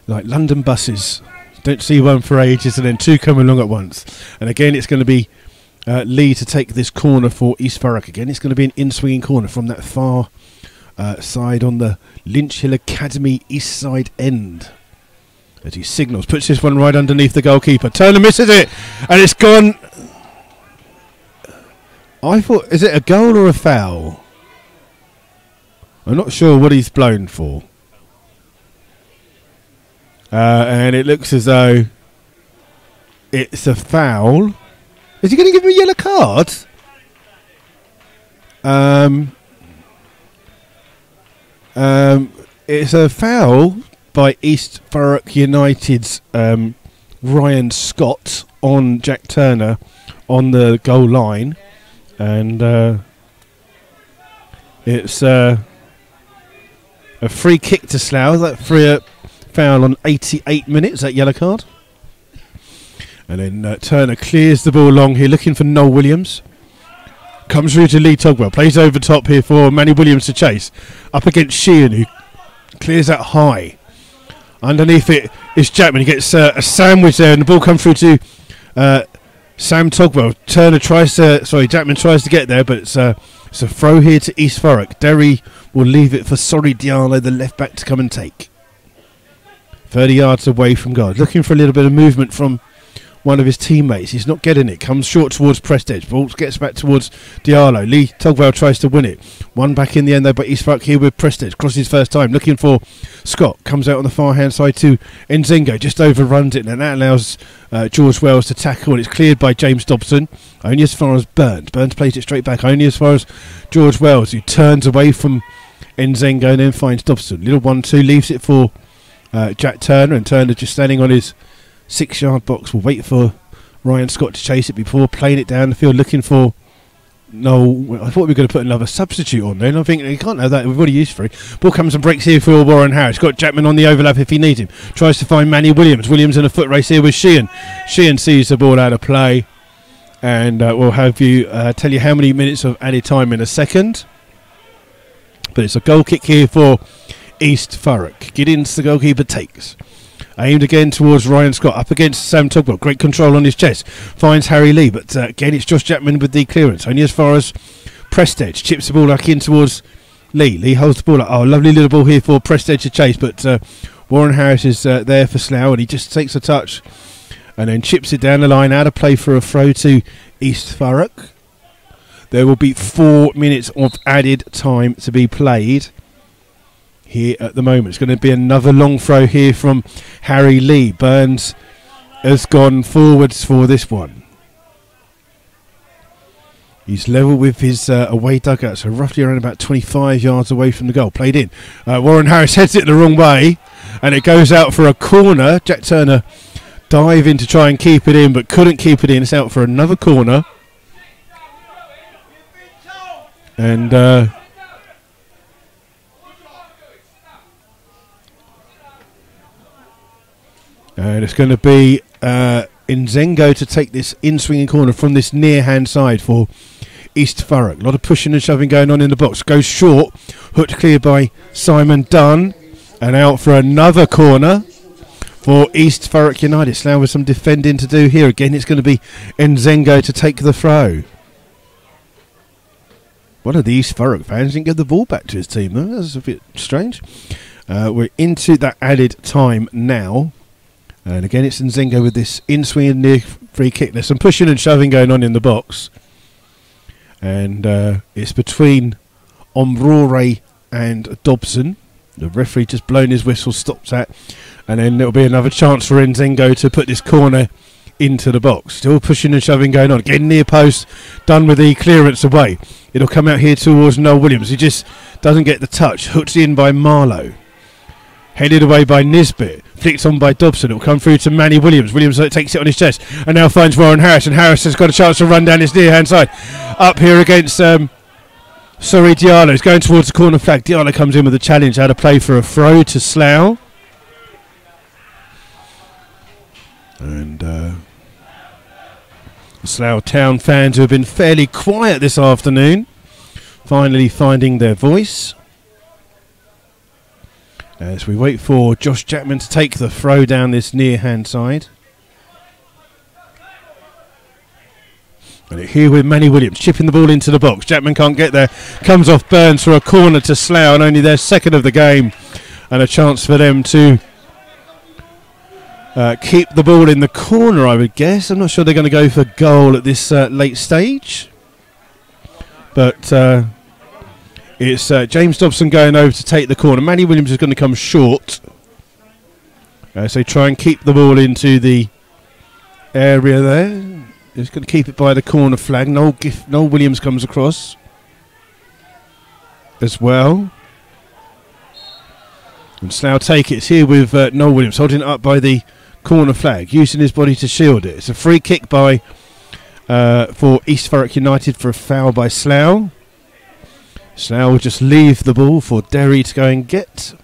Like London buses. Don't see one for ages and then two come along at once. And again, it's going to be Lee to take this corner for East Thurrock. Again, it's going to be an in-swinging corner from that far side on the Lynch Hill Academy east side end. As he signals, puts this one right underneath the goalkeeper. Turner misses it, and it's gone. I thought, is it a goal or a foul? I'm not sure what he's blown for. And it looks as though it's a foul. Is he going to give him a yellow card? It's a foul by East Thurrock United's Ryan Scott on Jack Turner on the goal line, and it's a free kick to Slough. That free foul on 88 minutes, that yellow card. And then Turner clears the ball along here, looking for Noel Williams. Comes through to Lee Togwell. Plays over top here for Manny Williams to chase. Up against Sheehan, who clears that high. Underneath it is Jackman. He gets a sandwich there, and the ball comes through to Sam Togwell. Jackman tries to get there, but it's a throw here to East Thurrock. Derry will leave it for Sorry Diallo, the left back, to come and take. 30 yards away from goal. Looking for a little bit of movement from one of his teammates. He's not getting it. Comes short towards Prestage. Ball gets back towards Diallo. Lee Togwell tries to win it. One back in the end though by East Thurrock here with Prestage. Crosses first time. Looking for Scott. Comes out on the far hand side to Nzengo. Just overruns it, and that allows George Wells to tackle. And it's cleared by James Dobson. Only as far as Burns. Burns plays it straight back. Only as far as George Wells, who turns away from Nzengo and then finds Dobson. Little 1-2. Leaves it for Jack Turner. And Turner just standing on his 6-yard box. Will wait for Ryan Scott to chase it before playing it down the field, looking for I thought we were going to put another substitute on there, and I think you can't have that. We've already used 3. Ball comes and breaks here for Warren Harris. Got Jackman on the overlap if he needs him. Tries to find Manny Williams. Williams in a foot race here with Sheehan. Sheehan sees the ball out of play, and we'll have you tell you how many minutes of added time in a second. But it's a goal kick here for East Thurrock. Giddins, the goalkeeper, takes. Aimed again towards Ryan Scott, up against Sam Togwell. Great control on his chest. Finds Harry Lee, but again it's Josh Jackman with the clearance. Only as far as Prestage. Chips the ball back in towards Lee. Lee holds the ball up. Oh, lovely little ball here for Prestage to chase, but Warren Harris is there for Slough, and he just takes a touch and then chips it down the line. Out of play for a throw to East Thurrock. There will be 4 minutes of added time to be played here at the moment. It's going to be another long throw here from Harry Lee. Burns has gone forwards for this one. He's level with his away dugout, so roughly around about 25 yards away from the goal. Played in. Warren Harris heads it the wrong way, and it goes out for a corner. Jack Turner diving to try and keep it in, but couldn't keep it in. It's out for another corner. And it's going to be Nzengo to take this in-swinging corner from this near-hand side for East Thurrock. A lot of pushing and shoving going on in the box. Goes short. Hooked clear by Simon Dunn. And out for another corner for East Thurrock United. Slough with some defending to do here. Again, it's going to be Nzengo to take the throw. One of the East Thurrock fans didn't give the ball back to his team, though. That's a bit strange. We're into that added time now. And again, it's Nzengo with this in-swing near free kick. There's some pushing and shoving going on in the box. And it's between Omrore and Dobson. The referee just blown his whistle, stops that. And then there'll be another chance for Nzengo to put this corner into the box. Still pushing and shoving going on. Again, near post, done with the clearance away. It'll come out here towards Noel Williams. He just doesn't get the touch. Hooked in by Marlowe. Headed away by Nisbet. Flicked on by Dobson. It'll come through to Manny Williams. Williams takes it on his chest and now finds Warren Harris. And Harris has got a chance to run down his near-hand side. Up here against Diallo. He's going towards the corner flag. Diallo comes in with a challenge. Out of play for a throw to Slough. And the Slough Town fans who have been fairly quiet this afternoon finally finding their voice. As we wait for Josh Jackman to take the throw down this near-hand side. And here with Manny Williams, chipping the ball into the box. Jackman can't get there. Comes off Burns for a corner to Slough, and only their second of the game. And a chance for them to keep the ball in the corner, I would guess. I'm not sure they're going to go for goal at this late stage. But it's James Dobson going over to take the corner. Manny Williams is going to come short. So try and keep the ball into the area there. He's going to keep it by the corner flag. Noel Williams comes across as well. And Slough take it. It's here with Noel Williams holding it up by the corner flag, using his body to shield it. It's a free kick by for East Thurrock United for a foul by Slough. Slough will just leave the ball for Derry to go and get.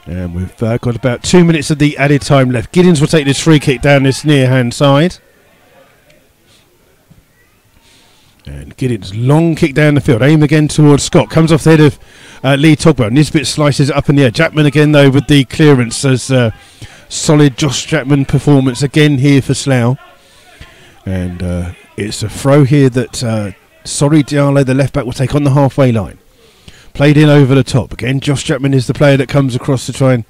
And we've got about 2 minutes of the added time left. Giddens will take this free kick down this near hand side. And Giddens, long kick down the field, aim again towards Scott. Comes off the head of Lee Togwell. Nisbet slices it up in the air. Jackman again though with the clearance, as solid Josh Jackman performance again here for Slough. And it's a throw here that Sorry Diallo, the left back, will take on the halfway line. Played in over the top. Again, Josh Jackman is the player that comes across to try and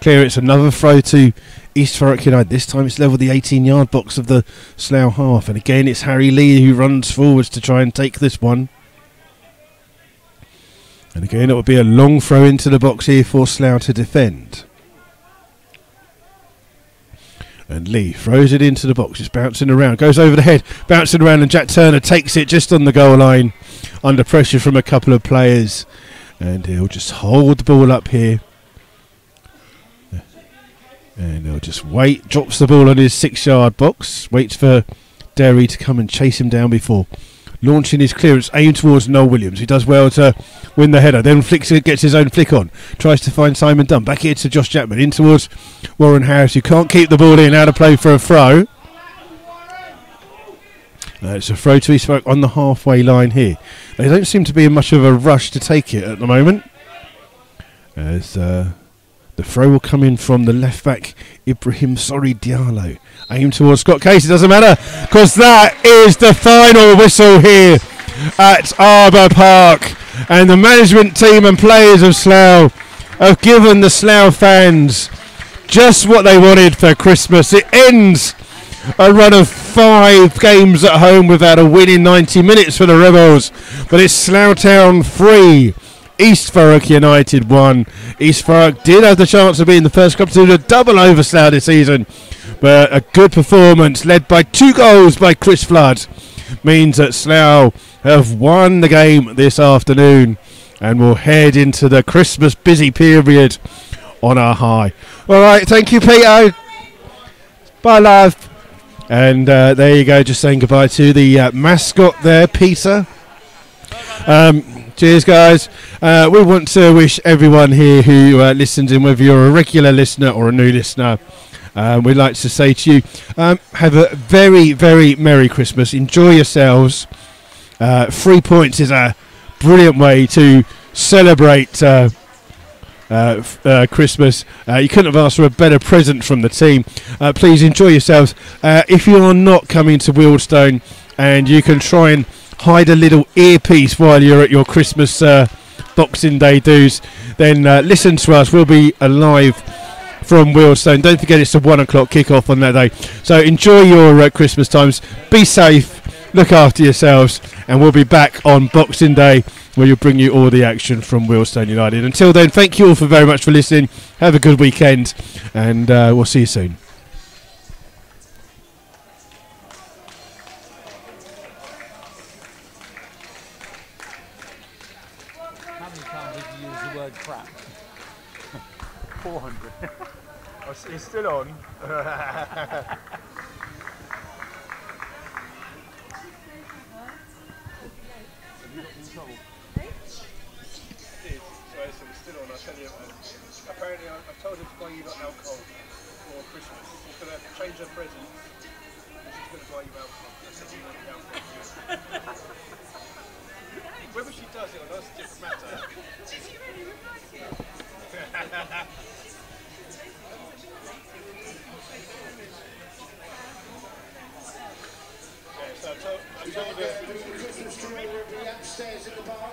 clear it. It's another throw to East Thurrock United. This time it's level the 18-yard box of the Slough half. And again, it's Harry Lee who runs forwards to try and take this one. And again, it will be a long throw into the box here for Slough to defend. And Lee throws it into the box. It's bouncing around. Goes over the head. Bouncing around, and Jack Turner takes it just on the goal line under pressure from a couple of players. And he'll just hold the ball up here. And he'll just wait. Drops the ball on his 6-yard box. Waits for Derry to come and chase him down before launching his clearance, aimed towards Noel Williams, who does well to win the header. Then flicks it, gets his own flick on. Tries to find Simon Dunn. Back here to Josh Jackman. In towards Warren Harris, who can't keep the ball in. Out of play for a throw. It's a throw to East Thurrock on the halfway line here. They don't seem to be in much of a rush to take it at the moment. As the throw will come in from the left back, Ibrahim Sorry Diallo. Aimed towards Scott Case. It doesn't matter, because that is the final whistle here at Arbour Park. And the management team and players of Slough have given the Slough fans just what they wanted for Christmas. It ends a run of 5 games at home without a win in 90 minutes for the Rebels. But it's Slough Town 3, East Thurrock United 1. East Thurrock did have the chance of being the first club to do a double over Slough this season. But a good performance led by 2 goals by Chris Flood means that Slough have won the game this afternoon and will head into the Christmas busy period on a high. All right, thank you, Peter. Bye, love. And there you go, just saying goodbye to the mascot there, Peter. Cheers, guys. We want to wish everyone here who listens in, whether you're a regular listener or a new listener, we'd like to say to you, have a very, very Merry Christmas. Enjoy yourselves. 3 points is a brilliant way to celebrate Christmas. You couldn't have asked for a better present from the team. Please enjoy yourselves. If you're not coming to Wealdstone, and you can try and hide a little earpiece while you're at your Christmas Boxing Day do's, then listen to us. We'll be live from Wealdstone. Don't forget, it's a 1 o'clock kickoff on that day. So enjoy your Christmas times. Be safe. Look after yourselves. And we'll be back on Boxing Day, where we'll bring you all the action from Wealdstone United. Until then, thank you all very much for listening. Have a good weekend, and we'll see you soon. How many times did you use the word crap? 400. It's still on. Apparently, I've told her to buy you alcohol for Christmas. She's going to change her present, and she's going to buy you alcohol. I said you want alcohol. Whether she does it or not, it's a different matter. So I told her. Christmas tree will be upstairs in the bar.